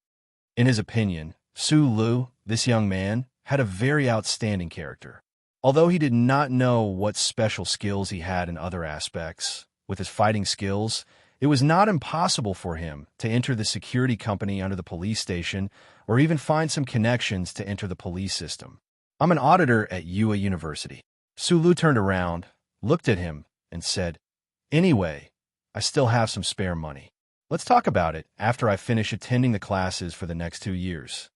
In his opinion, Su Lu, this young man, had a very outstanding character. Although he did not know what special skills he had in other aspects, with his fighting skills, it was not impossible for him to enter the security company under the police station or even find some connections to enter the police system. I'm an auditor at UA University. Sulu turned around, looked at him, and said, Anyway, I still have some spare money. Let's talk about it after I finish attending the classes for the next 2 years.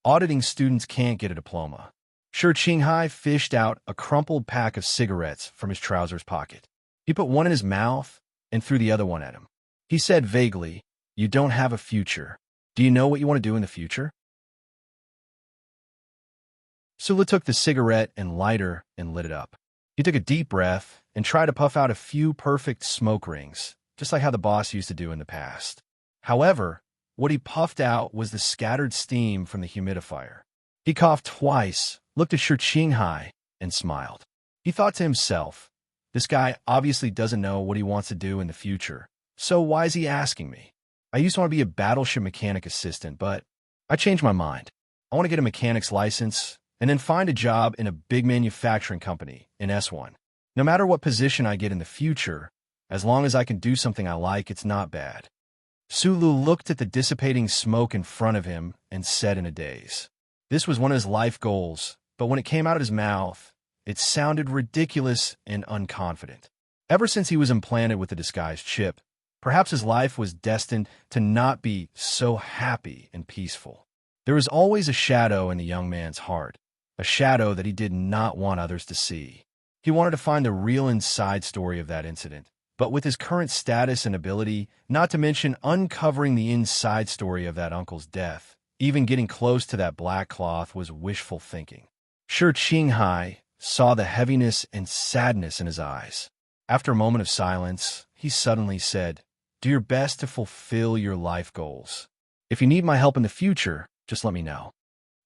Auditing students can't get a diploma. Sure, Qinghai fished out a crumpled pack of cigarettes from his trousers pocket. He put one in his mouth and threw the other one at him. He said vaguely, "You don't have a future. Do you know what you want to do in the future?" Sula took the cigarette and lighter and lit it up. He took a deep breath and tried to puff out a few perfect smoke rings, just like how the boss used to do in the past. However, what he puffed out was the scattered steam from the humidifier. He coughed twice, looked at Shi Qinghai, and smiled. He thought to himself, this guy obviously doesn't know what he wants to do in the future, so why is he asking me? I used to want to be a battleship mechanic assistant, but I changed my mind. I want to get a mechanic's license and then find a job in a big manufacturing company in S1. No matter what position I get in the future, as long as I can do something I like, it's not bad. Sulu looked at the dissipating smoke in front of him and said in a daze. This was one of his life goals, but when it came out of his mouth, it sounded ridiculous and unconfident. Ever since he was implanted with the disguised chip, perhaps his life was destined to not be so happy and peaceful. There was always a shadow in the young man's heart, a shadow that he did not want others to see. He wanted to find the real inside story of that incident, but with his current status and ability, not to mention uncovering the inside story of that uncle's death, even getting close to that black cloth was wishful thinking. Shi Qinghai saw the heaviness and sadness in his eyes. After a moment of silence, he suddenly said, "Do your best to fulfill your life goals. If you need my help in the future, just let me know."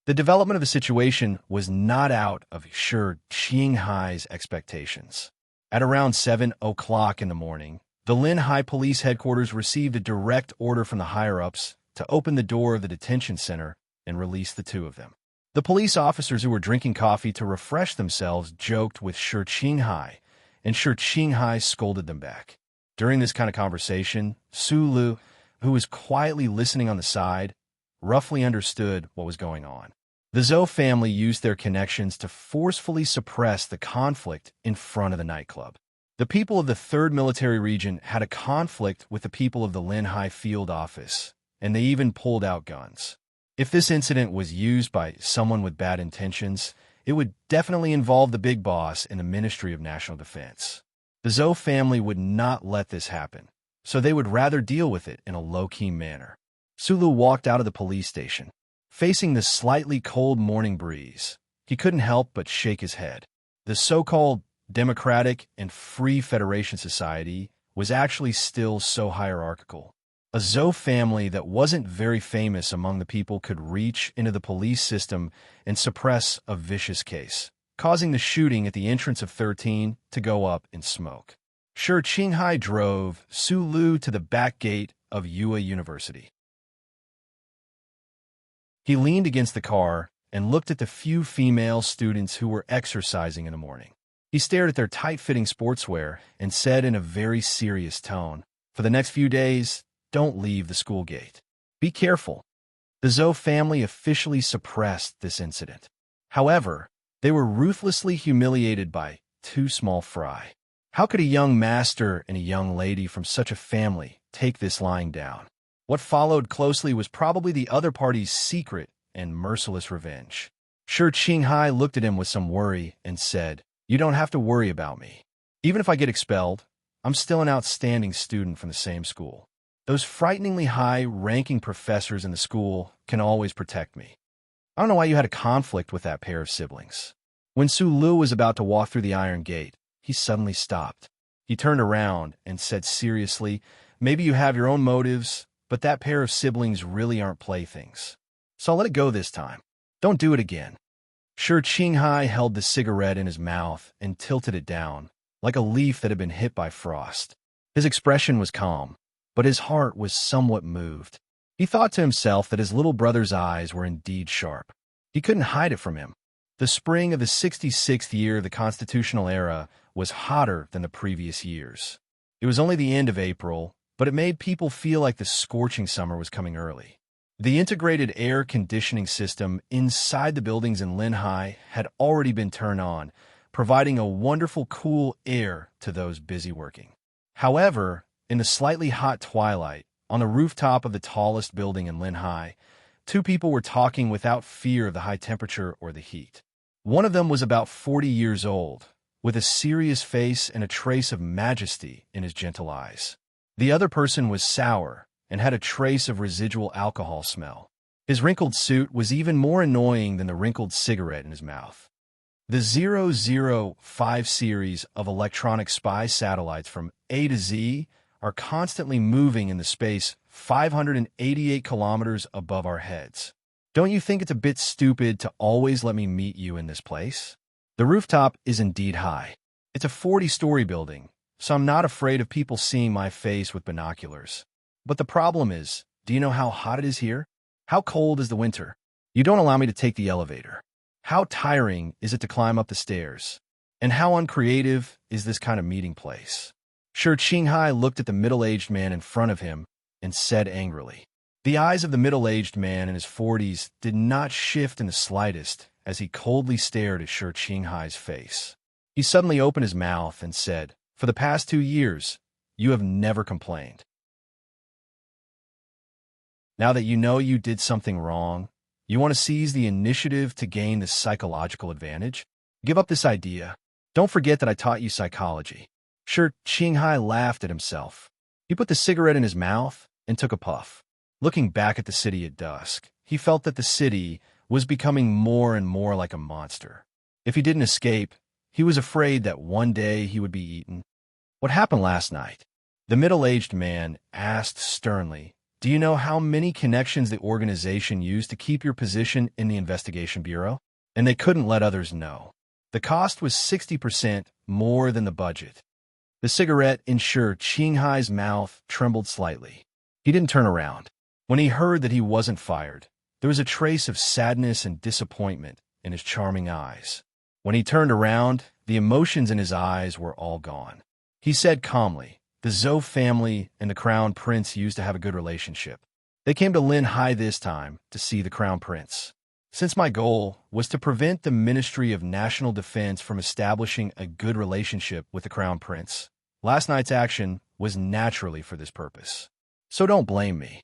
The development of the situation was not out of Shi Qinghai's expectations. At around 7 o'clock in the morning, the Linhai Police Headquarters received a direct order from the higher-ups to open the door of the detention center and release the two of them. The police officers who were drinking coffee to refresh themselves joked with Shi Qinghai, and Shi Qinghai scolded them back. During this kind of conversation, Sulu, who was quietly listening on the side, roughly understood what was going on. The Zhou family used their connections to forcefully suppress the conflict in front of the nightclub. The people of the 3rd Military Region had a conflict with the people of the Linhai Field Office, and they even pulled out guns. If this incident was used by someone with bad intentions, it would definitely involve the big boss in the Ministry of National Defense. The Zhou family would not let this happen, so they would rather deal with it in a low-key manner. Sulu walked out of the police station. Facing the slightly cold morning breeze, he couldn't help but shake his head. The so-called Democratic and Free Federation Society was actually still so hierarchical. A Zhou family that wasn't very famous among the people could reach into the police system and suppress a vicious case, causing the shooting at the entrance of 13 to go up in smoke. Shi Qinghai drove Sulu to the back gate of Yue University. He leaned against the car and looked at the few female students who were exercising in the morning. He stared at their tight-fitting sportswear and said in a very serious tone, "For the next few days, don't leave the school gate. Be careful." The Zhou family officially suppressed this incident. However, they were ruthlessly humiliated by two small fry. How could a young master and a young lady from such a family take this lying down? What followed closely was probably the other party's secret and merciless revenge. Shi Qinghai looked at him with some worry and said, "You don't have to worry about me. Even if I get expelled, I'm still an outstanding student from the same school. Those frighteningly high-ranking professors in the school can always protect me. I don't know why you had a conflict with that pair of siblings." When Sulu was about to walk through the iron gate, he suddenly stopped. He turned around and said seriously, "Maybe you have your own motives, but that pair of siblings really aren't playthings. So I'll let it go this time. Don't do it again." Shi Qinghai held the cigarette in his mouth and tilted it down, like a leaf that had been hit by frost. His expression was calm, but his heart was somewhat moved. He thought to himself that his little brother's eyes were indeed sharp. He couldn't hide it from him. The spring of the 66th year of the constitutional era was hotter than the previous years. It was only the end of April, but it made people feel like the scorching summer was coming early. The integrated air conditioning system inside the buildings in Linhai had already been turned on, providing a wonderful cool air to those busy working. However, in the slightly hot twilight, on the rooftop of the tallest building in Linhai, two people were talking without fear of the high temperature or the heat. One of them was about 40 years old, with a serious face and a trace of majesty in his gentle eyes. The other person was sour and had a trace of residual alcohol smell. His wrinkled suit was even more annoying than the wrinkled cigarette in his mouth. The 005 series of electronic spy satellites from A to Z are constantly moving in the space 588 kilometers above our heads. Don't you think it's a bit stupid to always let me meet you in this place? The rooftop is indeed high. It's a 40-story building, so I'm not afraid of people seeing my face with binoculars. But the problem is, do you know how hot it is here? How cold is the winter? You don't allow me to take the elevator. How tiring is it to climb up the stairs? And how uncreative is this kind of meeting place? Shi Qinghai looked at the middle-aged man in front of him and said angrily. The eyes of the middle-aged man in his 40s did not shift in the slightest as he coldly stared at Shi Qinghai's face. He suddenly opened his mouth and said, "For the past 2 years, you have never complained. Now that you know you did something wrong, you want to seize the initiative to gain this psychological advantage? Give up this idea. Don't forget that I taught you psychology." Shi Qinghai laughed at himself. He put the cigarette in his mouth and took a puff. Looking back at the city at dusk, he felt that the city was becoming more and more like a monster. If he didn't escape, he was afraid that one day he would be eaten. "What happened last night?" The middle-aged man asked sternly. "Do you know how many connections the organization used to keep your position in the investigation bureau? And they couldn't let others know. The cost was 60% more than the budget." The cigarette in Shi Qinghai's mouth trembled slightly. He didn't turn around. When he heard that he wasn't fired, there was a trace of sadness and disappointment in his charming eyes. When he turned around, the emotions in his eyes were all gone. He said calmly, "The Zhou family and the Crown Prince used to have a good relationship. They came to Linhai this time to see the Crown Prince. Since my goal was to prevent the Ministry of National Defense from establishing a good relationship with the Crown Prince, last night's action was naturally for this purpose. So don't blame me."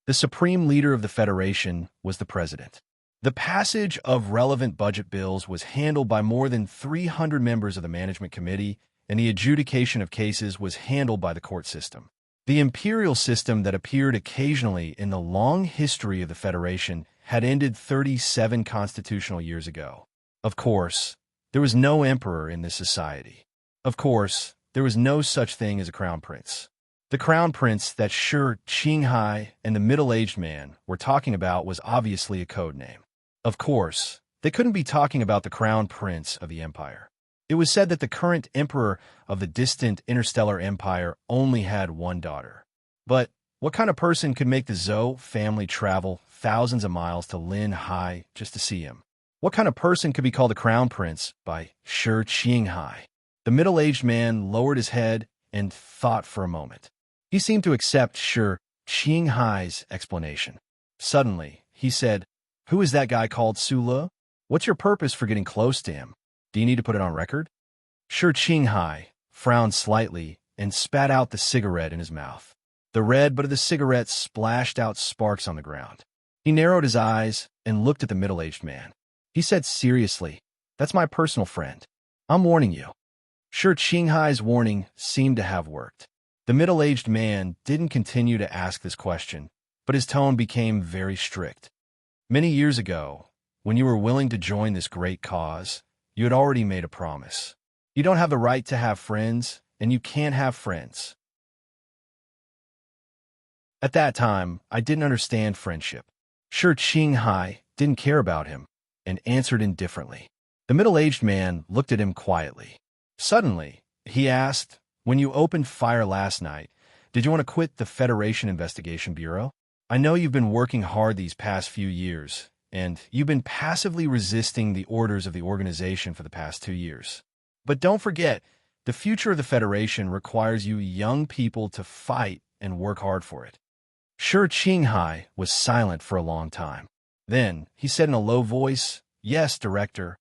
The supreme leader of the Federation was the president. The passage of relevant budget bills was handled by more than 300 members of the management committee, and the adjudication of cases was handled by the court system. The imperial system that appeared occasionally in the long history of the Federation had ended 37 constitutional years ago. Of course, there was no emperor in this society. Of course, there was no such thing as a crown prince. The crown prince that Shi Qinghai and the middle-aged man were talking about was obviously a code name. Of course, they couldn't be talking about the crown prince of the empire. It was said that the current emperor of the distant interstellar empire only had one daughter. But what kind of person could make the Zhou family travel thousands of miles to Linhai just to see him? What kind of person could be called the crown prince by Shi Qinghai? The middle-aged man lowered his head and thought for a moment. He seemed to accept Shi Qinghai's explanation. Suddenly, he said, "Who is that guy called Sulu? What's your purpose for getting close to him? Do you need to put it on record?" Shi Qinghai frowned slightly and spat out the cigarette in his mouth. The red butt of the cigarette splashed out sparks on the ground. He narrowed his eyes and looked at the middle-aged man. He said seriously, "That's my personal friend. I'm warning you." Shi Qinghai's warning seemed to have worked. The middle-aged man didn't continue to ask this question, but his tone became very strict. "Many years ago, when you were willing to join this great cause, you had already made a promise. You don't have the right to have friends, and you can't have friends. At that time, I didn't understand friendship." Shi Qinghai didn't care about him and answered indifferently. The middle-aged man looked at him quietly. Suddenly, he asked, "When you opened fire last night, did you want to quit the Federation Investigation Bureau? I know you've been working hard these past few years, and you've been passively resisting the orders of the organization for the past 2 years. But don't forget, the future of the Federation requires you young people to fight and work hard for it." Shi Qinghai was silent for a long time. Then, he said in a low voice, "Yes, Director."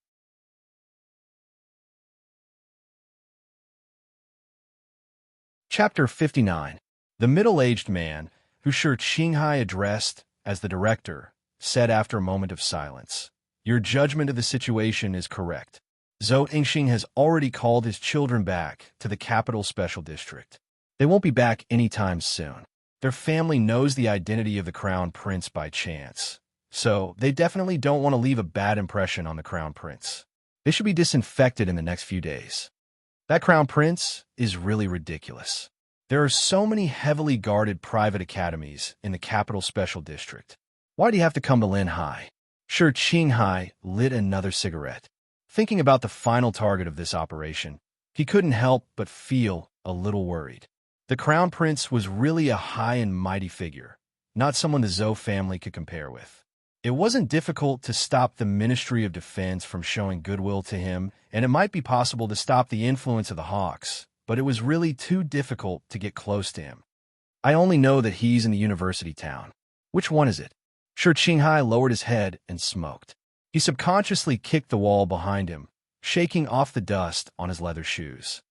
Chapter 59. The middle-aged man, who Shi Qinghai addressed as the director, said after a moment of silence, "Your judgment of the situation is correct. Zhou Yingxing has already called his children back to the capital special district. They won't be back anytime soon. Their family knows the identity of the crown prince by chance, so they definitely don't want to leave a bad impression on the crown prince. They should be disinfected in the next few days. That crown prince is really ridiculous. There are so many heavily guarded private academies in the capital special district. Why do you have to come to Linhai?" Shi Qinghai lit another cigarette. Thinking about the final target of this operation, he couldn't help but feel a little worried. The crown prince was really a high and mighty figure, not someone the Zhou family could compare with. It wasn't difficult to stop the Ministry of Defense from showing goodwill to him, and it might be possible to stop the influence of the Hawks, but it was really too difficult to get close to him. "I only know that he's in the university town. Which one is it?" Shi Qinghai lowered his head and smoked. He subconsciously kicked the wall behind him, shaking off the dust on his leather shoes.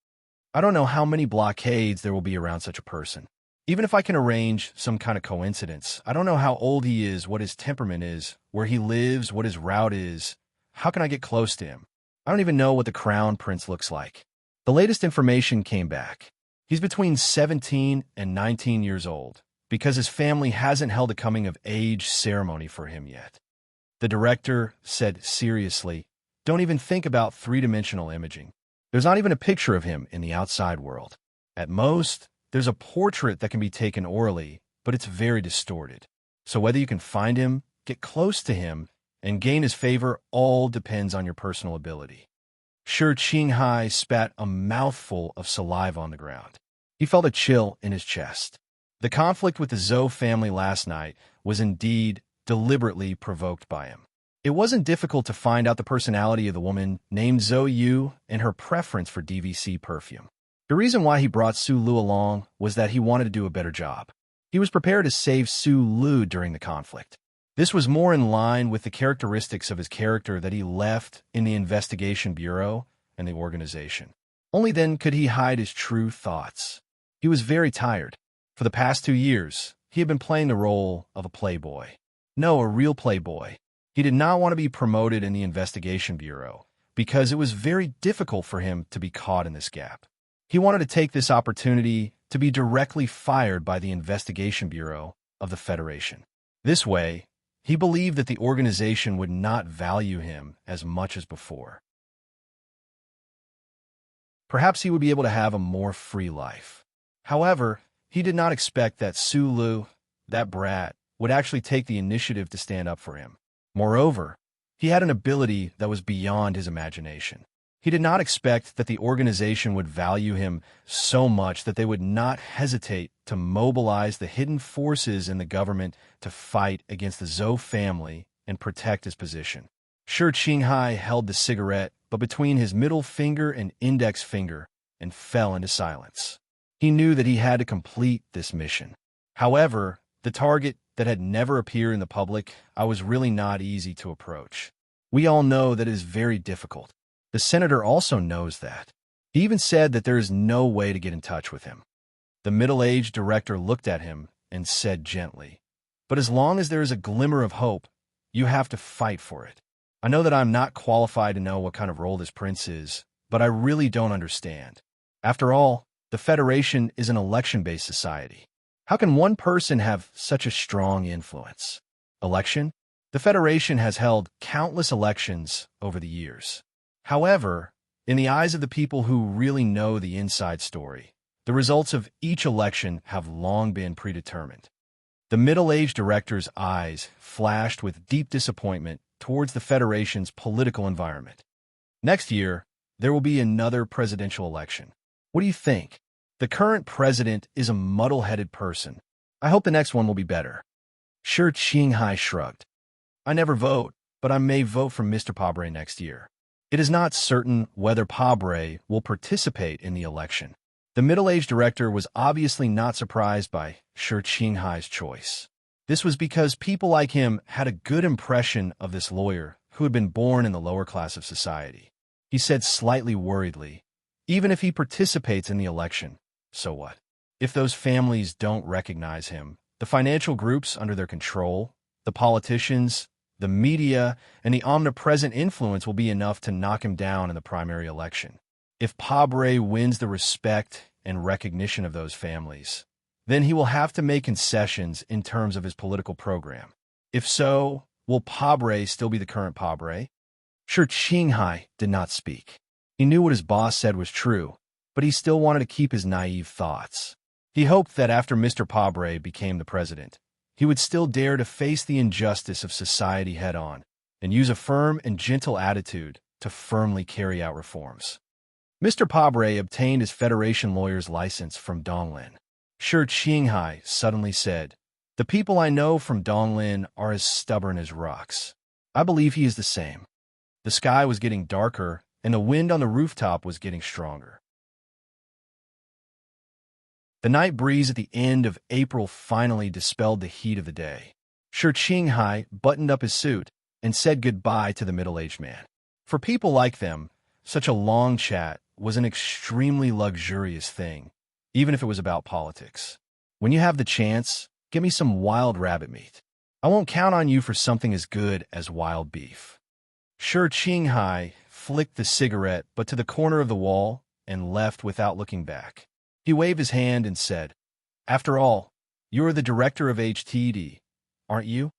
"I don't know how many blockades there will be around such a person. Even if I can arrange some kind of coincidence, I don't know how old he is, what his temperament is, where he lives, what his route is. How can I get close to him? I don't even know what the crown prince looks like." The latest information came back. He's between 17 and 19 years old, because his family hasn't held a coming-of-age ceremony for him yet. The director said seriously, "Don't even think about three-dimensional imaging. There's not even a picture of him in the outside world. At most, there's a portrait that can be taken orally, but it's very distorted. So whether you can find him, get close to him, and gain his favor all depends on your personal ability." Shi Qinghai spat a mouthful of saliva on the ground. He felt a chill in his chest. The conflict with the Zhou family last night was indeed deliberately provoked by him. It wasn't difficult to find out the personality of the woman named Zhou Yu and her preference for DVC perfume. The reason why he brought Su Lu along was that he wanted to do a better job. He was prepared to save Su Lu during the conflict. This was more in line with the characteristics of his character that he left in the investigation bureau and the organization. Only then could he hide his true thoughts. He was very tired. For the past 2 years, he had been playing the role of a playboy. No, a real playboy. He did not want to be promoted in the investigation bureau because it was very difficult for him to be caught in this gap. He wanted to take this opportunity to be directly fired by the investigation bureau of the Federation. This way, he believed that the organization would not value him as much as before. Perhaps he would be able to have a more free life. However, he did not expect that Su Lu, that brat, would actually take the initiative to stand up for him. Moreover, he had an ability that was beyond his imagination. He did not expect that the organization would value him so much that they would not hesitate to mobilize the hidden forces in the government to fight against the Zhou family and protect his position. Shi Qinghai held the cigarette, but between his middle finger and index finger, and fell into silence. He knew that he had to complete this mission. However, the target that had never appeared in the public was really not easy to approach. We all know that it is very difficult. The senator also knows that. He even said that there is no way to get in touch with him. The middle-aged director looked at him and said gently, "But as long as there is a glimmer of hope, you have to fight for it. I know that I'm not qualified to know what kind of role this prince is, but I really don't understand. After all, the Federation is an election-based society. How can one person have such a strong influence? Election? The Federation has held countless elections over the years. However, in the eyes of the people who really know the inside story, the results of each election have long been predetermined." The middle-aged director's eyes flashed with deep disappointment towards the Federation's political environment. "Next year, there will be another presidential election. What do you think? The current president is a muddle-headed person. I hope the next one will be better." Shi Qinghai shrugged. "I never vote, but I may vote for Mr. Pabre next year. It is not certain whether Pabre will participate in the election." The middle-aged director was obviously not surprised by Shi Qinghai's choice. This was because people like him had a good impression of this lawyer who had been born in the lower class of society. He said slightly worriedly, "Even if he participates in the election, so what? If those families don't recognize him, the financial groups under their control, the politicians, the media, and the omnipresent influence will be enough to knock him down in the primary election. If Pabre wins the respect and recognition of those families, then he will have to make concessions in terms of his political program. If so, will Pabre still be the current Pabre? Sure, Qinghai did not speak. He knew what his boss said was true, but he still wanted to keep his naive thoughts. He hoped that after Mr. Pabre became the president, he would still dare to face the injustice of society head-on and use a firm and gentle attitude to firmly carry out reforms. Mr. Pabre obtained his Federation lawyer's license from Donglin. Shi Qinghai suddenly said, "The people I know from Donglin are as stubborn as rocks. I believe he is the same." The sky was getting darker, and the wind on the rooftop was getting stronger. The night breeze at the end of April finally dispelled the heat of the day. Shi Qinghai buttoned up his suit and said goodbye to the middle-aged man. For people like them, such a long chat was an extremely luxurious thing, even if it was about politics. "When you have the chance, get me some wild rabbit meat. I won't count on you for something as good as wild beef." Shi Qinghai flicked the cigarette but to the corner of the wall and left without looking back. He waved his hand and said, "After all, you are the director of HTD, aren't you?"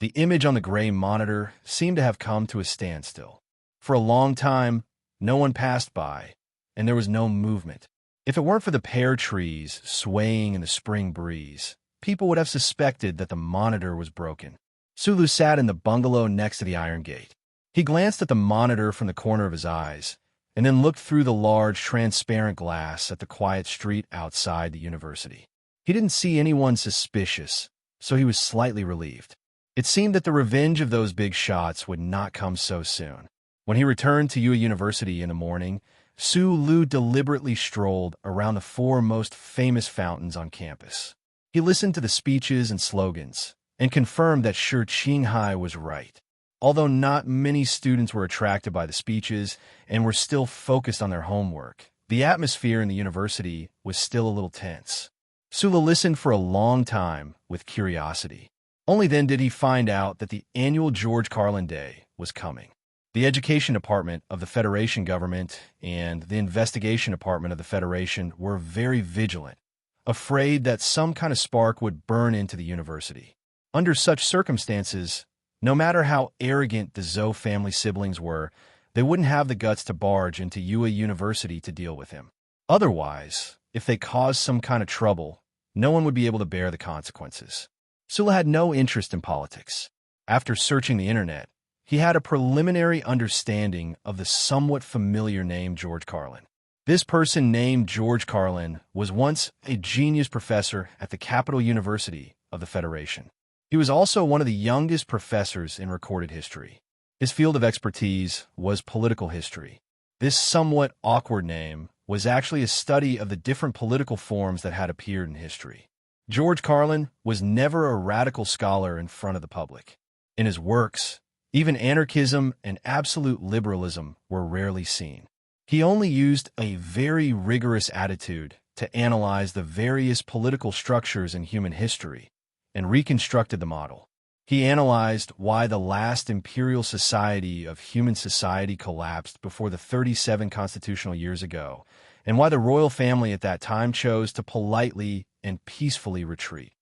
The image on the gray monitor seemed to have come to a standstill. For a long time, no one passed by, and there was no movement. If it weren't for the pear trees swaying in the spring breeze, people would have suspected that the monitor was broken. Sulu sat in the bungalow next to the iron gate. He glanced at the monitor from the corner of his eyes, and then looked through the large, transparent glass at the quiet street outside the university. He didn't see anyone suspicious, so he was slightly relieved. It seemed that the revenge of those big shots would not come so soon. When he returned to UA University in the morning, Su Lu deliberately strolled around the four most famous fountains on campus. He listened to the speeches and slogans, and confirmed that Shi Qinghai was right. Although not many students were attracted by the speeches and were still focused on their homework, the atmosphere in the university was still a little tense. Sula listened for a long time with curiosity. Only then did he find out that the annual George Carlin Day was coming. The Education Department of the Federation government and the Investigation Department of the Federation were very vigilant, afraid that some kind of spark would burn into the university. Under such circumstances, no matter how arrogant the Zhou family siblings were, they wouldn't have the guts to barge into UA University to deal with him. Otherwise, if they caused some kind of trouble, no one would be able to bear the consequences. Sula had no interest in politics. After searching the internet, he had a preliminary understanding of the somewhat familiar name George Carlin. This person named George Carlin was once a genius professor at the Capital University of the Federation. He was also one of the youngest professors in recorded history. His field of expertise was political history. This somewhat awkward name was actually a study of the different political forms that had appeared in history. George Carlin was never a radical scholar in front of the public. In his works, even anarchism and absolute liberalism were rarely seen. He only used a very rigorous attitude to analyze the various political structures in human history and reconstructed the model. He analyzed why the last imperial society of human society collapsed before the 37 constitutional years ago, and why the royal family at that time chose to politely and peacefully retreat.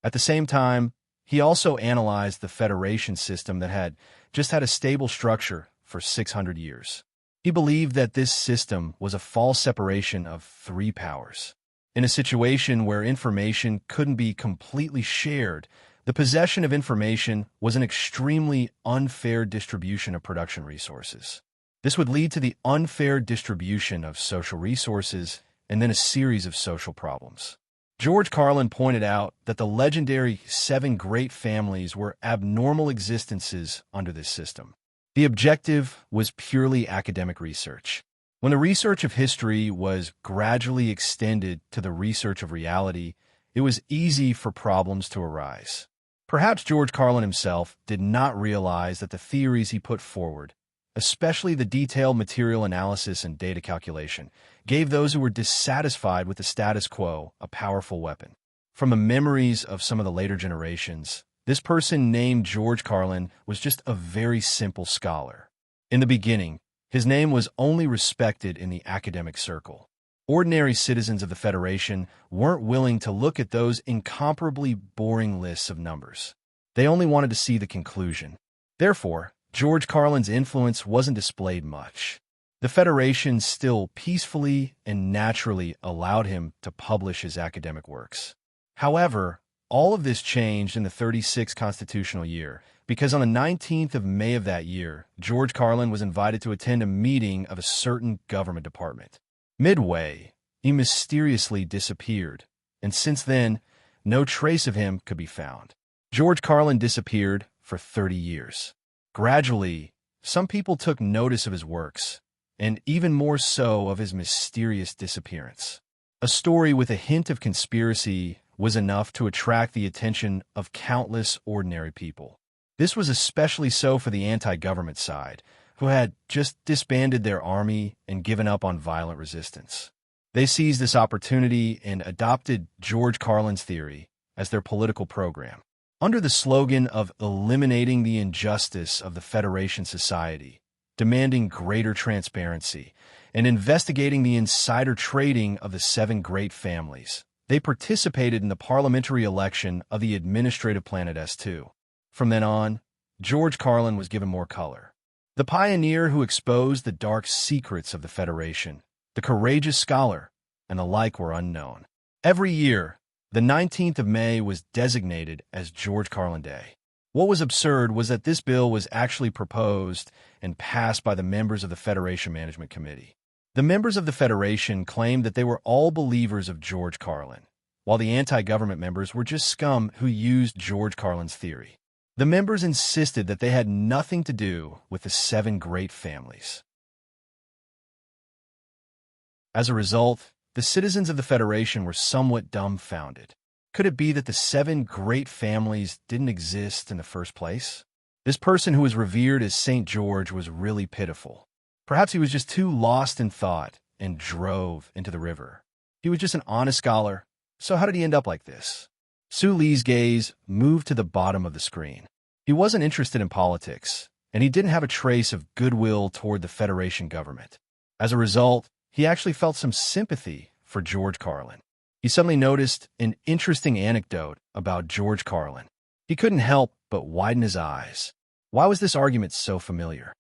At the same time, he also analyzed the federation system that had just had a stable structure for 600 years. He believed that this system was a false separation of three powers. In a situation where information couldn't be completely shared, the possession of information was an extremely unfair distribution of production resources. This would lead to the unfair distribution of social resources and then a series of social problems. George Carlin pointed out that the legendary 7 great families were abnormal existences under this system. The objective was purely academic research. When the research of history was gradually extended to the research of reality, it was easy for problems to arise. Perhaps George Carlin himself did not realize that the theories he put forward, especially the detailed material analysis and data calculation, gave those who were dissatisfied with the status quo a powerful weapon. From the memories of some of the later generations, this person named George Carlin was just a very simple scholar. In the beginning, his name was only respected in the academic circle. Ordinary citizens of the Federation weren't willing to look at those incomparably boring lists of numbers. They only wanted to see the conclusion. Therefore, George Carlin's influence wasn't displayed much. The Federation still peacefully and naturally allowed him to publish his academic works. However, all of this changed in the 36th constitutional year, because on the 19th of May of that year, George Carlin was invited to attend a meeting of a certain government department. Midway, he mysteriously disappeared, and since then, no trace of him could be found. George Carlin disappeared for 30 years. Gradually, some people took notice of his works, and even more so of his mysterious disappearance. A story with a hint of conspiracy was enough to attract the attention of countless ordinary people. This was especially so for the anti-government side, who had just disbanded their army and given up on violent resistance. They seized this opportunity and adopted George Carlin's theory as their political program. Under the slogan of eliminating the injustice of the Federation society, demanding greater transparency, and investigating the insider trading of the 7 great families, they participated in the parliamentary election of the administrative planet S2. From then on, George Carlin was given more color. The pioneer who exposed the dark secrets of the Federation, the courageous scholar, and the like were unknown. Every year, the 19th of May was designated as George Carlin Day. What was absurd was that this bill was actually proposed and passed by the members of the Federation Management Committee. The members of the Federation claimed that they were all believers of George Carlin, while the anti-government members were just scum who used George Carlin's theory. The members insisted that they had nothing to do with the 7 great families. As a result, the citizens of the Federation were somewhat dumbfounded. Could it be that the 7 great families didn't exist in the first place? This person who was revered as St. George was really pitiful. Perhaps he was just too lost in thought and drove into the river. He was just an honest scholar, so how did he end up like this? Su Li's gaze moved to the bottom of the screen. He wasn't interested in politics, and he didn't have a trace of goodwill toward the Federation government. As a result, he actually felt some sympathy for George Carlin. He suddenly noticed an interesting anecdote about George Carlin. He couldn't help but widen his eyes. Why was this argument so familiar?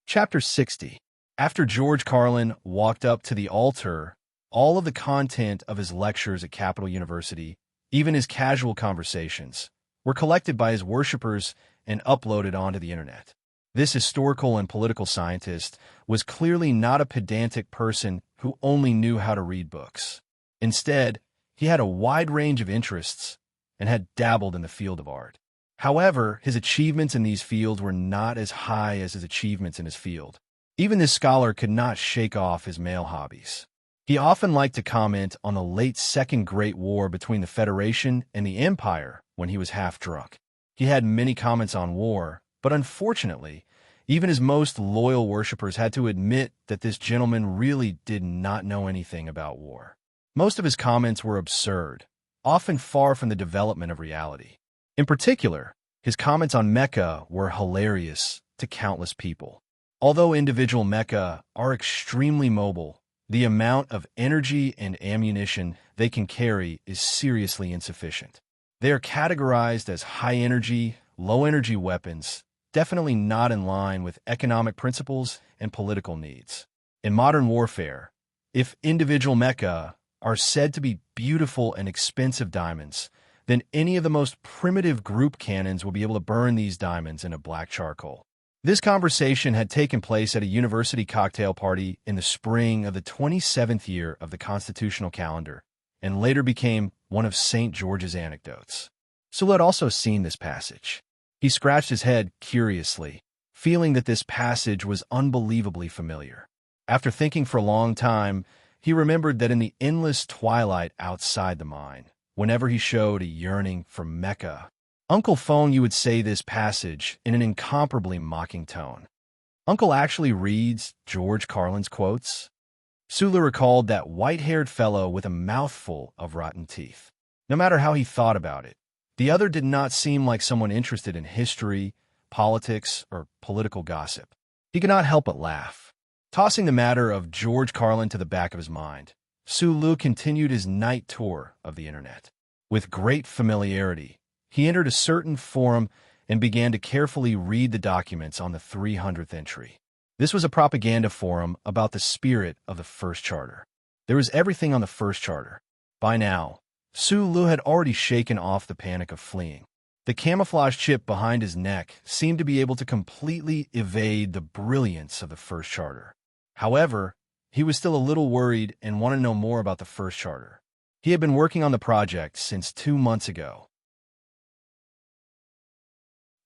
Chapter 60. After George Carlin walked up to the altar, all of the content of his lectures at Capital University, even his casual conversations, were collected by his worshippers and uploaded onto the internet. This historical and political scientist was clearly not a pedantic person who only knew how to read books. Instead, he had a wide range of interests and had dabbled in the field of art. However, his achievements in these fields were not as high as his achievements in his field. Even this scholar could not shake off his male hobbies. He often liked to comment on the late Second Great War between the Federation and the Empire when he was half drunk. He had many comments on war, but unfortunately, even his most loyal worshippers had to admit that this gentleman really did not know anything about war. Most of his comments were absurd, often far from the development of reality. In particular, his comments on Mecca were hilarious to countless people. Although individual Mecca are extremely mobile, the amount of energy and ammunition they can carry is seriously insufficient. They are categorized as high-energy, low-energy weapons, definitely not in line with economic principles and political needs. In modern warfare, if individual mecha are said to be beautiful and expensive diamonds, then any of the most primitive group cannons will be able to burn these diamonds into black charcoal. This conversation had taken place at a university cocktail party in the spring of the 27th year of the constitutional calendar, and later became one of St. George's anecdotes. Sulu had also seen this passage. He scratched his head curiously, feeling that this passage was unbelievably familiar. After thinking for a long time, he remembered that in the endless twilight outside the mine, whenever he showed a yearning for Mecca. Uncle Phone, you would say this passage in an incomparably mocking tone. Uncle actually reads George Carlin's quotes. Sulu recalled that white-haired fellow with a mouthful of rotten teeth. No matter how he thought about it, the other did not seem like someone interested in history, politics, or political gossip. He could not help but laugh. Tossing the matter of George Carlin to the back of his mind, Sulu continued his night tour of the internet. With great familiarity, he entered a certain forum and began to carefully read the documents on the 300th entry. This was a propaganda forum about the spirit of the First Charter. There was everything on the First Charter. By now, Sulu had already shaken off the panic of fleeing. The camouflage chip behind his neck seemed to be able to completely evade the brilliance of the First Charter. However, he was still a little worried and wanted to know more about the First Charter. He had been working on the project since 2 months ago.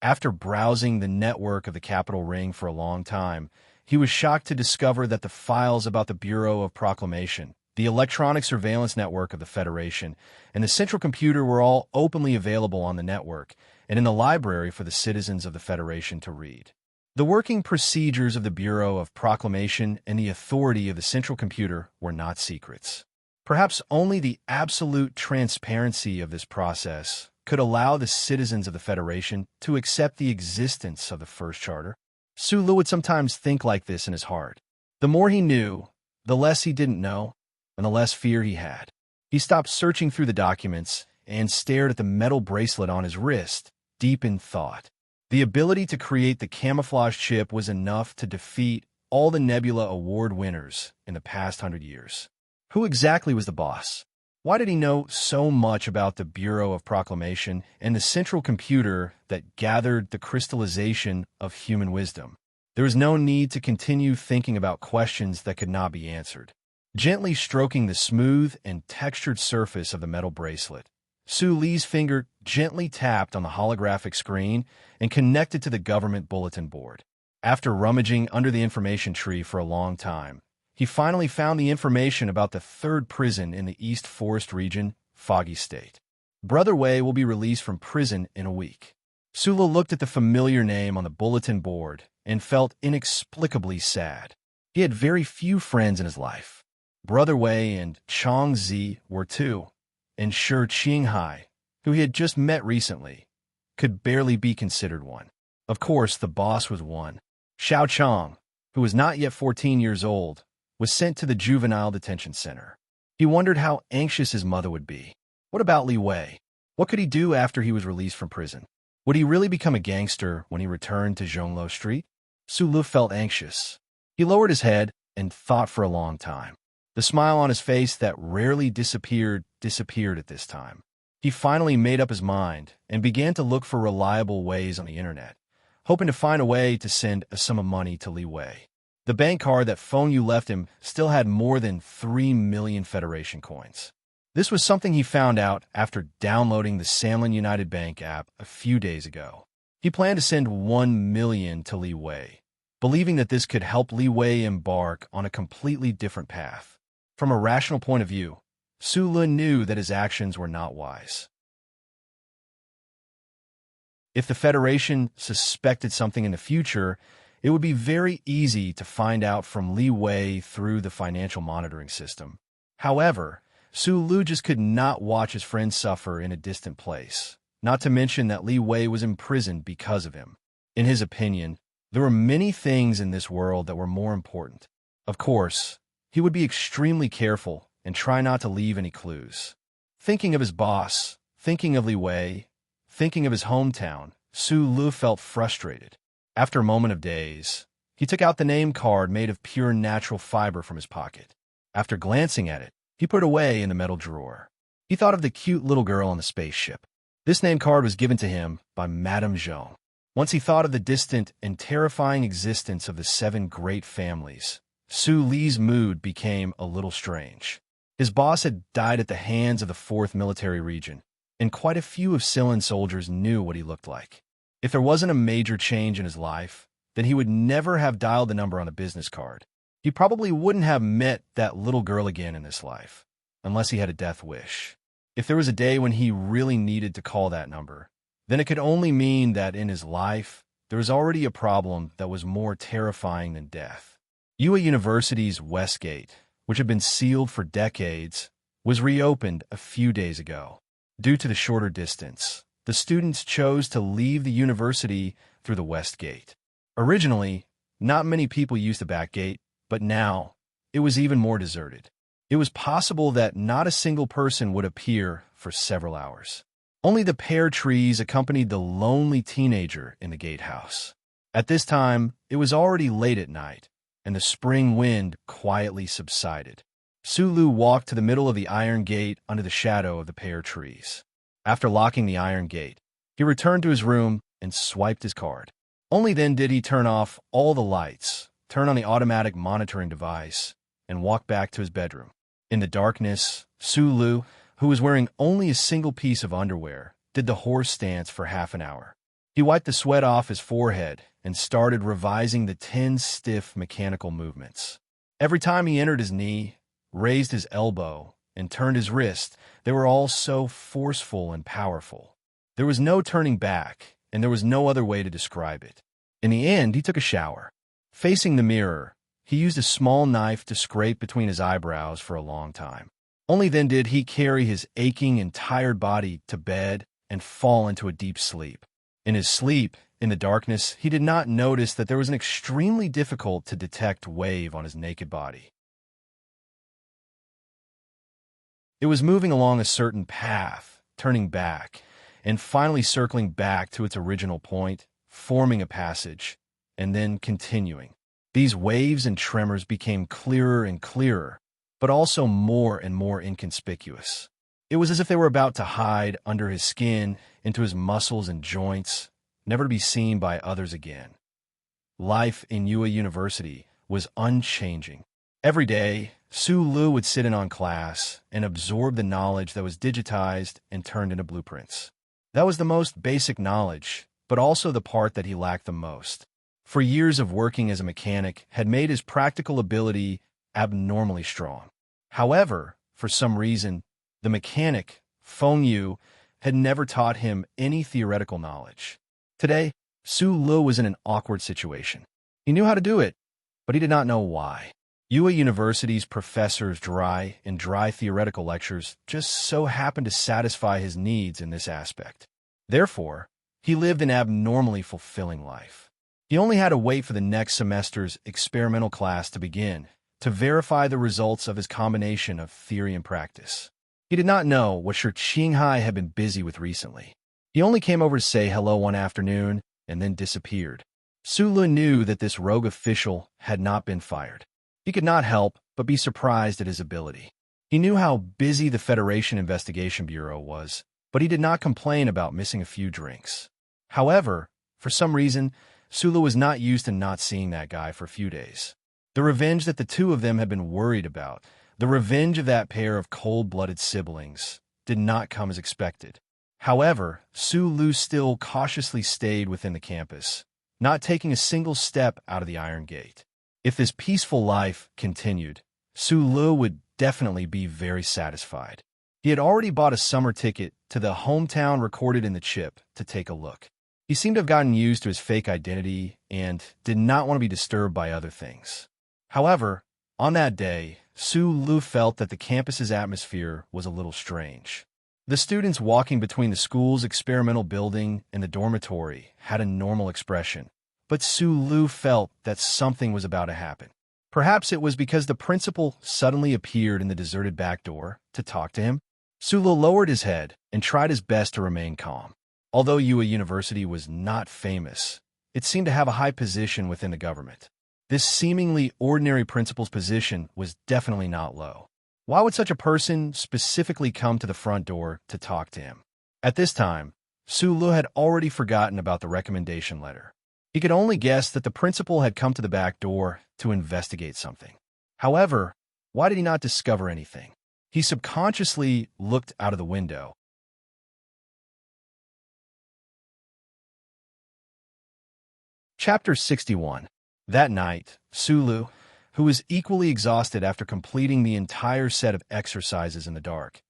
After browsing the network of the Capitol Ring for a long time, he was shocked to discover that the files about the Bureau of Proclamation, the electronic surveillance network of the Federation, and the central computer were all openly available on the network and in the library for the citizens of the Federation to read. The working procedures of the Bureau of Proclamation and the authority of the central computer were not secrets. Perhaps only the absolute transparency of this process could allow the citizens of the Federation to accept the existence of the First Charter. Sulu would sometimes think like this in his heart. The more he knew, the less he didn't know, and the less fear he had. He stopped searching through the documents and stared at the metal bracelet on his wrist, deep in thought. The ability to create the camouflage chip was enough to defeat all the Nebula Award winners in the past 100 years. Who exactly was the boss? Why did he know so much about the Bureau of Proclamation and the central computer that gathered the crystallization of human wisdom? There was no need to continue thinking about questions that could not be answered. Gently stroking the smooth and textured surface of the metal bracelet, Su Li's finger gently tapped on the holographic screen and connected to the government bulletin board. After rummaging under the information tree for a long time, he finally found the information about the third prison in the East Forest region, Foggy State. Brother Wei will be released from prison in a week. Sulu looked at the familiar name on the bulletin board and felt inexplicably sad. He had very few friends in his life. Brother Wei and Chong Zi were two, and Shi Qinghai, who he had just met recently, could barely be considered one. Of course, the boss was one. Xiao Chong, who was not yet 14 years old, was sent to the juvenile detention center. He wondered how anxious his mother would be. What about Li Wei? What could he do after he was released from prison? Would he really become a gangster when he returned to Zhongluo Street? Sulu felt anxious. He lowered his head and thought for a long time. The smile on his face that rarely disappeared at this time. He finally made up his mind and began to look for reliable ways on the internet, hoping to find a way to send a sum of money to Li Wei. The bank card that Feng Yu left him still had more than 3 million Federation coins. This was something he found out after downloading the Sanlin United Bank app a few days ago. He planned to send 1 million to Li Wei, believing that this could help Li Wei embark on a completely different path. From a rational point of view, Su Lin knew that his actions were not wise. If the Federation suspected something in the future, it would be very easy to find out from Li Wei through the financial monitoring system. However, Su Lu just could not watch his friend suffer in a distant place, not to mention that Li Wei was imprisoned because of him. In his opinion, there were many things in this world that were more important. Of course, he would be extremely careful and try not to leave any clues. Thinking of his boss, thinking of Li Wei, thinking of his hometown, Su Lu felt frustrated. After a moment of daze, he took out the name card made of pure natural fiber from his pocket. After glancing at it, he put it away in the metal drawer. He thought of the cute little girl on the spaceship. This name card was given to him by Madame Zhou. Once he thought of the distant and terrifying existence of the 7 great families, Su Li's mood became a little strange. His boss had died at the hands of the 4th Military Region, and quite a few of Silin's soldiers knew what he looked like. If there wasn't a major change in his life, then he would never have dialed the number on the business card. He probably wouldn't have met that little girl again in this life, unless he had a death wish. If there was a day when he really needed to call that number, then it could only mean that in his life, there was already a problem that was more terrifying than death. UA University's West Gate, which had been sealed for decades, was reopened a few days ago. Due to the shorter distance, the students chose to leave the university through the West Gate. Originally, not many people used the back gate, but now, it was even more deserted. It was possible that not a single person would appear for several hours. Only the pear trees accompanied the lonely teenager in the gatehouse. At this time, it was already late at night, and the spring wind quietly subsided. Sulu walked to the middle of the iron gate under the shadow of the pear trees. After locking the iron gate, he returned to his room and swiped his card. Only then did he turn off all the lights, turn on the automatic monitoring device, and walk back to his bedroom. In the darkness, Sulu, who was wearing only a single piece of underwear, did the horse stance for half an hour. He wiped the sweat off his forehead and started revising the 10 stiff mechanical movements. Every time he entered his knee, raised his elbow, and turned his wrist, they were all so forceful and powerful. There was no turning back, and there was no other way to describe it. In the end, he took a shower. Facing the mirror, he used a small knife to scrape between his eyebrows for a long time. Only then did he carry his aching and tired body to bed and fall into a deep sleep. In his sleep, in the darkness, he did not notice that there was an extremely difficult to detect wave on his naked body. It was moving along a certain path, turning back, and finally circling back to its original point, forming a passage, and then continuing. These waves and tremors became clearer and clearer, but also more and more inconspicuous. It was as if they were about to hide under his skin, into his muscles and joints, never to be seen by others again. Life in UA University was unchanging. Every day, Sulu would sit in on class and absorb the knowledge that was digitized and turned into blueprints. That was the most basic knowledge, but also the part that he lacked the most. For years of working as a mechanic had made his practical ability abnormally strong. However, for some reason, the mechanic, Feng Yu, had never taught him any theoretical knowledge. Today, Sulu was in an awkward situation. He knew how to do it, but he did not know why. UA University's professors' dry theoretical lectures just so happened to satisfy his needs in this aspect. Therefore, he lived an abnormally fulfilling life. He only had to wait for the next semester's experimental class to begin to verify the results of his combination of theory and practice. He did not know what Sir Qinghai had been busy with recently. He only came over to say hello one afternoon and then disappeared. Sulu knew that this rogue official had not been fired. He could not help but be surprised at his ability. He knew how busy the Federation Investigation Bureau was, but he did not complain about missing a few drinks. However, for some reason, Sulu was not used to not seeing that guy for a few days. The revenge that the two of them had been worried about, the revenge of that pair of cold-blooded siblings, did not come as expected. However, Sulu still cautiously stayed within the campus, not taking a single step out of the Iron Gate. If this peaceful life continued, Sulu would definitely be very satisfied. He had already bought a summer ticket to the hometown recorded in the chip to take a look. He seemed to have gotten used to his fake identity and did not want to be disturbed by other things. However, on that day, Sulu felt that the campus's atmosphere was a little strange. The students walking between the school's experimental building and the dormitory had a normal expression, but Sulu felt that something was about to happen. Perhaps it was because the principal suddenly appeared in the deserted back door to talk to him. Sulu lowered his head and tried his best to remain calm. Although UA University was not famous, it seemed to have a high position within the government. This seemingly ordinary principal's position was definitely not low. Why would such a person specifically come to the front door to talk to him? At this time, Sulu had already forgotten about the recommendation letter. He could only guess that the principal had come to the back door to investigate something. However, why did he not discover anything? He subconsciously looked out of the window. Chapter 61. That night, Sulu, who was equally exhausted after completing the entire set of exercises in the dark,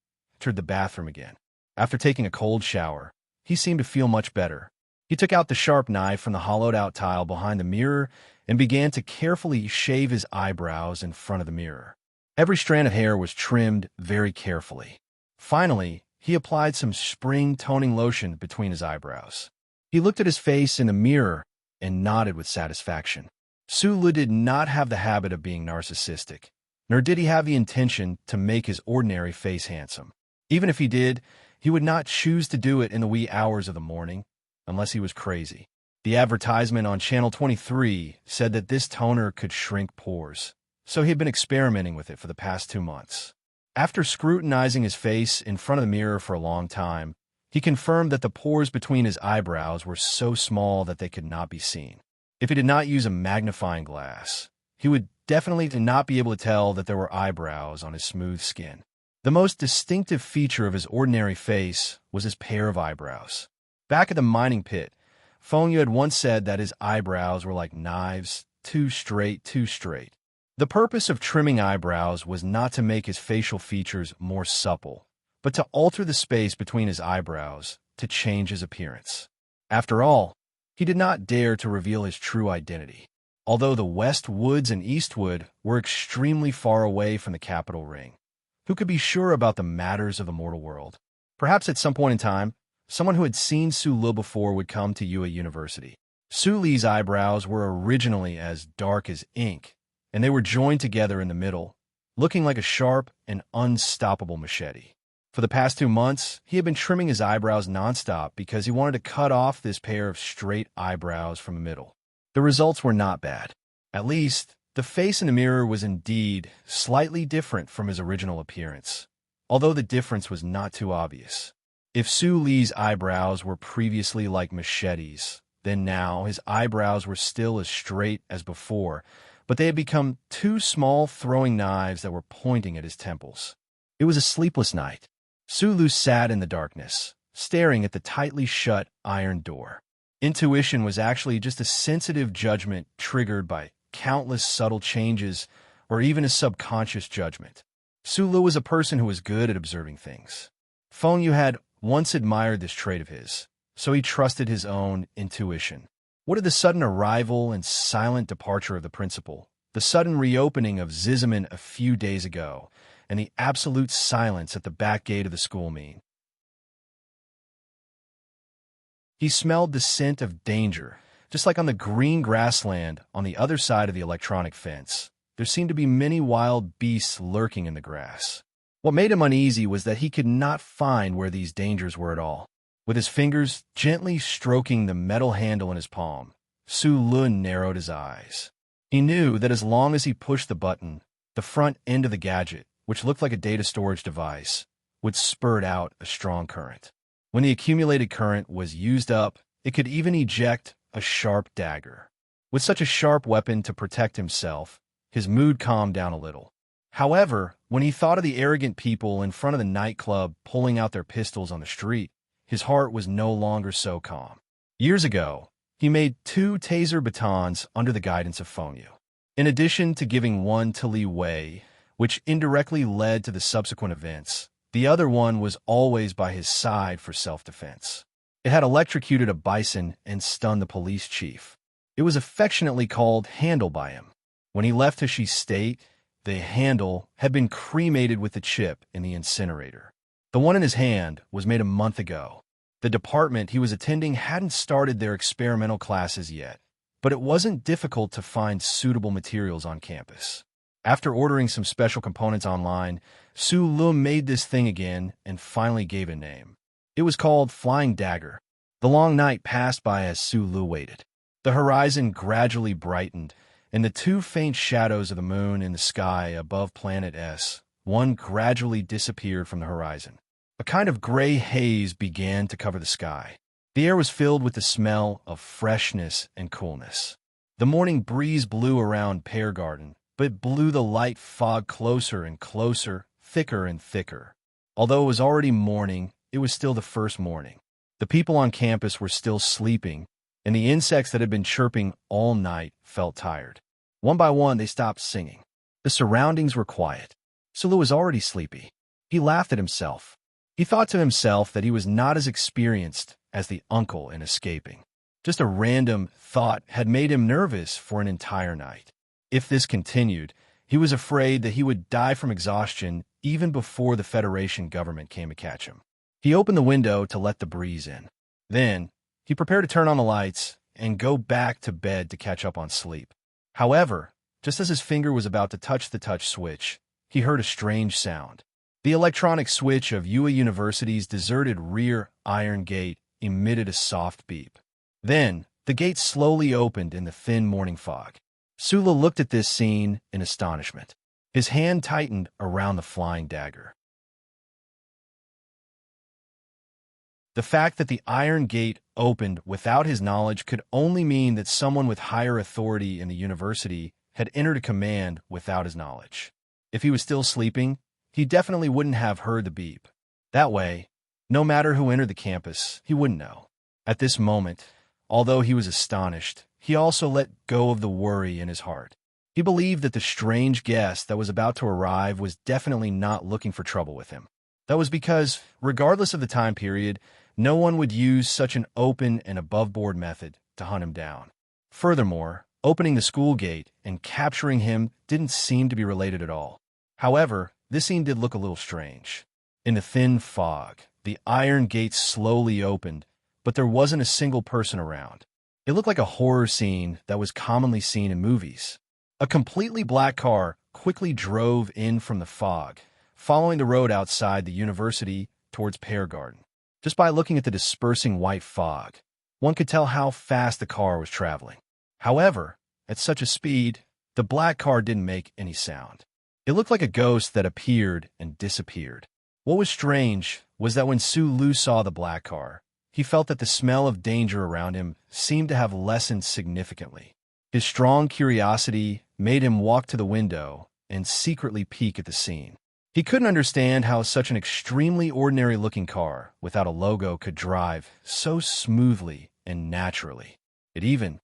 entered the bathroom again. After taking a cold shower, he seemed to feel much better. He took out the sharp knife from the hollowed-out tile behind the mirror and began to carefully shave his eyebrows in front of the mirror. Every strand of hair was trimmed very carefully. Finally, he applied some spring toning lotion between his eyebrows. He looked at his face in the mirror and nodded with satisfaction. Sulu did not have the habit of being narcissistic, nor did he have the intention to make his ordinary face handsome. Even if he did, he would not choose to do it in the wee hours of the morning, unless he was crazy. The advertisement on Channel 23 said that this toner could shrink pores, so he had been experimenting with it for the past 2 months. After scrutinizing his face in front of the mirror for a long time, he confirmed that the pores between his eyebrows were so small that they could not be seen. If he did not use a magnifying glass, he would definitely not be able to tell that there were eyebrows on his smooth skin. The most distinctive feature of his ordinary face was his pair of eyebrows. Back at the mining pit, Feng Yu had once said that his eyebrows were like knives, too straight, too straight. The purpose of trimming eyebrows was not to make his facial features more supple, but to alter the space between his eyebrows to change his appearance. After all, he did not dare to reveal his true identity. Although the West Woods and Eastwood were extremely far away from the capital ring, who could be sure about the matters of the mortal world? Perhaps at some point in time, someone who had seen Su Lu before would come to Yue University. Su Li's eyebrows were originally as dark as ink, and they were joined together in the middle, looking like a sharp and unstoppable machete. For the past 2 months, he had been trimming his eyebrows nonstop because he wanted to cut off this pair of straight eyebrows from the middle. The results were not bad. At least, the face in the mirror was indeed slightly different from his original appearance, although the difference was not too obvious. If Su Li's eyebrows were previously like machetes, then now his eyebrows were still as straight as before, but they had become 2 small throwing knives that were pointing at his temples. It was a sleepless night. Sulu sat in the darkness, staring at the tightly shut iron door. Intuition was actually just a sensitive judgment triggered by countless subtle changes or even a subconscious judgment. Sulu was a person who was good at observing things. Feng Yu had once admired this trait of his, so he trusted his own intuition. What did the sudden arrival and silent departure of the principal, the sudden reopening of Zizaman a few days ago, and the absolute silence at the back gate of the school mean? He smelled the scent of danger, just like on the green grassland on the other side of the electronic fence. There seemed to be many wild beasts lurking in the grass. What made him uneasy was that he could not find where these dangers were at all. With his fingers gently stroking the metal handle in his palm, Su Lun narrowed his eyes. He knew that as long as he pushed the button, the front end of the gadget, which looked like a data storage device, would spurt out a strong current. When the accumulated current was used up, it could even eject a sharp dagger. With such a sharp weapon to protect himself, his mood calmed down a little. However, when he thought of the arrogant people in front of the nightclub pulling out their pistols on the street, his heart was no longer so calm. Years ago, he made 2 taser batons under the guidance of Feng Yu. In addition to giving one to Li Wei, which indirectly led to the subsequent events, the other one was always by his side for self-defense. It had electrocuted a bison and stunned the police chief. It was affectionately called Handle by him. When he left Hashi State, the handle had been cremated with the chip in the incinerator. The one in his hand was made a month ago. The department he was attending hadn't started their experimental classes yet, but it wasn't difficult to find suitable materials on campus. After ordering some special components online, Su Lum made this thing again and finally gave it a name. It was called Flying Dagger. The long night passed by as Su Lu waited. The horizon gradually brightened, and the 2 faint shadows of the moon in the sky above planet S1 gradually disappeared from the horizon. A kind of gray haze began to cover the sky. The air was filled with the smell of freshness and coolness. The morning breeze blew around Pear Garden, but blew the light fog closer and closer, thicker and thicker. Although it was already morning, it was still the first morning. The people on campus were still sleeping, and the insects that had been chirping all night felt tired. One by one, they stopped singing. The surroundings were quiet. Sulu was already sleepy. He laughed at himself. He thought to himself that he was not as experienced as the uncle in escaping. Just a random thought had made him nervous for an entire night. If this continued, he was afraid that he would die from exhaustion even before the Federation government came to catch him. He opened the window to let the breeze in. Then, he prepared to turn on the lights and go back to bed to catch up on sleep. However, just as his finger was about to touch the touch switch, he heard a strange sound. The electronic switch of UA University's deserted rear iron gate emitted a soft beep. Then, the gate slowly opened in the thin morning fog. Sula looked at this scene in astonishment. His hand tightened around the flying dagger. The fact that the iron gate opened without his knowledge could only mean that someone with higher authority in the university had entered a command without his knowledge. If he was still sleeping, he definitely wouldn't have heard the beep. That way, no matter who entered the campus, he wouldn't know. At this moment, although he was astonished, he also let go of the worry in his heart. He believed that the strange guest that was about to arrive was definitely not looking for trouble with him. That was because, regardless of the time period, no one would use such an open and above-board method to hunt him down. Furthermore, opening the school gate and capturing him didn't seem to be related at all. However, this scene did look a little strange. In the thin fog, the iron gate slowly opened, but there wasn't a single person around. It looked like a horror scene that was commonly seen in movies. A completely black car quickly drove in from the fog, following the road outside the university towards Pear Garden. Just by looking at the dispersing white fog, one could tell how fast the car was traveling. However, at such a speed, the black car didn't make any sound. It looked like a ghost that appeared and disappeared. What was strange was that when Su Lu saw the black car, he felt that the smell of danger around him seemed to have lessened significantly. His strong curiosity made him walk to the window and secretly peek at the scene. He couldn't understand how such an extremely ordinary-looking car without a logo could drive so smoothly and naturally. It even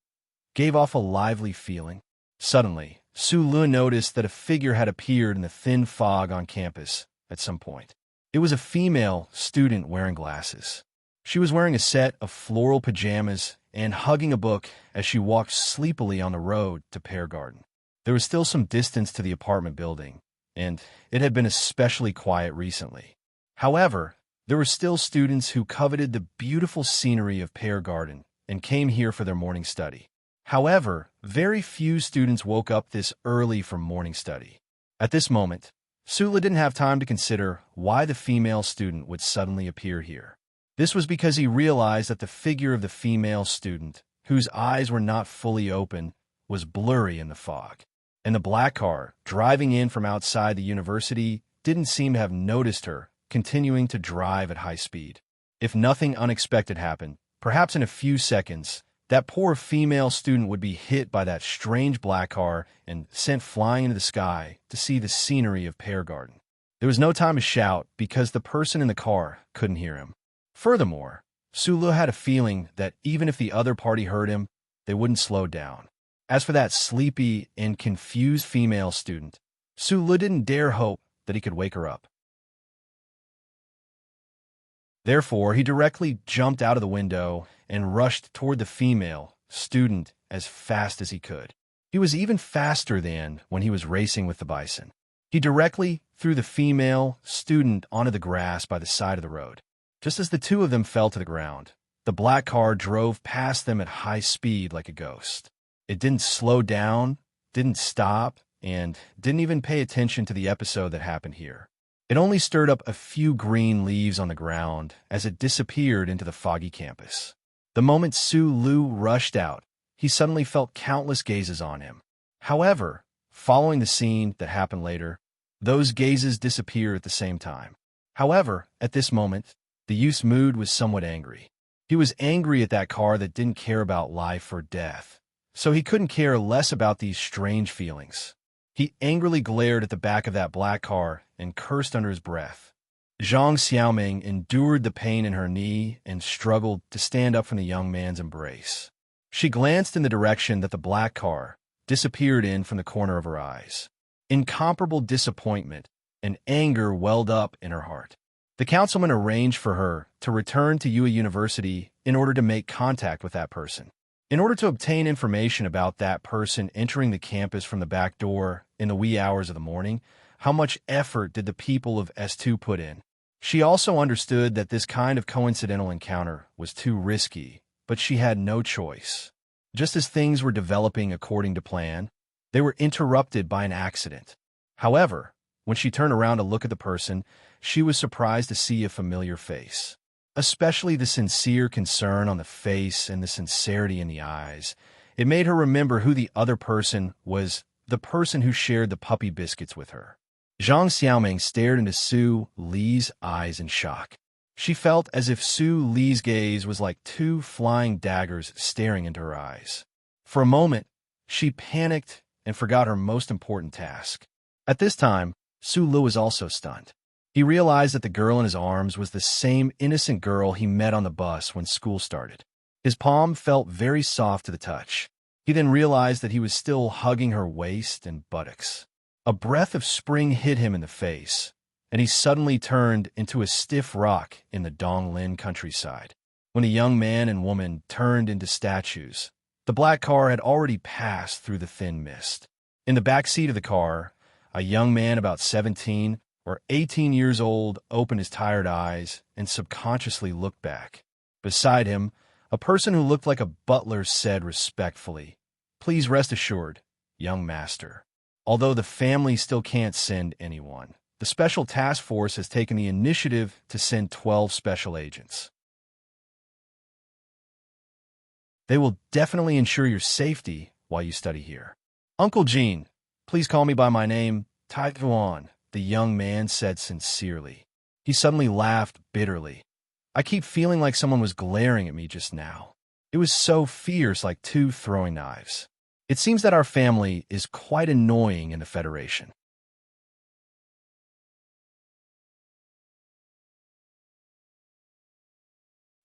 gave off a lively feeling. Suddenly, Su Lu noticed that a figure had appeared in the thin fog on campus at some point. It was a female student wearing glasses. She was wearing a set of floral pajamas and hugging a book as she walked sleepily on the road to Pear Garden. There was still some distance to the apartment building, and it had been especially quiet recently. However, there were still students who coveted the beautiful scenery of Pear Garden and came here for their morning study. However, very few students woke up this early for morning study. At this moment, Sula didn't have time to consider why the female student would suddenly appear here. This was because he realized that the figure of the female student, whose eyes were not fully open, was blurry in the fog. And the black car, driving in from outside the university, didn't seem to have noticed her, continuing to drive at high speed. If nothing unexpected happened, perhaps in a few seconds, that poor female student would be hit by that strange black car and sent flying into the sky to see the scenery of Pear Garden. There was no time to shout because the person in the car couldn't hear him. Furthermore, Sulu had a feeling that even if the other party heard him, they wouldn't slow down. As for that sleepy and confused female student, Sulu didn't dare hope that he could wake her up. Therefore, he directly jumped out of the window and rushed toward the female student as fast as he could. He was even faster than when he was racing with the bison. He directly threw the female student onto the grass by the side of the road. Just as the two of them fell to the ground, the black car drove past them at high speed like a ghost. It didn't slow down, didn't stop, and didn't even pay attention to the episode that happened here. It only stirred up a few green leaves on the ground as it disappeared into the foggy campus. The moment Su Lu rushed out, he suddenly felt countless gazes on him. However, following the scene that happened later, those gazes disappeared at the same time. However, at this moment, the youth's mood was somewhat angry. He was angry at that car that didn't care about life or death, so he couldn't care less about these strange feelings. He angrily glared at the back of that black car and cursed under his breath. Zhang Xiaoming endured the pain in her knee and struggled to stand up from the young man's embrace. She glanced in the direction that the black car disappeared in from the corner of her eyes. Incomparable disappointment and anger welled up in her heart. The councilman arranged for her to return to UA University in order to make contact with that person. In order to obtain information about that person entering the campus from the back door in the wee hours of the morning, how much effort did the people of S2 put in? She also understood that this kind of coincidental encounter was too risky, but she had no choice. Just as things were developing according to plan, they were interrupted by an accident. However, when she turned around to look at the person, she was surprised to see a familiar face. Especially the sincere concern on the face and the sincerity in the eyes. It made her remember who the other person was, the person who shared the puppy biscuits with her. Zhang Xiaoming stared into Su Li's eyes in shock. She felt as if Su Li's gaze was like two flying daggers staring into her eyes. For a moment, she panicked and forgot her most important task. At this time, Su Li was also stunned. He realized that the girl in his arms was the same innocent girl he met on the bus when school started. His palm felt very soft to the touch. He then realized that he was still hugging her waist and buttocks. A breath of spring hit him in the face, and he suddenly turned into a stiff rock in the Donglin countryside. When a young man and woman turned into statues, the black car had already passed through the thin mist. In the back seat of the car, a young man about 17 or 18 years old opened his tired eyes and subconsciously looked back. Beside him, a person who looked like a butler said respectfully, "Please rest assured, young master. Although the family still can't send anyone, the Special Task Force has taken the initiative to send 12 special agents. They will definitely ensure your safety while you study here. Uncle Jean, please call me by my name, Taiwan," the young man said sincerely. He suddenly laughed bitterly. "I keep feeling like someone was glaring at me just now. It was so fierce, like two throwing knives. It seems that our family is quite annoying in the Federation."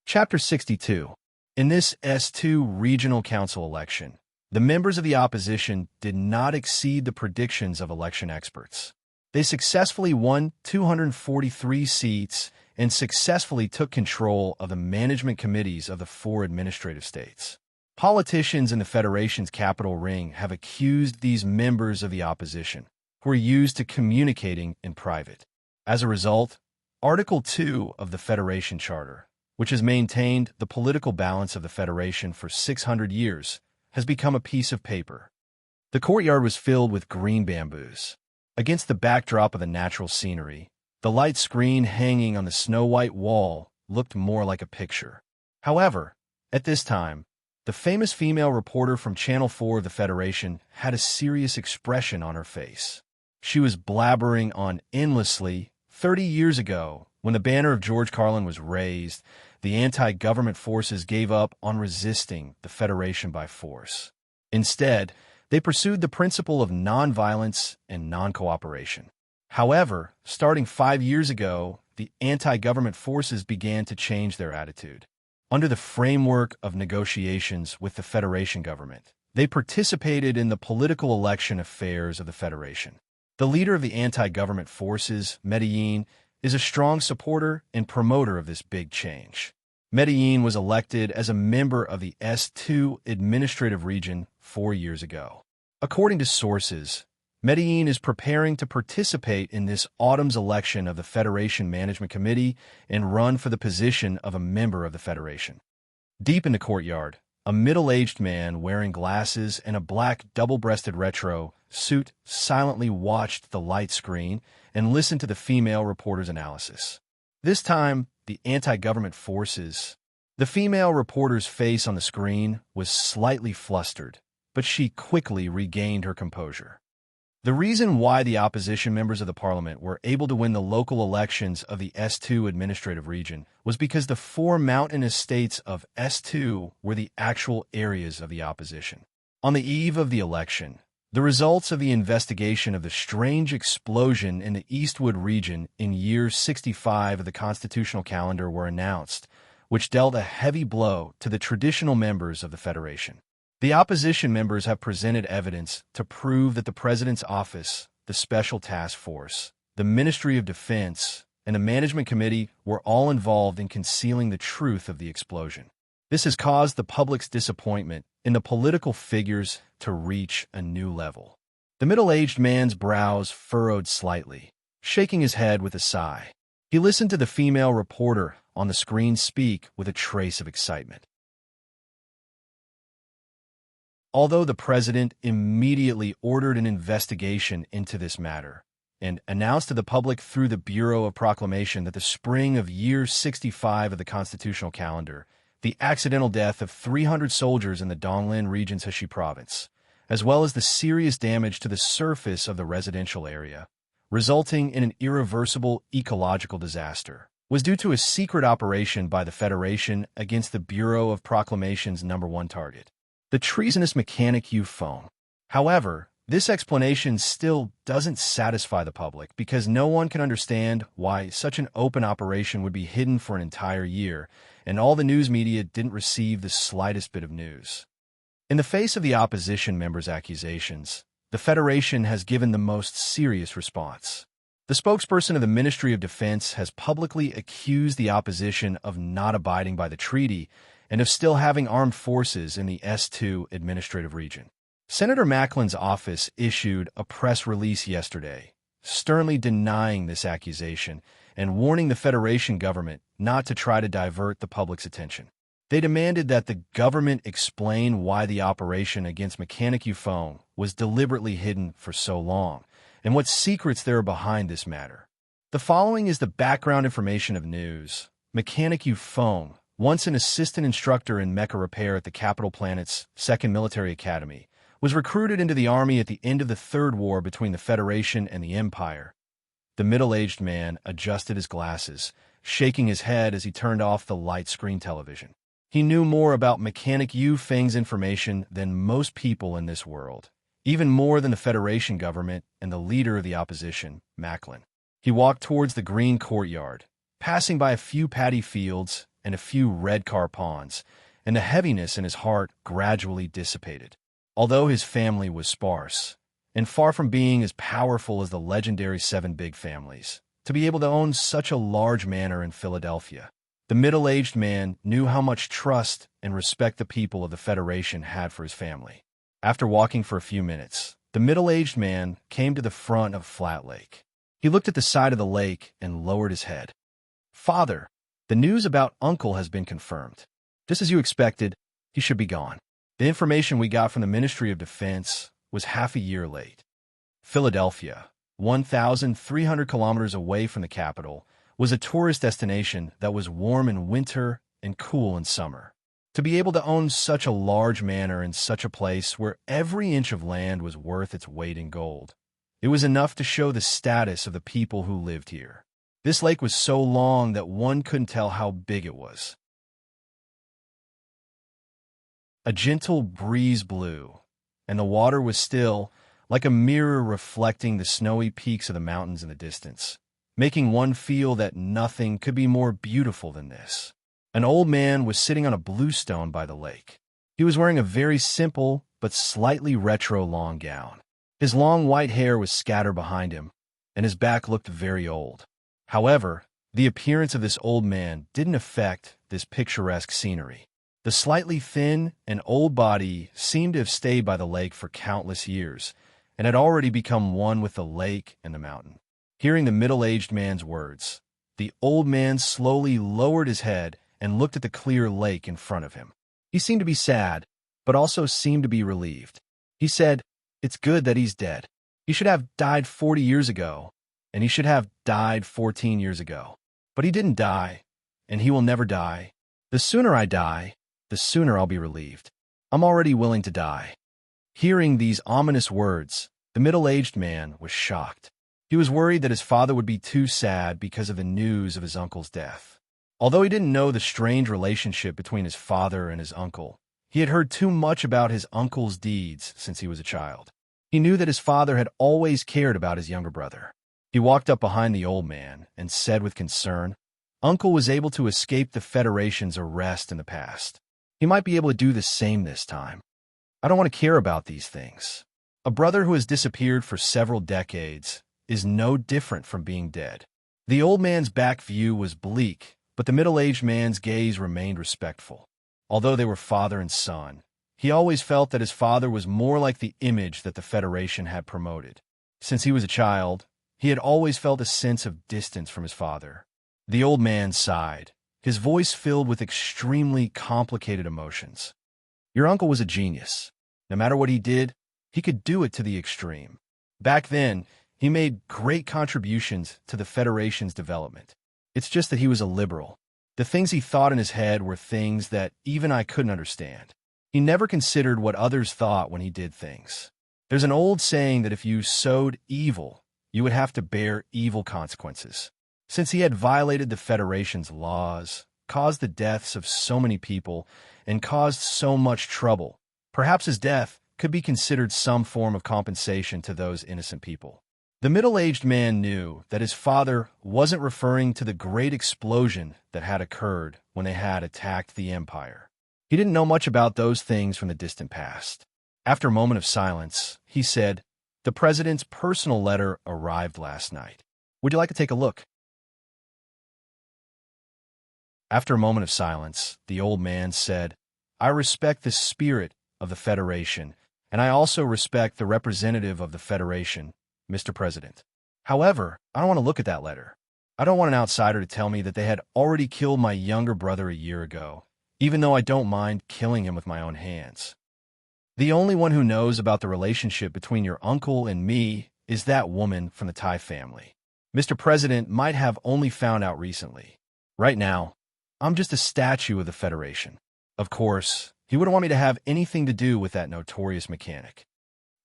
Chapter 62. In this S2 Regional Council election, the members of the opposition did not exceed the predictions of election experts. They successfully won 243 seats and successfully took control of the management committees of the 4 administrative states. Politicians in the Federation's capital ring have accused these members of the opposition, who are used to communicating in private. As a result, Article 2 of the Federation Charter, which has maintained the political balance of the Federation for 600 years, has become a piece of paper. The courtyard was filled with green bamboos. Against the backdrop of the natural scenery, the light screen hanging on the snow-white wall looked more like a picture. However, at this time, the famous female reporter from Channel 4 of the Federation had a serious expression on her face. She was blabbering on endlessly. 30 years ago, when the banner of George Carlin was raised, the anti-government forces gave up on resisting the Federation by force. Instead, they pursued the principle of nonviolence and non-cooperation. However, starting 5 years ago, the anti-government forces began to change their attitude. Under the framework of negotiations with the Federation government, they participated in the political election affairs of the Federation. The leader of the anti-government forces, Medellin, is a strong supporter and promoter of this big change. Medellin was elected as a member of the S2 administrative region 4 years ago. According to sources, Medellin is preparing to participate in this autumn's election of the Federation Management Committee and run for the position of a member of the Federation. Deep in the courtyard, a middle-aged man wearing glasses and a black double-breasted retro suit silently watched the light screen and listened to the female reporter's analysis. This time, the anti-government forces. The female reporter's face on the screen was slightly flustered, but she quickly regained her composure. The reason why the opposition members of the parliament were able to win the local elections of the S2 administrative region was because the 4 mountainous states of S2 were the actual areas of the opposition. On the eve of the election, the results of the investigation of the strange explosion in the Eastwood region in year 65 of the constitutional calendar were announced, which dealt a heavy blow to the traditional members of the Federation. The opposition members have presented evidence to prove that the President's office, the Special Task Force, the Ministry of Defense, and the management committee were all involved in concealing the truth of the explosion. This has caused the public's disappointment in the political figures to reach a new level. The middle-aged man's brows furrowed slightly, shaking his head with a sigh. He listened to the female reporter on the screen speak with a trace of excitement. Although the president immediately ordered an investigation into this matter and announced to the public through the Bureau of Proclamation that the spring of year 65 of the constitutional calendar, the accidental death of 300 soldiers in the Donglin region's Heshi province, as well as the serious damage to the surface of the residential area, resulting in an irreversible ecological disaster, was due to a secret operation by the Federation against the Bureau of Proclamation's #1 target, the treasonous mechanic Yu Feng. However, this explanation still doesn't satisfy the public because no one can understand why such an open operation would be hidden for an entire year, and all the news media didn't receive the slightest bit of news. In the face of the opposition members' accusations, the Federation has given the most serious response. The spokesperson of the Ministry of Defense has publicly accused the opposition of not abiding by the treaty and of still having armed forces in the S2 administrative region. Senator Macklin's office issued a press release yesterday, sternly denying this accusation and warning the Federation government not to try to divert the public's attention. They demanded that the government explain why the operation against Mechanic Yu Feng was deliberately hidden for so long, and what secrets there are behind this matter. The following is the background information of news. Mechanic Yu Feng, once an assistant instructor in mecha repair at the Capital Planet's 2nd Military Academy, was recruited into the army at the end of the Third War between the Federation and the Empire. The middle-aged man adjusted his glasses, shaking his head as he turned off the light screen television. He knew more about Mechanic Yu Feng's information than most people in this world, even more than the Federation government and the leader of the opposition, Macklin. He walked towards the green courtyard, passing by a few paddy fields and a few red car ponds, and the heaviness in his heart gradually dissipated. Although his family was sparse, and far from being as powerful as the legendary 7 big families, to be able to own such a large manor in Philadelphia, the middle-aged man knew how much trust and respect the people of the Federation had for his family. After walking for a few minutes, the middle-aged man came to the front of Flat Lake. He looked at the side of the lake and lowered his head. "Father, the news about Uncle has been confirmed. Just as you expected, he should be gone. The information we got from the Ministry of Defense was half a year late." Philadelphia, 1,300 kilometers away from the capital, was a tourist destination that was warm in winter and cool in summer. To be able to own such a large manor in such a place where every inch of land was worth its weight in gold, it was enough to show the status of the people who lived here. This lake was so long that one couldn't tell how big it was. A gentle breeze blew, and the water was still, like a mirror reflecting the snowy peaks of the mountains in the distance, making one feel that nothing could be more beautiful than this. An old man was sitting on a bluestone by the lake. He was wearing a very simple but slightly retro long gown. His long white hair was scattered behind him, and his back looked very old. However, the appearance of this old man didn't affect this picturesque scenery. The slightly thin and old body seemed to have stayed by the lake for countless years, and had already become one with the lake and the mountain. Hearing the middle-aged man's words, the old man slowly lowered his head and looked at the clear lake in front of him. He seemed to be sad, but also seemed to be relieved. He said, "It's good that he's dead. He should have died 40 years ago, and he should have died 14 years ago. But he didn't die, and he will never die. The sooner I die, the sooner I'll be relieved. I'm already willing to die." Hearing these ominous words, the middle-aged man was shocked. He was worried that his father would be too sad because of the news of his uncle's death. Although he didn't know the strange relationship between his father and his uncle, he had heard too much about his uncle's deeds since he was a child. He knew that his father had always cared about his younger brother. He walked up behind the old man and said with concern, "Uncle was able to escape the Federation's arrest in the past. He might be able to do the same this time. I don't want to care about these things. A brother who has disappeared for several decades is no different from being dead. The old man's back view was bleak, but the middle-aged man's gaze remained respectful. Although they were father and son, he always felt that his father was more like the image that the Federation had promoted. Since he was a child, he had always felt a sense of distance from his father. The old man sighed, his voice filled with extremely complicated emotions. Your uncle was a genius. No matter what he did, he could do it to the extreme. Back then, he made great contributions to the Federation's development. It's just that he was a liberal. The things he thought in his head were things that even I couldn't understand. He never considered what others thought when he did things. There's an old saying that if you sowed evil, you would have to bear evil consequences. Since he had violated the Federation's laws, caused the deaths of so many people, and caused so much trouble, perhaps his death could be considered some form of compensation to those innocent people. The middle-aged man knew that his father wasn't referring to the great explosion that had occurred when they had attacked the Empire. He didn't know much about those things from the distant past. After a moment of silence, he said, "The president's personal letter arrived last night. Would you like to take a look?" After a moment of silence, the old man said, "I respect the spirit of the Federation, and I also respect the representative of the Federation, Mr. President. However, I don't want to look at that letter. I don't want an outsider to tell me that they had already killed my younger brother a year ago, even though I don't mind killing him with my own hands. The only one who knows about the relationship between your uncle and me is that woman from the Tai family. Mr. President might have only found out recently. Right now, I'm just a statue of the Federation. Of course, he wouldn't want me to have anything to do with that notorious mechanic.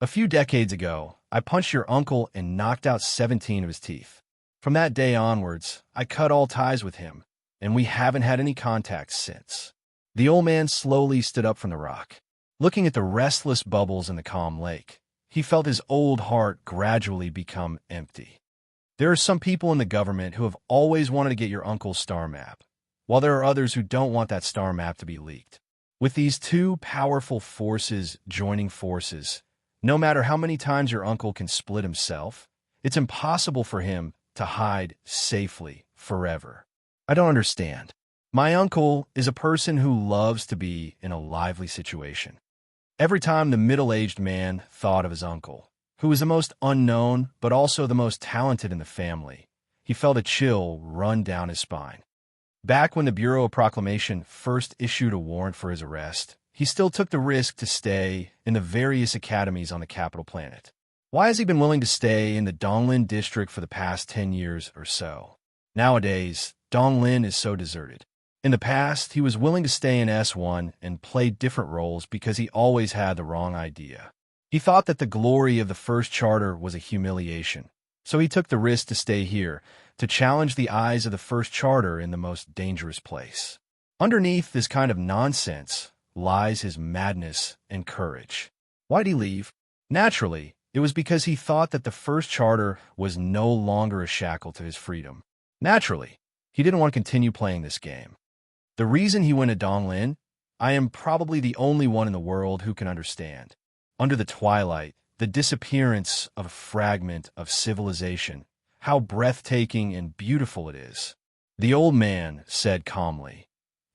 A few decades ago, I punched your uncle and knocked out 17 of his teeth. From that day onwards, I cut all ties with him, and we haven't had any contact since." The old man slowly stood up from the rock. Looking at the restless bubbles in the calm lake, he felt his old heart gradually become empty. There are some people in the government who have always wanted to get your uncle's star map, while there are others who don't want that star map to be leaked. With these two powerful forces joining forces, no matter how many times your uncle can split himself, it's impossible for him to hide safely forever. I don't understand. My uncle is a person who loves to be in a lively situation. Every time the middle-aged man thought of his uncle, who was the most unknown but also the most talented in the family, he felt a chill run down his spine. Back when the Bureau of Proclamation first issued a warrant for his arrest, he still took the risk to stay in the various academies on the capital planet. Why has he been willing to stay in the Donglin district for the past 10 years or so? Nowadays, Donglin is so deserted. In the past, he was willing to stay in S1 and play different roles because he always had the wrong idea. He thought that the glory of the First Charter was a humiliation, so he took the risk to stay here, to challenge the eyes of the First Charter in the most dangerous place. Underneath this kind of nonsense lies his madness and courage. Why'd he leave? Naturally, it was because he thought that the First Charter was no longer a shackle to his freedom. Naturally, he didn't want to continue playing this game. The reason he went to Donglin, I am probably the only one in the world who can understand. Under the twilight, the disappearance of a fragment of civilization, how breathtaking and beautiful it is. The old man said calmly,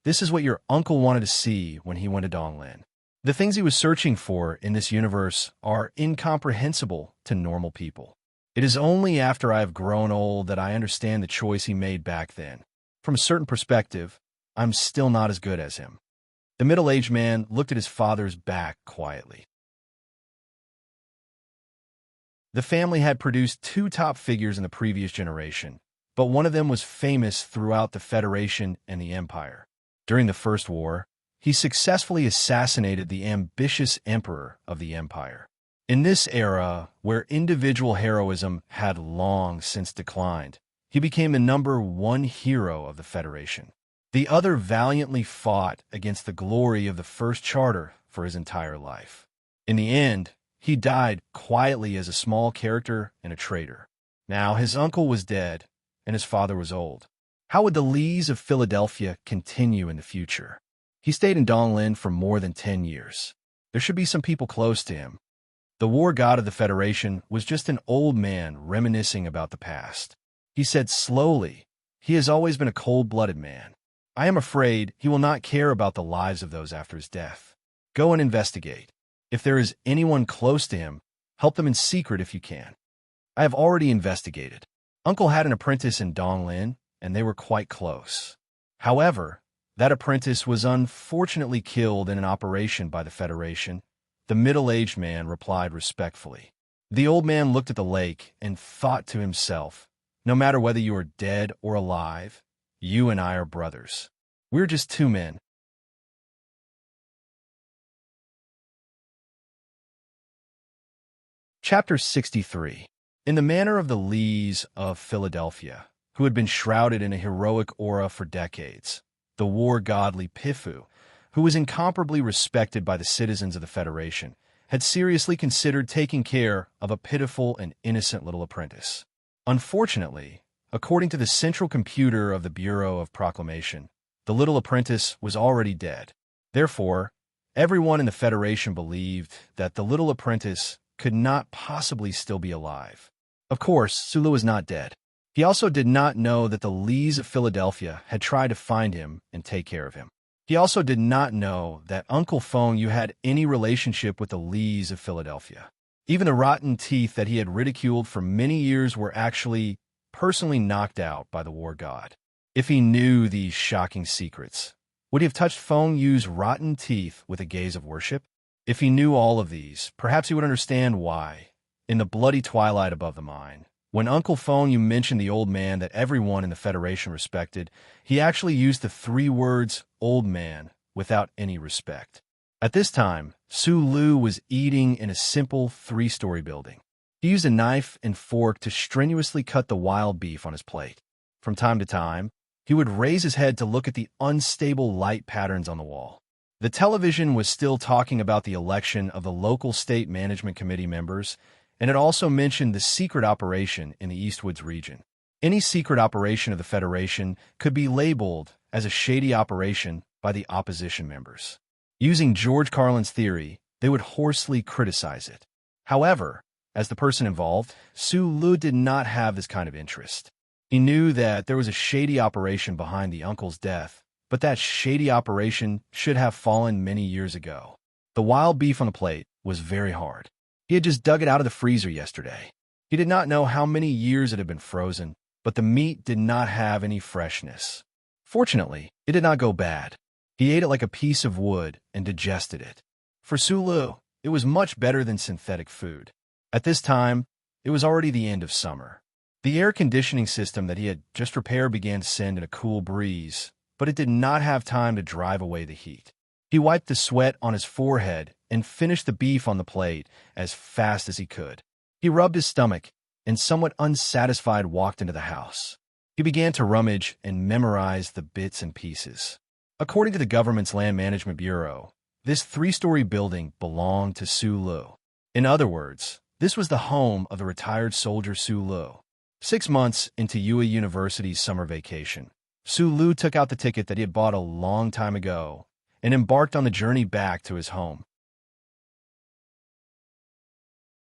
"This is what your uncle wanted to see when he went to Donglin. The things he was searching for in this universe are incomprehensible to normal people. It is only after I have grown old that I understand the choice he made back then. From a certain perspective, I'm still not as good as him." The middle-aged man looked at his father's back quietly. The family had produced two top figures in the previous generation, but one of them was famous throughout the Federation and the Empire. During the First War, he successfully assassinated the ambitious emperor of the Empire. In this era, where individual heroism had long since declined, he became the #1 hero of the Federation. The other valiantly fought against the glory of the First Charter for his entire life. In the end, he died quietly as a small character and a traitor. Now his uncle was dead, and his father was old. How would the Lees of Philadelphia continue in the future? He stayed in Donglin for more than 10 years. There should be some people close to him. The war god of the Federation was just an old man reminiscing about the past. He said slowly, "He has always been a cold-blooded man. I am afraid he will not care about the lives of those after his death. Go and investigate. If there is anyone close to him, help them in secret if you can." "I have already investigated. Uncle had an apprentice in Donglin, and they were quite close. However, that apprentice was unfortunately killed in an operation by the Federation," the middle-aged man replied respectfully. The old man looked at the lake and thought to himself, "No matter whether you are dead or alive, you and I are brothers. We're just two men." Chapter 63. In the manner of the Lees of Philadelphia, who had been shrouded in a heroic aura for decades, the war-godly Pifu, who was incomparably respected by the citizens of the Federation, had seriously considered taking care of a pitiful and innocent little apprentice. Unfortunately, according to the central computer of the Bureau of Proclamation, the little apprentice was already dead. Therefore, everyone in the Federation believed that the little apprentice could not possibly still be alive. Of course, Sulu was not dead. He also did not know that the Lees of Philadelphia had tried to find him and take care of him. He also did not know that Uncle Feng Yu had any relationship with the Lees of Philadelphia. Even the rotten teeth that he had ridiculed for many years were actually personally knocked out by the war god. If he knew these shocking secrets, would he have touched Feng Yu's rotten teeth with a gaze of worship? If he knew all of these, perhaps he would understand why, in the bloody twilight above the mine, when Uncle Feng Yu mentioned the old man that everyone in the Federation respected, he actually used the 3 words, "old man," without any respect. At this time, Su Lu was eating in a simple 3-story building. He used a knife and fork to strenuously cut the wild beef on his plate. From time to time, he would raise his head to look at the unstable light patterns on the wall. The television was still talking about the election of the local state management committee members, and it also mentioned the secret operation in the Eastwoods region. Any secret operation of the Federation could be labeled as a shady operation by the opposition members. Using George Carlin's theory, they would hoarsely criticize it. However, as the person involved, Su Lu did not have this kind of interest. He knew that there was a shady operation behind the uncle's death, but that shady operation should have fallen many years ago. The wild beef on the plate was very hard. He had just dug it out of the freezer yesterday. He did not know how many years it had been frozen, but the meat did not have any freshness. Fortunately, it did not go bad. He ate it like a piece of wood and digested it. For Sulu, it was much better than synthetic food. At this time, it was already the end of summer. The air conditioning system that he had just repaired began to send in a cool breeze, but it did not have time to drive away the heat. He wiped the sweat on his forehead and finished the beef on the plate as fast as he could. He rubbed his stomach and, somewhat unsatisfied, walked into the house. He began to rummage and memorize the bits and pieces. According to the government's Land Management Bureau, this 3-story building belonged to Su Lu. In other words, this was the home of the retired soldier Su Lu. 6 months into Yue University's summer vacation, Su Lu took out the ticket that he had bought a long time ago and embarked on the journey back to his home.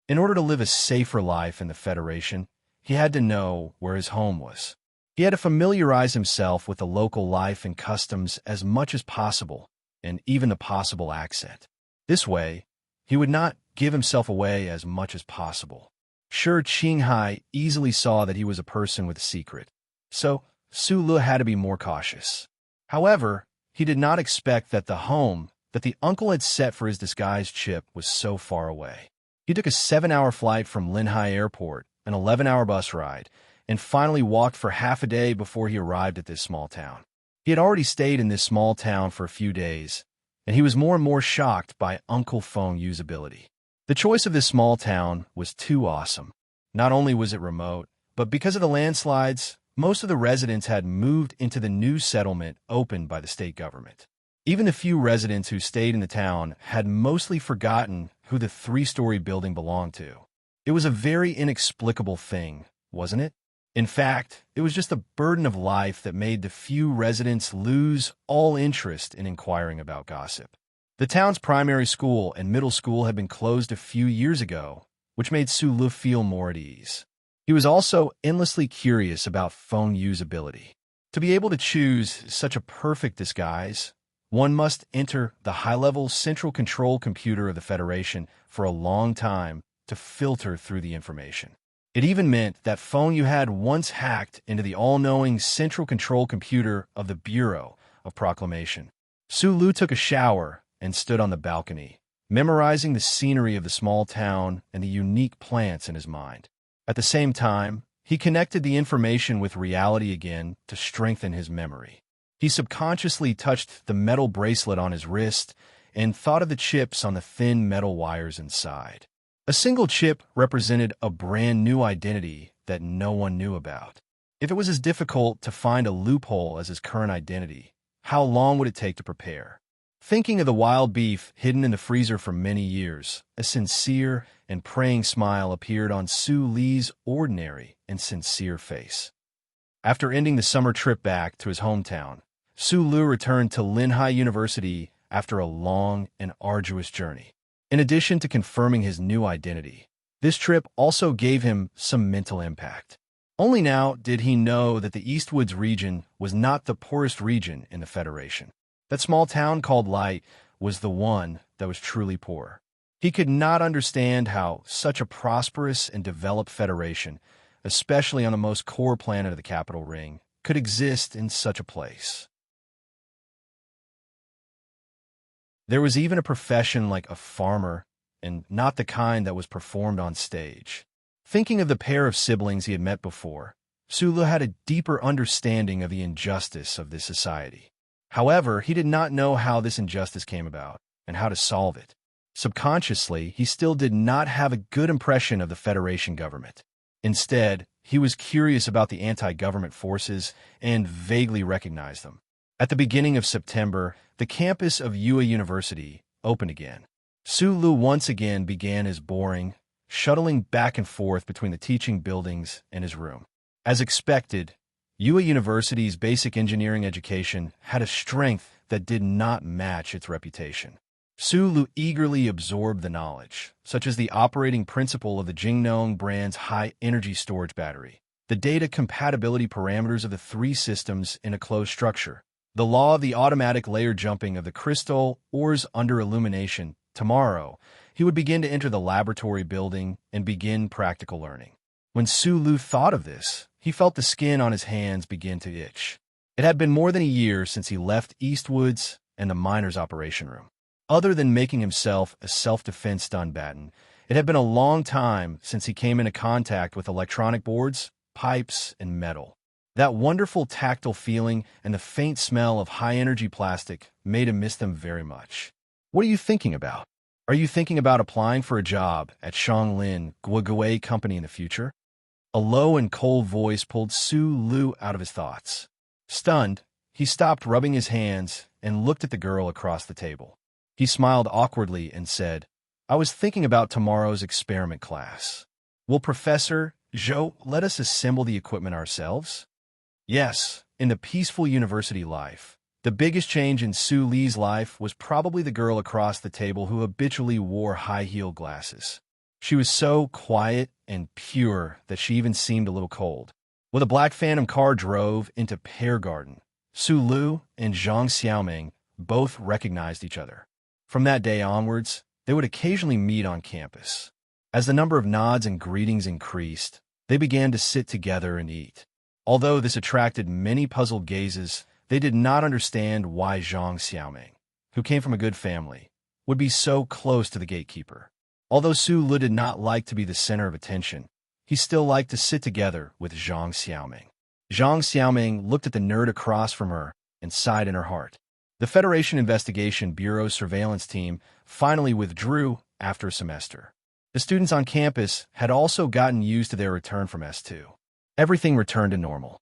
In order to live a safer life in the Federation, he had to know where his home was. He had to familiarize himself with the local life and customs as much as possible, and even the possible accent. This way, he would not give himself away as much as possible. Sure, Qinghai easily saw that he was a person with a secret, so Su Lu had to be more cautious. However, he did not expect that the home that the uncle had set for his disguised chip was so far away. He took a 7-hour flight from Linhai Airport, an 11-hour bus ride, and finally walked for half a day before he arrived at this small town. He had already stayed in this small town for a few days, and he was more and more shocked by Uncle Feng Yu's ability. The choice of this small town was too awesome. Not only was it remote, but because of the landslides, most of the residents had moved into the new settlement opened by the state government. Even the few residents who stayed in the town had mostly forgotten who the 3-story building belonged to. It was a very inexplicable thing, wasn't it? In fact, it was just the burden of life that made the few residents lose all interest in inquiring about gossip. The town's primary school and middle school had been closed a few years ago, which made Su Lu feel more at ease. He was also endlessly curious about phone usability. To be able to choose such a perfect disguise, one must enter the high-level central control computer of the Federation for a long time to filter through the information. It even meant that phone you had once hacked into the all-knowing central control computer of the Bureau of Proclamation. Sulu took a shower and stood on the balcony, memorizing the scenery of the small town and the unique plants in his mind. At the same time, he connected the information with reality again to strengthen his memory. He subconsciously touched the metal bracelet on his wrist and thought of the chips on the thin metal wires inside. A single chip represented a brand new identity that no one knew about. If it was as difficult to find a loophole as his current identity, how long would it take to prepare? Thinking of the wild beef hidden in the freezer for many years, a sincere and praying smile appeared on Su Li's ordinary and sincere face. After ending the summer trip back to his hometown, Su Lu returned to Linhai University after a long and arduous journey. In addition to confirming his new identity, this trip also gave him some mental impact. Only now did he know that the Eastwoods region was not the poorest region in the Federation. That small town called Light was the one that was truly poor. He could not understand how such a prosperous and developed federation, especially on the most core planet of the capital ring, could exist in such a place. There was even a profession like a farmer, and not the kind that was performed on stage. Thinking of the pair of siblings he had met before, Sulu had a deeper understanding of the injustice of this society. However, he did not know how this injustice came about and how to solve it. Subconsciously, he still did not have a good impression of the Federation government. Instead, he was curious about the anti-government forces and vaguely recognized them. At the beginning of September, the campus of UA University opened again. Sulu once again began his boring, shuttling back and forth between the teaching buildings and his room. As expected, UA University's basic engineering education had a strength that did not match its reputation. Sulu eagerly absorbed the knowledge, such as the operating principle of the Jingnong brand's high-energy storage battery, the data compatibility parameters of the three systems in a closed structure, the law of the automatic layer jumping of the crystal ores under illumination. Tomorrow, he would begin to enter the laboratory building and begin practical learning. When Sulu thought of this, he felt the skin on his hands begin to itch. It had been more than a year since he left Eastwoods and the miner's operation room. Other than making himself a self-defense stun baton, it had been a long time since he came into contact with electronic boards, pipes, and metal. That wonderful tactile feeling and the faint smell of high-energy plastic made him miss them very much. What are you thinking about? Are you thinking about applying for a job at Shanglin Guoguay Company in the future? A low and cold voice pulled Su Lu out of his thoughts. Stunned, he stopped rubbing his hands and looked at the girl across the table. He smiled awkwardly and said, "I was thinking about tomorrow's experiment class. Will Professor Zhou let us assemble the equipment ourselves?" Yes, in the peaceful university life, the biggest change in Su Li's life was probably the girl across the table who habitually wore high-heeled glasses. She was so quiet and pure that she even seemed a little cold. When a black Phantom car drove into Pear Garden, Su Lu and Zhang Xiaoming both recognized each other. From that day onwards, they would occasionally meet on campus. As the number of nods and greetings increased, they began to sit together and eat. Although this attracted many puzzled gazes, they did not understand why Zhang Xiaoming, who came from a good family, would be so close to the gatekeeper. Although Su Lu did not like to be the center of attention, he still liked to sit together with Zhang Xiaoming. Zhang Xiaoming looked at the nerd across from her and sighed in her heart. The Federation Investigation Bureau's surveillance team finally withdrew after a semester. The students on campus had also gotten used to their return from S2. Everything returned to normal.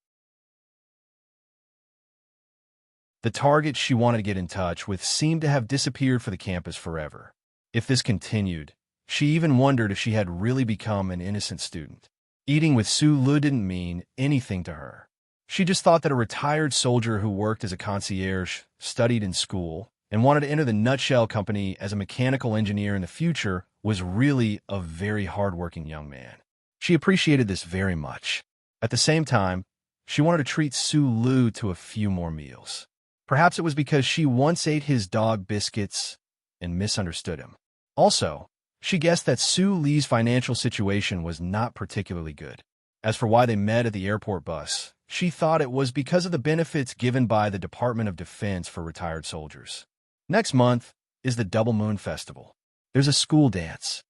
The target she wanted to get in touch with seemed to have disappeared for the campus forever. If this continued, she even wondered if she had really become an innocent student. Eating with Su Lu didn't mean anything to her. She just thought that a retired soldier who worked as a concierge, studied in school, and wanted to enter the Nutshell Company as a mechanical engineer in the future was really a very hardworking young man. She appreciated this very much. At the same time, she wanted to treat Su Lu to a few more meals. Perhaps it was because she once ate his dog biscuits and misunderstood him. Also, she guessed that Su Li's financial situation was not particularly good. As for why they met at the airport bus, she thought it was because of the benefits given by the Department of Defense for retired soldiers. Next month is the Double Moon Festival. There's a school dance.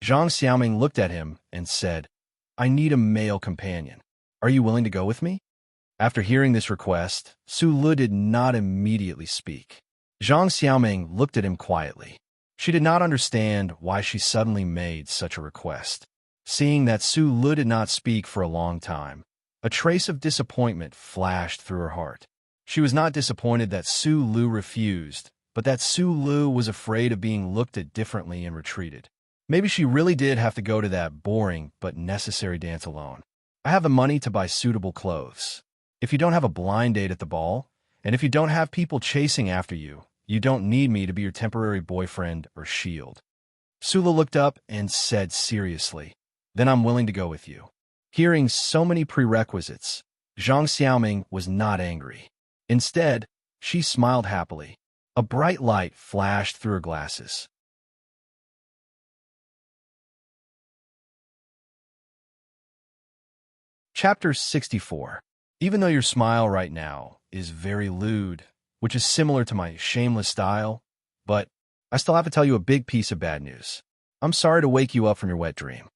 Zhang Xiaoming looked at him and said, "I need a male companion. Are you willing to go with me?" After hearing this request, Su Lu did not immediately speak. Zhang Xiaoming looked at him quietly. She did not understand why she suddenly made such a request. Seeing that Su Lu did not speak for a long time, a trace of disappointment flashed through her heart. She was not disappointed that Su Lu refused, but that Su Lu was afraid of being looked at differently and retreated. Maybe she really did have to go to that boring but necessary dance alone. I have the money to buy suitable clothes. If you don't have a blind date at the ball, and if you don't have people chasing after you, you don't need me to be your temporary boyfriend or shield. Su Lu looked up and said seriously, "Then I'm willing to go with you." Hearing so many prerequisites, Zhang Xiaoming was not angry. Instead, she smiled happily. A bright light flashed through her glasses. Chapter 64. Even though your smile right now is very lewd, which is similar to my shameless style, but I still have to tell you a big piece of bad news. I'm sorry to wake you up from your wet dream.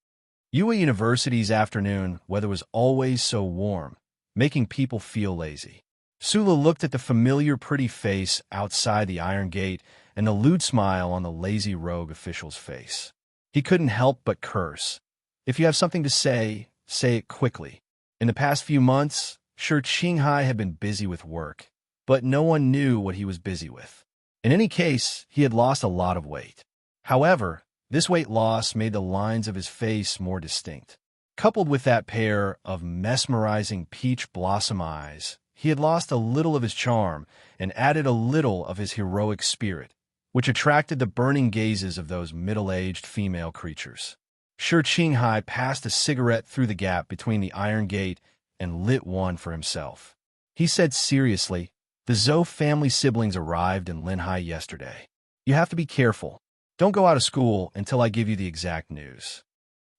UA University's afternoon weather was always so warm, making people feel lazy. Su Lu looked at the familiar pretty face outside the iron gate and the lewd smile on the lazy rogue official's face. He couldn't help but curse. If you have something to say it quickly. In the past few months, sure Qinghai had been busy with work, but no one knew what he was busy with. In any case, he had lost a lot of weight. However, this weight loss made the lines of his face more distinct. Coupled with that pair of mesmerizing peach blossom eyes, he had lost a little of his charm and added a little of his heroic spirit, which attracted the burning gazes of those middle-aged female creatures. Shi Qinghai passed a cigarette through the gap between the iron gate and lit one for himself. He said seriously, "The Zhou family siblings arrived in Linhai yesterday. You have to be careful. Don't go out of school until I give you the exact news."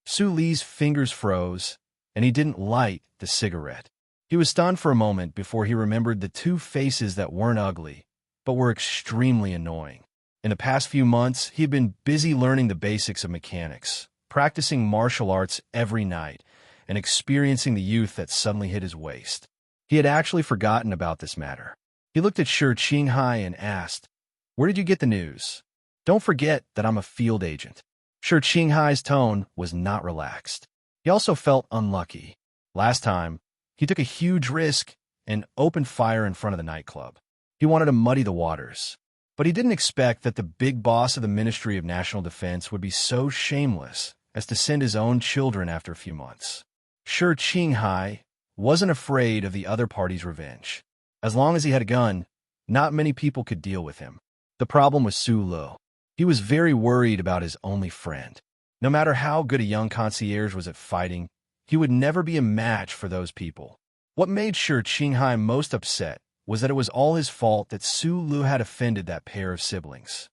Su Li's fingers froze, and he didn't light the cigarette. He was stunned for a moment before he remembered the two faces that weren't ugly, but were extremely annoying. In the past few months, he had been busy learning the basics of mechanics, practicing martial arts every night, and experiencing the youth that suddenly hit his waist. He had actually forgotten about this matter. He looked at Shi Qinghai and asked, "Where did you get the news? Don't forget that I'm a field agent." Shi Qinghai's tone was not relaxed. He also felt unlucky. Last time, he took a huge risk and opened fire in front of the nightclub. He wanted to muddy the waters. But he didn't expect that the big boss of the Ministry of National Defense would be so shameless as to send his own children after a few months. Shi Qinghai wasn't afraid of the other party's revenge. As long as he had a gun, not many people could deal with him. The problem was Su Lu. He was very worried about his only friend. No matter how good a young concierge was at fighting, he would never be a match for those people. What made Shi Qinghai most upset was that it was all his fault that Su Lu had offended that pair of siblings.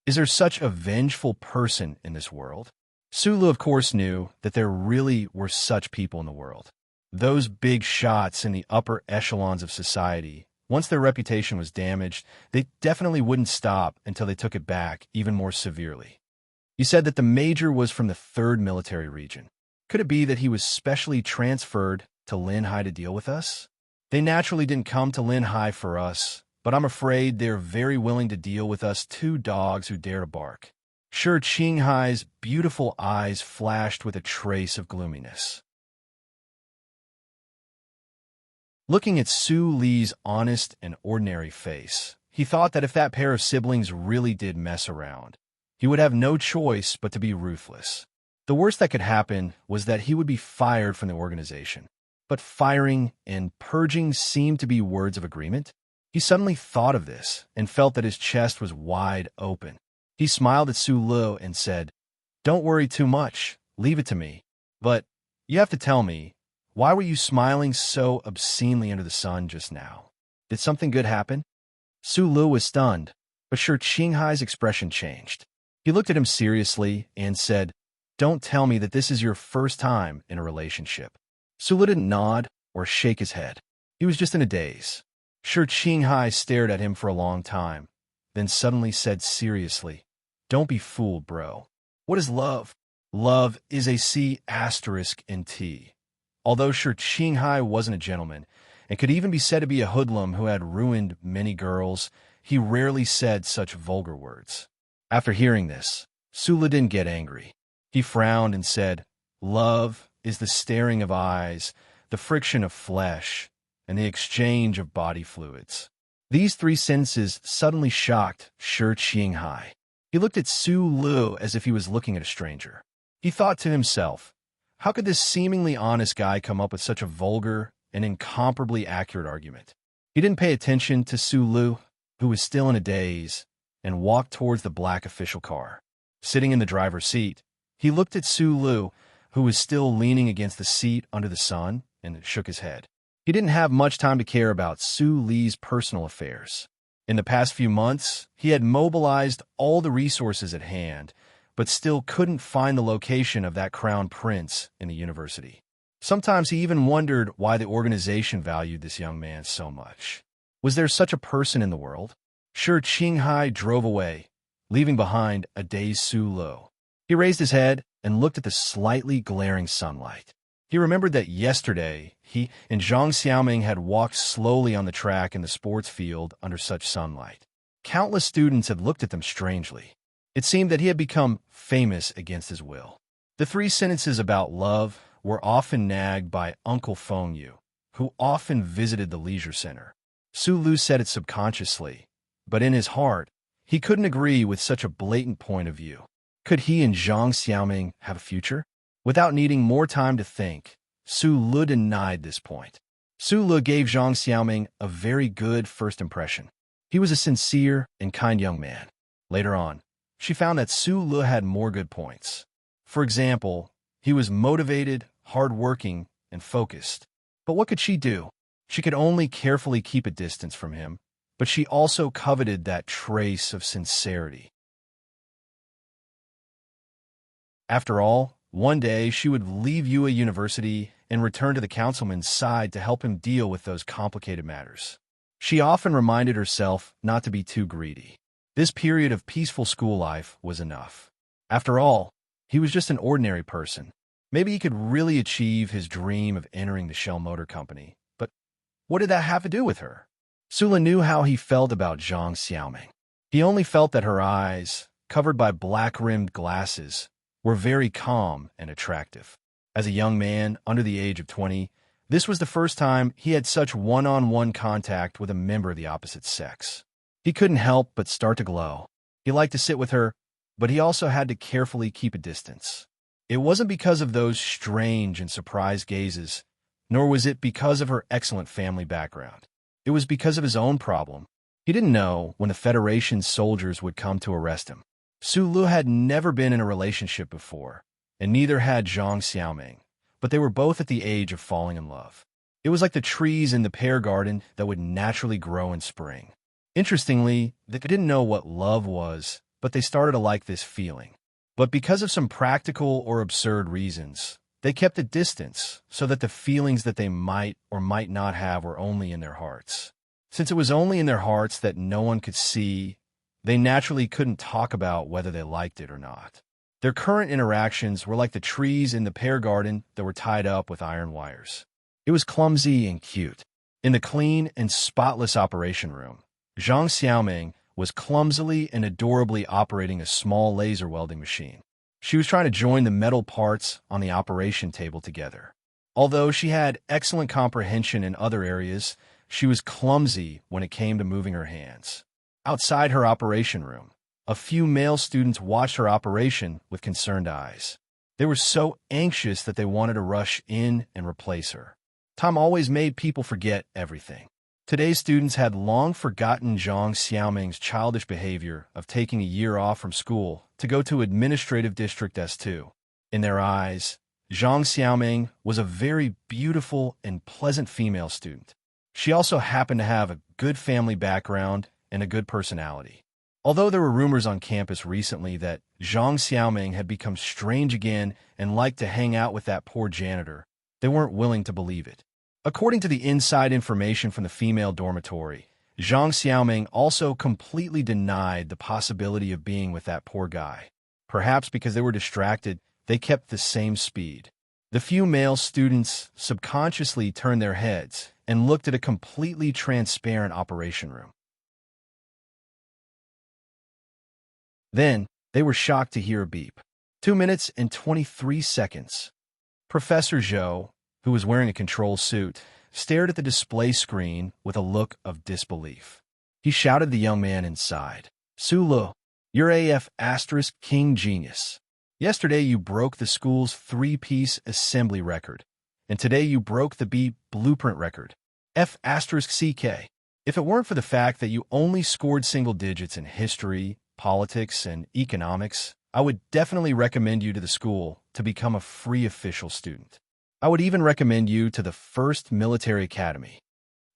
Is there such a vengeful person in this world? Su Lu, of course, knew that there really were such people in the world. Those big shots in the upper echelons of society, once their reputation was damaged, they definitely wouldn't stop until they took it back even more severely. You said that the major was from the 3rd Military Region. Could it be that he was specially transferred to Linhai to deal with us? They naturally didn't come to Linhai for us, but I'm afraid they're very willing to deal with us two dogs who dare to bark. Shi Qinghai's beautiful eyes flashed with a trace of gloominess. Looking at Su Li's honest and ordinary face, he thought that if that pair of siblings really did mess around, he would have no choice but to be ruthless. The worst that could happen was that he would be fired from the organization. But firing and purging seemed to be words of agreement. He suddenly thought of this and felt that his chest was wide open. He smiled at Su Lu and said, "Don't worry too much. Leave it to me. But You have to tell me, why were you smiling so obscenely under the sun just now? Did something good happen? Su Lu was stunned, but Shi Qinghai's expression changed. He looked at him seriously and said, "Don't tell me that this is your first time in a relationship." Su Lu didn't nod or shake his head. He was just in a daze. Shi Qinghai stared at him for a long time, then suddenly said seriously, "Don't be fooled, bro. What is love? Love is a C asterisk in T." Although Shi Qinghai wasn't a gentleman, and could even be said to be a hoodlum who had ruined many girls, he rarely said such vulgar words. After hearing this, Su Lu didn't get angry. He frowned and said, "Love is the staring of eyes, the friction of flesh, and the exchange of body fluids." These three sentences suddenly shocked Shi Qinghai. He looked at Su Lu as if he was looking at a stranger. He thought to himself, how could this seemingly honest guy come up with such a vulgar and incomparably accurate argument? He didn't pay attention to Su Lu, who was still in a daze, and walked towards the black official car. Sitting in the driver's seat, he looked at Su Lu, who was still leaning against the seat under the sun, and shook his head. He didn't have much time to care about Su Li's personal affairs. In the past few months, he had mobilized all the resources at hand, but still couldn't find the location of that crown prince in the university. Sometimes he even wondered why the organization valued this young man so much. Was there such a person in the world? Shi Qinghai drove away, leaving behind a dazed Su Lu. He raised his head and looked at the slightly glaring sunlight. He remembered that yesterday he and Zhang Xiaoming had walked slowly on the track in the sports field under such sunlight. Countless students had looked at them strangely. It seemed that he had become famous against his will. The three sentences about love were often nagged by Uncle Feng Yu, who often visited the leisure center. Su Lu said it subconsciously, but in his heart, he couldn't agree with such a blatant point of view. Could he and Zhang Xiaoming have a future? Without needing more time to think, Su Lu denied this point. Su Lu gave Zhang Xiaoming a very good first impression. He was a sincere and kind young man. Later on, she found that Su Lu had more good points. For example, he was motivated, hardworking, and focused. But what could she do? She could only carefully keep a distance from him, but she also coveted that trace of sincerity. After all, one day she would leave Yue University and return to the councilman's side to help him deal with those complicated matters. She often reminded herself not to be too greedy. This period of peaceful school life was enough. After all, he was just an ordinary person. Maybe he could really achieve his dream of entering the Shell Motor Company. But what did that have to do with her? Su Lu knew how he felt about Zhang Xiaoming. He only felt that her eyes, covered by black-rimmed glasses, were very calm and attractive. As a young man under the age of 20, this was the first time he had such one-on-one contact with a member of the opposite sex. He couldn't help but start to glow. He liked to sit with her, but he also had to carefully keep a distance. It wasn't because of those strange and surprised gazes, nor was it because of her excellent family background. It was because of his own problem. He didn't know when the Federation's soldiers would come to arrest him. Su Lu had never been in a relationship before, and neither had Zhang Xiaoming, but they were both at the age of falling in love. It was like the trees in the pear garden that would naturally grow in spring. Interestingly, they didn't know what love was, but they started to like this feeling. But because of some practical or absurd reasons, they kept a distance so that the feelings that they might or might not have were only in their hearts. Since it was only in their hearts that no one could see, they naturally couldn't talk about whether they liked it or not. Their current interactions were like the trees in the pear garden that were tied up with iron wires. It was clumsy and cute. In the clean and spotless operation room, Zhang Xiaoming was clumsily and adorably operating a small laser welding machine. She was trying to join the metal parts on the operation table together. Although she had excellent comprehension in other areas, she was clumsy when it came to moving her hands. Outside her operation room, a few male students watched her operation with concerned eyes. They were so anxious that they wanted to rush in and replace her. Time always made people forget everything. Today's students had long forgotten Zhang Xiaoming's childish behavior of taking a year off from school to go to Administrative District S2. In their eyes, Zhang Xiaoming was a very beautiful and pleasant female student. She also happened to have a good family background and a good personality. Although there were rumors on campus recently that Zhang Xiaoming had become strange again and liked to hang out with that poor janitor, they weren't willing to believe it. According to the inside information from the female dormitory, Zhang Xiaoming also completely denied the possibility of being with that poor guy. Perhaps because they were distracted, they kept the same speed. The few male students subconsciously turned their heads and looked at a completely transparent operation room. Then, they were shocked to hear a beep. 2 minutes and 23 seconds. Professor Zhou, who was wearing a control suit, stared at the display screen with a look of disbelief. He shouted the young man inside, "Sulu, you're AF asterisk king genius. Yesterday you broke the school's 3-piece assembly record, and today you broke the B blueprint record. F asterisk CK. If it weren't for the fact that you only scored single digits in history, politics, and economics, I would definitely recommend you to the school to become a free official student. I would even recommend you to the 1st Military Academy."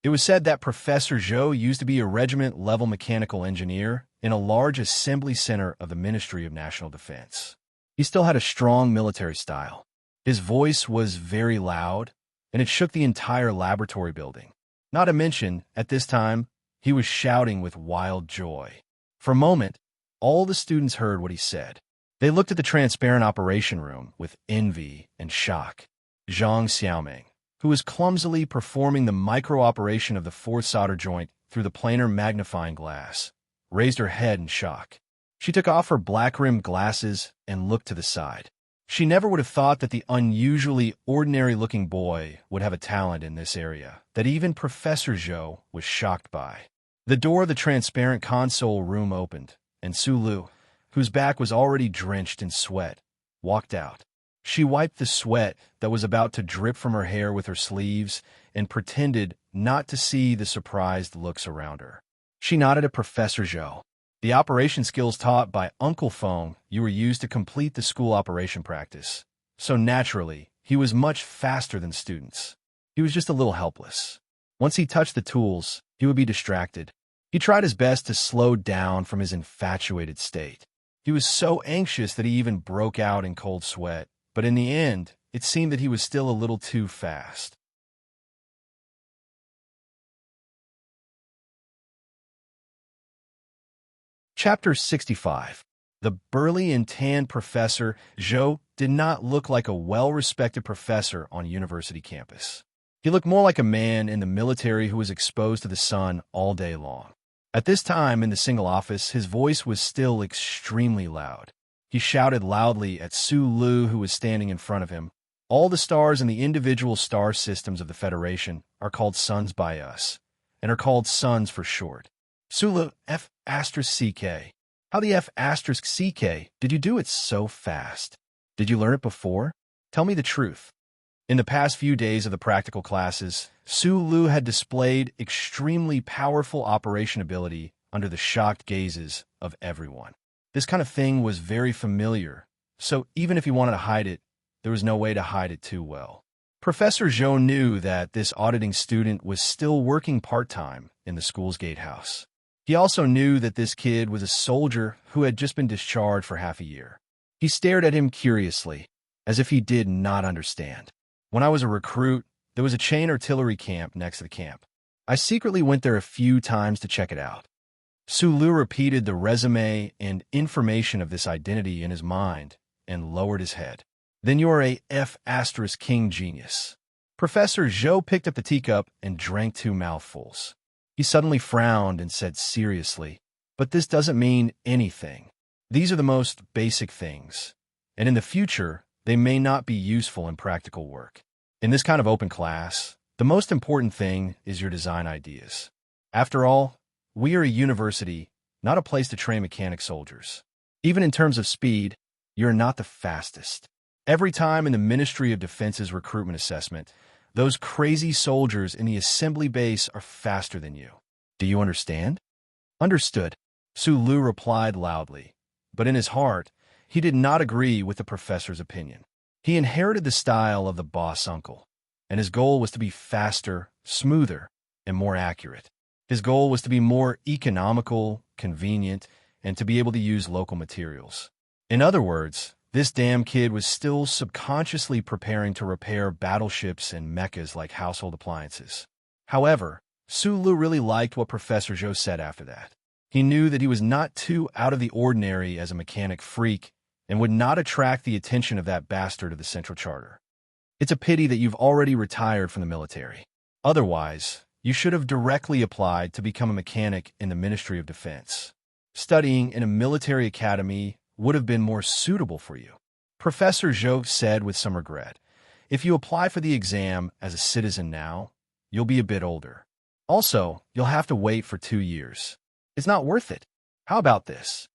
It was said that Professor Zhou used to be a regiment-level mechanical engineer in a large assembly center of the Ministry of National Defense. He still had a strong military style. His voice was very loud, and it shook the entire laboratory building. Not to mention, at this time, he was shouting with wild joy. For a moment, all the students heard what he said. They looked at the transparent operation room with envy and shock. Zhang Xiaoming, who was clumsily performing the micro-operation of the 4th solder joint through the planar magnifying glass, raised her head in shock. She took off her black-rimmed glasses and looked to the side. She never would have thought that the unusually ordinary-looking boy would have a talent in this area that even Professor Zhou was shocked by. The door of the transparent console room opened, and Sulu, whose back was already drenched in sweat, walked out. She wiped the sweat that was about to drip from her hair with her sleeves and pretended not to see the surprised looks around her. She nodded at Professor Zhou. The operation skills taught by Uncle Feng you were used to complete the school operation practice, so naturally, he was much faster than students. He was just a little helpless. Once he touched the tools, he would be distracted. He tried his best to slow down from his infatuated state. He was so anxious that he even broke out in cold sweat, but in the end, it seemed that he was still a little too fast. Chapter 65. The burly and tan Professor Zhou did not look like a well-respected professor on a university campus. He looked more like a man in the military who was exposed to the sun all day long. At this time, in the single office, his voice was still extremely loud. He shouted loudly at Su Lu, who was standing in front of him. "All the stars in the individual star systems of the Federation are called suns by us, and are called suns for short. Sulu F asterisk CK. How the F asterisk CK did you do it so fast? Did you learn it before? Tell me the truth." In the past few days of the practical classes, Su Lu had displayed extremely powerful operation ability under the shocked gazes of everyone. This kind of thing was very familiar, so even if he wanted to hide it, there was no way to hide it too well. Professor Zhou knew that this auditing student was still working part-time in the school's gatehouse. He also knew that this kid was a soldier who had just been discharged for half a year. He stared at him curiously, as if he did not understand. "When I was a recruit, there was a chain artillery camp next to the camp. I secretly went there a few times to check it out." Su Lu repeated the resume and information of this identity in his mind and lowered his head. "Then you are a F asterisk king genius." Professor Zhou picked up the teacup and drank 2 mouthfuls. He suddenly frowned and said seriously, "But this doesn't mean anything. These are the most basic things, and in the future, they may not be useful in practical work. In this kind of open class, the most important thing is your design ideas. After all, we are a university, not a place to train mechanic soldiers. Even in terms of speed, you're not the fastest. Every time in the Ministry of Defense's recruitment assessment, those crazy soldiers in the assembly base are faster than you. Do you understand?" "Understood," Su Lu replied loudly, but in his heart, he did not agree with the professor's opinion. He inherited the style of the boss uncle, and his goal was to be faster, smoother, and more accurate. His goal was to be more economical, convenient, and to be able to use local materials. In other words, this damn kid was still subconsciously preparing to repair battleships and mechas like household appliances. However, Sulu really liked what Professor Zhou said after that. He knew that he was not too out of the ordinary as a mechanic freak and would not attract the attention of that bastard of the Central Charter. It's a pity that you've already retired from the military. Otherwise, you should have directly applied to become a mechanic in the Ministry of Defense. Studying in a military academy would have been more suitable for you. Professor Zhou said with some regret, if you apply for the exam as a citizen now, you'll be a bit older. Also, you'll have to wait for 2 years. It's not worth it. How about this?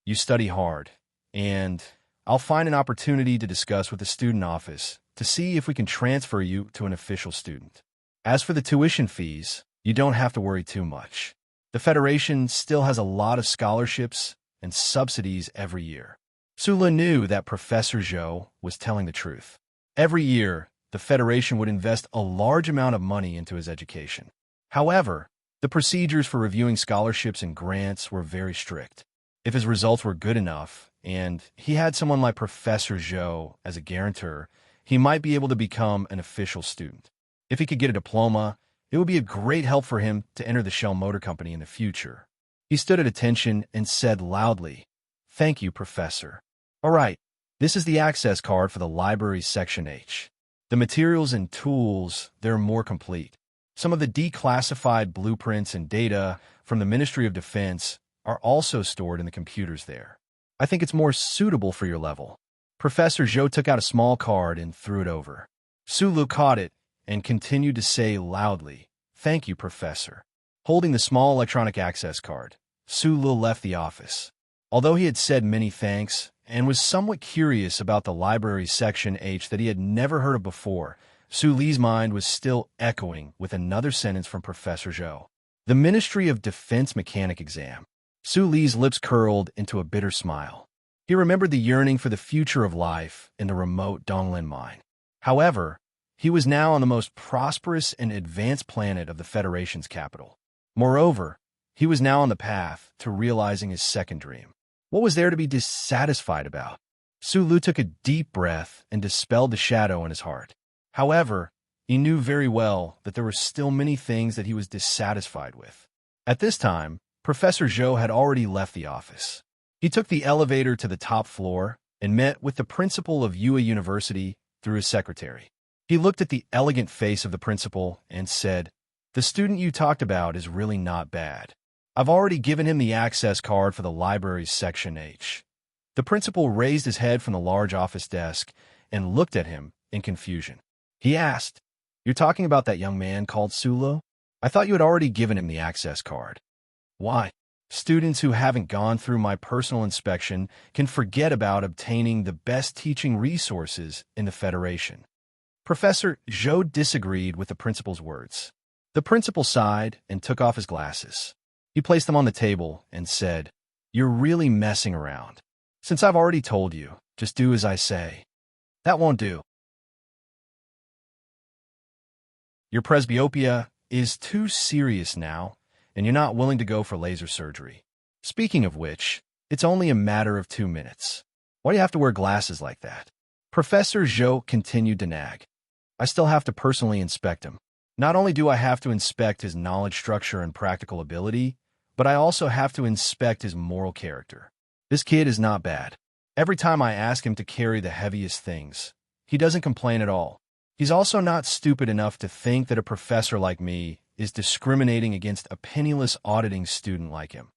You study hard, and I'll find an opportunity to discuss with the student office to see if we can transfer you to an official student. As for the tuition fees, you don't have to worry too much. The Federation still has a lot of scholarships and subsidies every year. Sula knew that Professor Zhou was telling the truth. Every year, the Federation would invest a large amount of money into his education. However, the procedures for reviewing scholarships and grants were very strict. If his results were good enough, and he had someone like Professor Zhou as a guarantor, he might be able to become an official student. If he could get a diploma, it would be a great help for him to enter the Shell Motor Company in the future. He stood at attention and said loudly, "Thank you, Professor. All right, this is the access card for the library's Section H. The materials and tools, they're more complete. Some of the declassified blueprints and data from the Ministry of Defense are also stored in the computers there. I think it's more suitable for your level." Professor Zhou took out a small card and threw it over. Sulu caught it and continued to say loudly, "Thank you, Professor." Holding the small electronic access card, Sulu left the office. Although he had said many thanks and was somewhat curious about the library's Section H that he had never heard of before, Suli's mind was still echoing with another sentence from Professor Zhou. The Ministry of Defense Mechanic exam. Suli's lips curled into a bitter smile. He remembered the yearning for the future of life in the remote Donglin mine. However, he was now on the most prosperous and advanced planet of the Federation's capital. Moreover, he was now on the path to realizing his second dream. What was there to be dissatisfied about? Sulu took a deep breath and dispelled the shadow in his heart. However, he knew very well that there were still many things that he was dissatisfied with. At this time, Professor Zhou had already left the office. He took the elevator to the top floor and met with the principal of Yue University through his secretary. He looked at the elegant face of the principal and said, "The student you talked about is really not bad. I've already given him the access card for the library's Section H." The principal raised his head from the large office desk and looked at him in confusion. He asked, "You're talking about that young man called Sulu? I thought you had already given him the access card." "Why? Students who haven't gone through my personal inspection can forget about obtaining the best teaching resources in the Federation." Professor Zhou disagreed with the principal's words. The principal sighed and took off his glasses. He placed them on the table and said, "You're really messing around. Since I've already told you, just do as I say." "That won't do. Your presbyopia is too serious now, and you're not willing to go for laser surgery. Speaking of which, it's only a matter of 2 minutes. Why do you have to wear glasses like that?" Professor Zhou continued to nag. "I still have to personally inspect him. Not only do I have to inspect his knowledge structure and practical ability, but I also have to inspect his moral character. This kid is not bad. Every time I ask him to carry the heaviest things, he doesn't complain at all. He's also not stupid enough to think that a professor like me is discriminating against a penniless auditing student like him."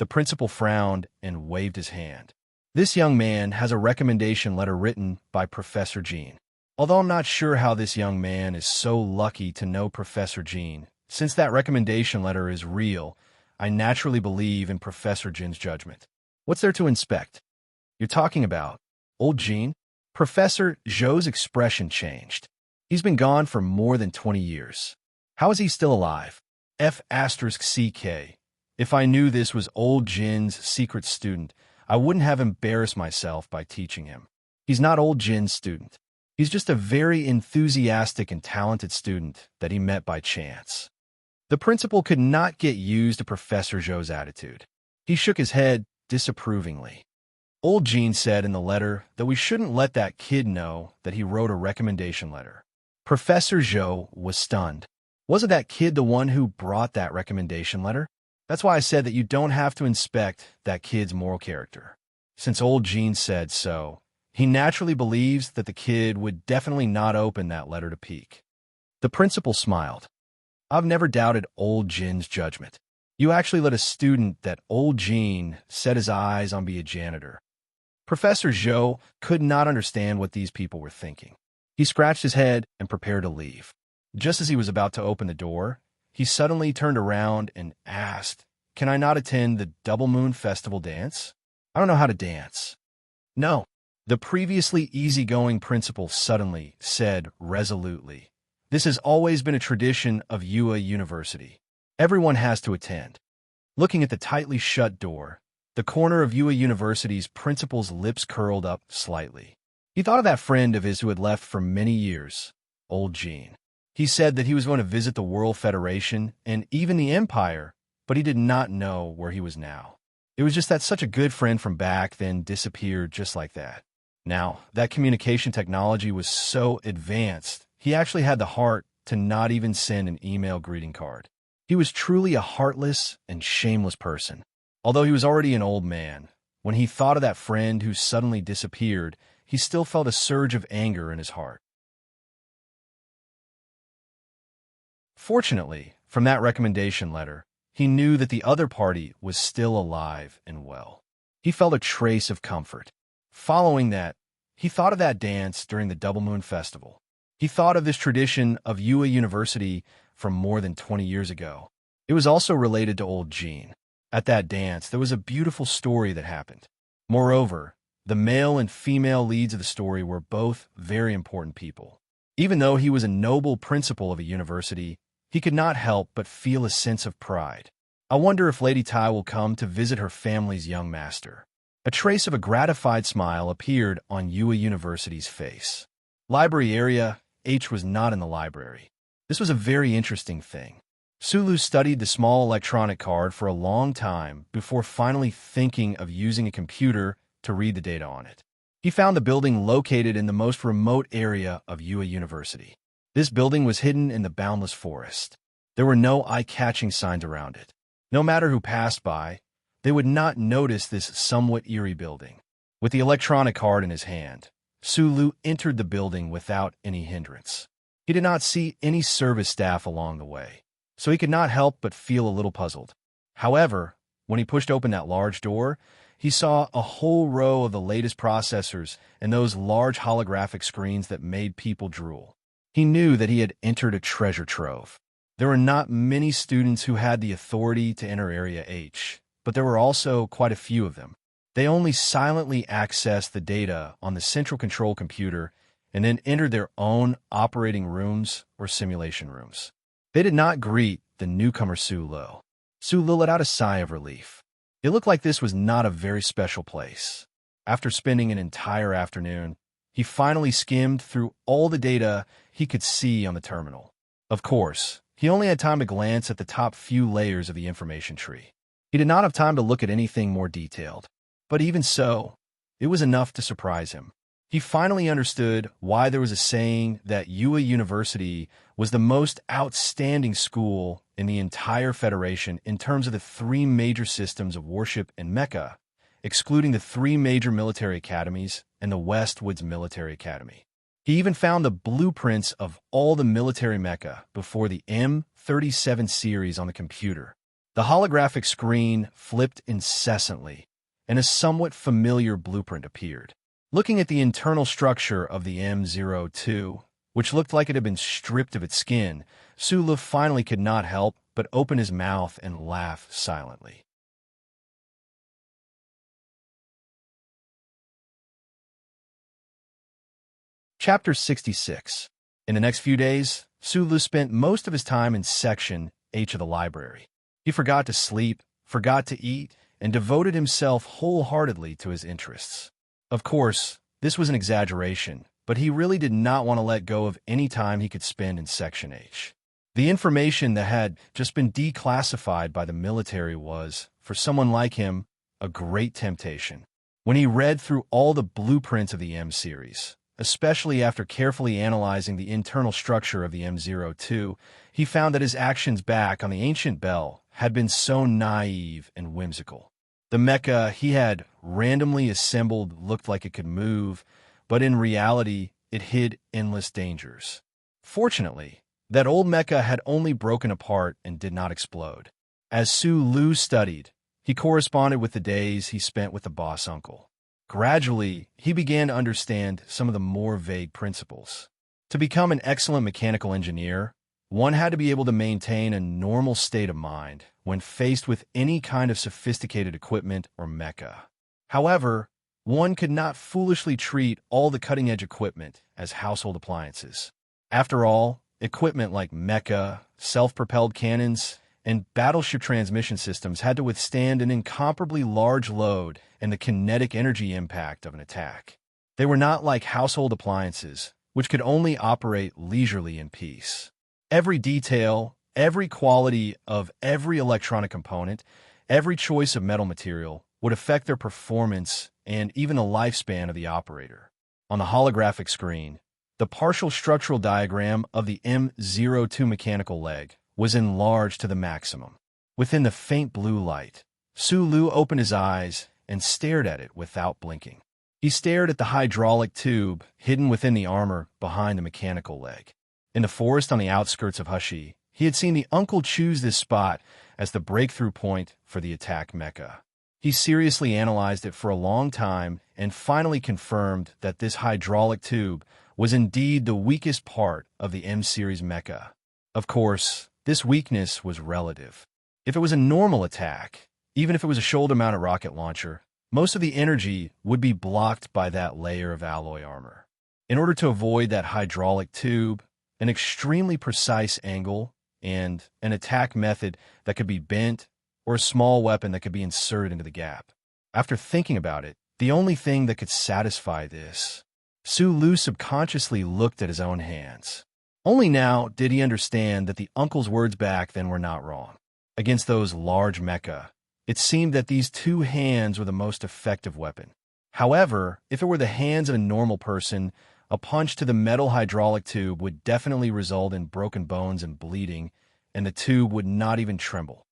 The principal frowned and waved his hand. "This young man has a recommendation letter written by Professor Jean. Although I'm not sure how this young man is so lucky to know Professor Jean, since that recommendation letter is real, I naturally believe in Professor Jin's judgment. What's there to inspect?" "You're talking about old Jean?" Professor Zhou's expression changed. "He's been gone for more than 20 years. How is he still alive? F***CK. If I knew this was old Jin's secret student, I wouldn't have embarrassed myself by teaching him. He's not old Jin's student. He's just a very enthusiastic and talented student that he met by chance." The principal could not get used to Professor Zhou's attitude. He shook his head disapprovingly. "Old Jin said in the letter that we shouldn't let that kid know that he wrote a recommendation letter." Professor Zhou was stunned. "Wasn't that kid the one who brought that recommendation letter? That's why I said that you don't have to inspect that kid's moral character." Since old Jin said so, he naturally believes that the kid would definitely not open that letter to peek. The principal smiled. "I've never doubted old Jin's judgment. You actually let a student that old Jin set his eyes on be a janitor." Professor Zhou could not understand what these people were thinking. He scratched his head and prepared to leave. Just as he was about to open the door, he suddenly turned around and asked, "Can I not attend the Double Moon Festival dance? I don't know how to dance." "No," the previously easygoing principal suddenly said resolutely. "This has always been a tradition of Yue University. Everyone has to attend." Looking at the tightly shut door, the corner of Yue University's principal's lips curled up slightly. He thought of that friend of his who had left for many years, old Jin. He said that he was going to visit the World Federation and even the Empire, but he did not know where he was now. It was just that such a good friend from back then disappeared just like that. Now, that communication technology was so advanced, he actually had the heart to not even send an email greeting card. He was truly a heartless and shameless person. Although he was already an old man, when he thought of that friend who suddenly disappeared, he still felt a surge of anger in his heart. Fortunately, from that recommendation letter, he knew that the other party was still alive and well. He felt a trace of comfort. Following that, he thought of that dance during the Double Moon Festival. He thought of this tradition of Yue University from more than 20 years ago. It was also related to old Jin. At that dance, there was a beautiful story that happened. Moreover, the male and female leads of the story were both very important people. Even though he was a noble principal of a university, he could not help but feel a sense of pride. "I wonder if Lady Tai will come to visit her family's young master." A trace of a gratified smile appeared on Yue University's face. Library area H was not in the library. This was a very interesting thing. Sulu studied the small electronic card for a long time before finally thinking of using a computer to read the data on it. He found the building located in the most remote area of Yue University. This building was hidden in the boundless forest. There were no eye-catching signs around it. No matter who passed by, they would not notice this somewhat eerie building. With the electronic card in his hand, Sulu entered the building without any hindrance. He did not see any service staff along the way, so he could not help but feel a little puzzled. However, when he pushed open that large door, he saw a whole row of the latest processors and those large holographic screens that made people drool. He knew that he had entered a treasure trove. There were not many students who had the authority to enter Area H, but there were also quite a few of them. They only silently accessed the data on the central control computer and then entered their own operating rooms or simulation rooms. They did not greet the newcomer Sulu. Sulu let out a sigh of relief. It looked like this was not a very special place. After spending an entire afternoon, he finally skimmed through all the data he could see on the terminal. Of course, he only had time to glance at the top few layers of the information tree. He did not have time to look at anything more detailed. But even so, it was enough to surprise him. He finally understood why there was a saying that Yue University was the most outstanding school in the entire Federation in terms of the three major systems of worship in Mecca, excluding the three major military academies and the Westwoods Military Academy. He even found the blueprints of all the military Mecca before the M37 series on the computer. The holographic screen flipped incessantly, and a somewhat familiar blueprint appeared. Looking at the internal structure of the M02, which looked like it had been stripped of its skin, Sulu finally could not help but open his mouth and laugh silently. Chapter 66. In the next few days, Sulu spent most of his time in Section H of the library. He forgot to sleep, forgot to eat, and devoted himself wholeheartedly to his interests. Of course, this was an exaggeration, but he really did not want to let go of any time he could spend in Section H. The information that had just been declassified by the military was, for someone like him, a great temptation. When he read through all the blueprints of the M series, especially after carefully analyzing the internal structure of the M02, he found that his actions back on the ancient bell had been so naive and whimsical. The mecha he had randomly assembled looked like it could move, but in reality, it hid endless dangers. Fortunately, that old mecha had only broken apart and did not explode. As Su Lu studied, he corresponded with the days he spent with the boss uncle. Gradually, he began to understand some of the more vague principles. To become an excellent mechanical engineer, one had to be able to maintain a normal state of mind when faced with any kind of sophisticated equipment or mecha. However, one could not foolishly treat all the cutting-edge equipment as household appliances. After all, equipment like mecha, self-propelled cannons, and battleship transmission systems had to withstand an incomparably large load and the kinetic energy impact of an attack. They were not like household appliances, which could only operate leisurely in peace. Every detail, every quality of every electronic component, every choice of metal material would affect their performance and even the lifespan of the operator. On the holographic screen, the partial structural diagram of the M02 mechanical leg was enlarged to the maximum. Within the faint blue light, Su Lu opened his eyes and stared at it without blinking. He stared at the hydraulic tube hidden within the armor behind the mechanical leg. In the forest on the outskirts of Hushi, he had seen the uncle choose this spot as the breakthrough point for the attack mecha. He seriously analyzed it for a long time and finally confirmed that this hydraulic tube was indeed the weakest part of the M-series mecha. Of course, this weakness was relative. If it was a normal attack, even if it was a shoulder-mounted rocket launcher, most of the energy would be blocked by that layer of alloy armor. In order to avoid that hydraulic tube, an extremely precise angle, and an attack method that could be bent, or a small weapon that could be inserted into the gap. After thinking about it, the only thing that could satisfy this, Su Lu subconsciously looked at his own hands. Only now did he understand that the uncle's words back then were not wrong. Against those large mecha, it seemed that these two hands were the most effective weapon. However, if it were the hands of a normal person, a punch to the metal hydraulic tube would definitely result in broken bones and bleeding, and the tube would not even tremble.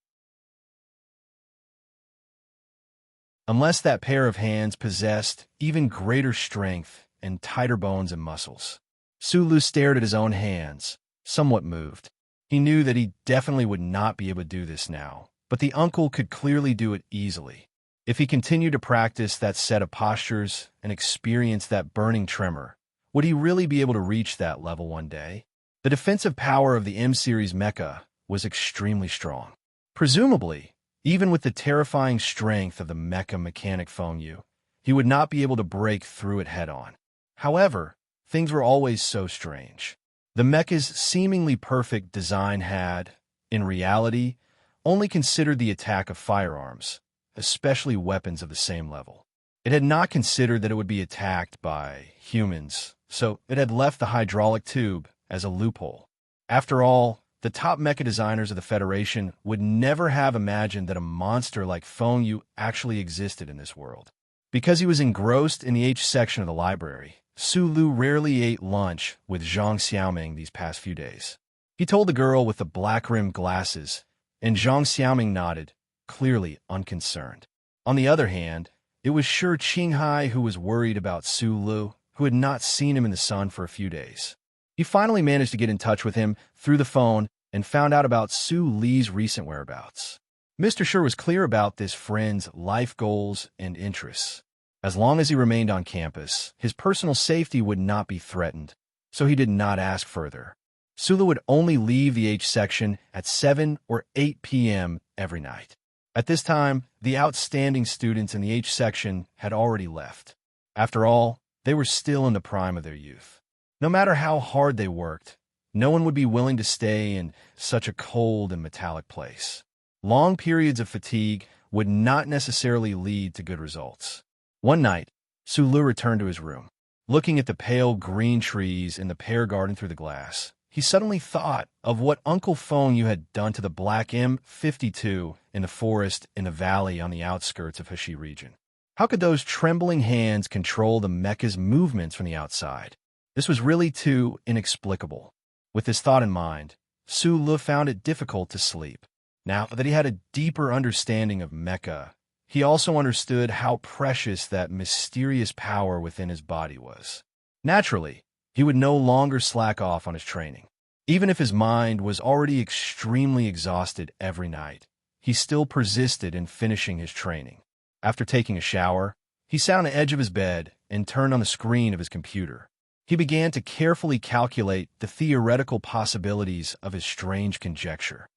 Unless that pair of hands possessed even greater strength and tighter bones and muscles. Su Lu stared at his own hands, somewhat moved. He knew that he definitely would not be able to do this now, but the uncle could clearly do it easily. If he continued to practice that set of postures and experience that burning tremor, would he really be able to reach that level one day? The defensive power of the M-series mecha was extremely strong. Presumably, even with the terrifying strength of the mecha mechanic Fengyu, he would not be able to break through it head-on. However, things were always so strange. The mecha's seemingly perfect design had, in reality, only considered the attack of firearms, especially weapons of the same level. It had not considered that it would be attacked by humans, so it had left the hydraulic tube as a loophole. After all, the top mecha designers of the Federation would never have imagined that a monster like Fengyu actually existed in this world. Because he was engrossed in the H section of the library, Su Lu rarely ate lunch with Zhang Xiaoming these past few days. He told the girl with the black-rimmed glasses, and Zhang Xiaoming nodded, clearly unconcerned. On the other hand, it was sure Qinghai who was worried about Su Lu, who had not seen him in the sun for a few days. He finally managed to get in touch with him through the phone and found out about Su Li's recent whereabouts. Mr. Sher was clear about this friend's life goals and interests. As long as he remained on campus, his personal safety would not be threatened, so he did not ask further. Su Lu would only leave the H section at 7 or 8 p.m. every night. At this time, the outstanding students in the H section had already left. After all, they were still in the prime of their youth. No matter how hard they worked, no one would be willing to stay in such a cold and metallic place. Long periods of fatigue would not necessarily lead to good results. One night, Sulu returned to his room. Looking at the pale green trees in the pear garden through the glass, he suddenly thought of what Uncle Feng had done to the black M52 in the forest in the valley on the outskirts of Heshi region. How could those trembling hands control the mecha's movements from the outside? This was really too inexplicable. With this thought in mind, Sulu found it difficult to sleep. Now that he had a deeper understanding of mecha, he also understood how precious that mysterious power within his body was. Naturally, he would no longer slack off on his training. Even if his mind was already extremely exhausted every night, he still persisted in finishing his training. After taking a shower, he sat on the edge of his bed and turned on the screen of his computer. He began to carefully calculate the theoretical possibilities of his strange conjecture.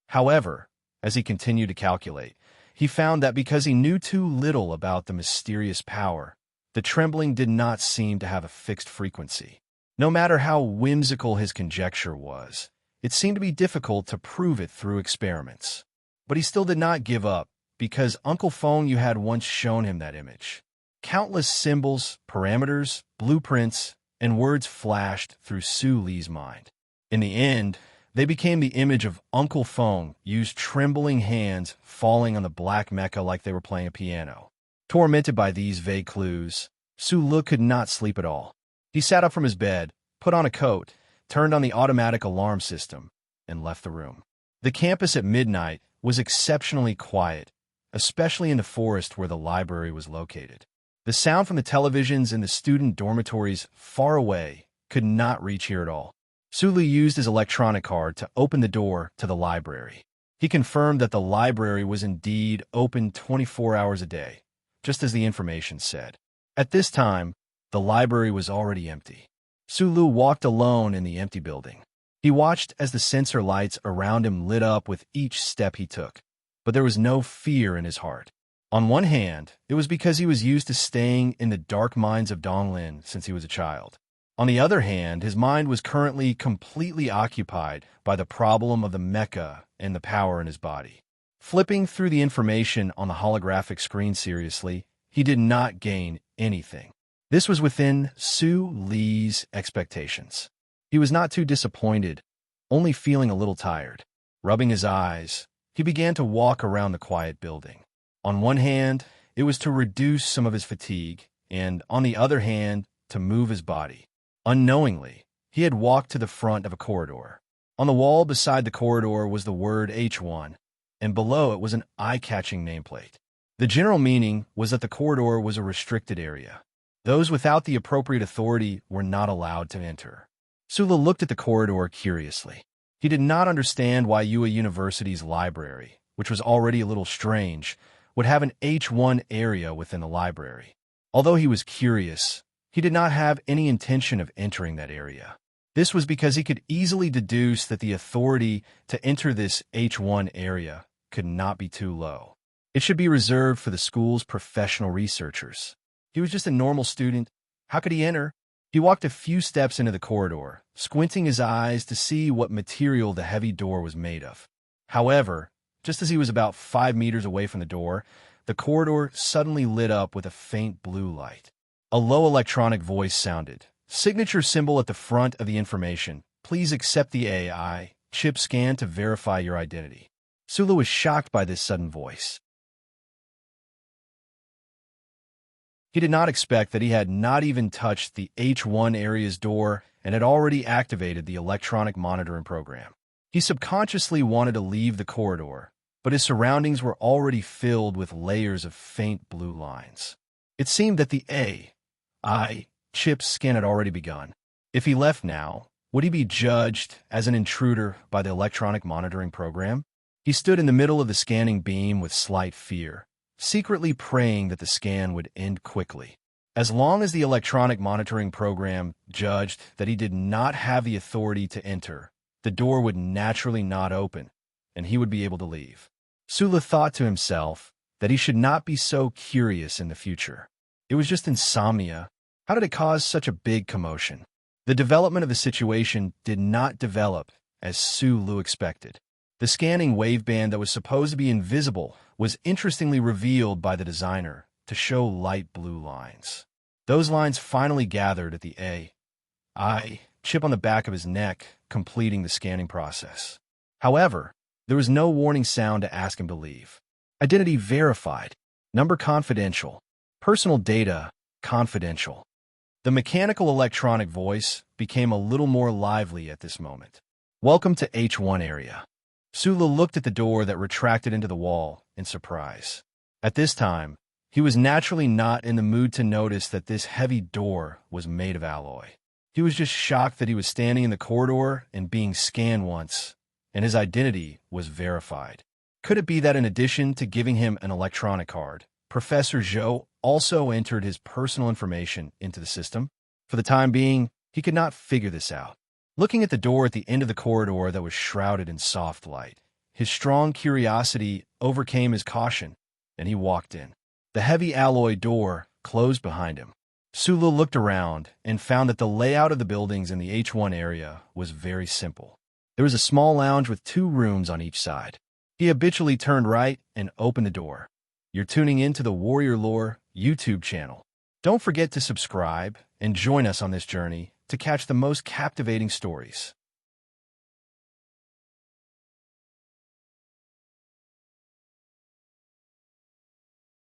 However, as he continued to calculate, he found that because he knew too little about the mysterious power, the trembling did not seem to have a fixed frequency. No matter how whimsical his conjecture was, it seemed to be difficult to prove it through experiments. But he still did not give up, because Uncle Feng had once shown him that image. Countless symbols, parameters, blueprints, and words flashed through Su Li's mind. In the end, they became the image of Uncle Feng used trembling hands falling on the black mecha like they were playing a piano. Tormented by these vague clues, Sulu could not sleep at all. He sat up from his bed, put on a coat, turned on the automatic alarm system, and left the room. The campus at midnight was exceptionally quiet, especially in the forest where the library was located. The sound from the televisions in the student dormitories far away could not reach here at all. Sulu used his electronic card to open the door to the library. He confirmed that the library was indeed open 24 hours a day, just as the information said. At this time, the library was already empty. Sulu walked alone in the empty building. He watched as the sensor lights around him lit up with each step he took, but there was no fear in his heart. On one hand, it was because he was used to staying in the dark mines of Donglin since he was a child. On the other hand, his mind was currently completely occupied by the problem of the mecha and the power in his body. Flipping through the information on the holographic screen seriously, he did not gain anything. This was within Su Li's expectations. He was not too disappointed, only feeling a little tired. Rubbing his eyes, he began to walk around the quiet building. On one hand, it was to reduce some of his fatigue, and on the other hand, to move his body. Unknowingly, he had walked to the front of a corridor. On the wall beside the corridor was the word H1, and below it was an eye-catching nameplate. The general meaning was that the corridor was a restricted area. Those without the appropriate authority were not allowed to enter. Sulu looked at the corridor curiously. He did not understand why Yue University's library, which was already a little strange, would have an H1 area within the library. Although he was curious, he did not have any intention of entering that area. This was because he could easily deduce that the authority to enter this H1 area could not be too low. It should be reserved for the school's professional researchers. He was just a normal student. How could he enter? He walked a few steps into the corridor, squinting his eyes to see what material the heavy door was made of. However, just as he was about 5 meters away from the door, the corridor suddenly lit up with a faint blue light. A low electronic voice sounded. Signature symbol at the front of the information. Please accept the AI chip scan to verify your identity. Sulu was shocked by this sudden voice. He did not expect that he had not even touched the H1 area's door and had already activated the electronic monitoring program. He subconsciously wanted to leave the corridor, but his surroundings were already filled with layers of faint blue lines. It seemed that the AI chip scan had already begun. If he left now, would he be judged as an intruder by the electronic monitoring program? He stood in the middle of the scanning beam with slight fear, secretly praying that the scan would end quickly. As long as the electronic monitoring program judged that he did not have the authority to enter, the door would naturally not open, and he would be able to leave. Sulu thought to himself that he should not be so curious in the future. It was just insomnia. How did it cause such a big commotion? The development of the situation did not develop as Sulu expected. The scanning waveband that was supposed to be invisible was interestingly revealed by the designer to show light blue lines. Those lines finally gathered at the I chip on the back of his neck, completing the scanning process. However, there was no warning sound to ask him to leave. Identity verified. Number confidential. Personal data confidential. The mechanical electronic voice became a little more lively at this moment. Welcome to H1 area. Sula looked at the door that retracted into the wall in surprise. At this time, he was naturally not in the mood to notice that this heavy door was made of alloy. He was just shocked that he was standing in the corridor and being scanned once, and his identity was verified. Could it be that in addition to giving him an electronic card, Professor Zhou also entered his personal information into the system? For the time being, he could not figure this out. Looking at the door at the end of the corridor that was shrouded in soft light, his strong curiosity overcame his caution, and he walked in. The heavy alloy door closed behind him. Sula looked around and found that the layout of the buildings in the H1 area was very simple. There was a small lounge with 2 rooms on each side. He habitually turned right and opened the door. You're tuning in to the Warrior Lore YouTube channel. Don't forget to subscribe and join us on this journey to catch the most captivating stories.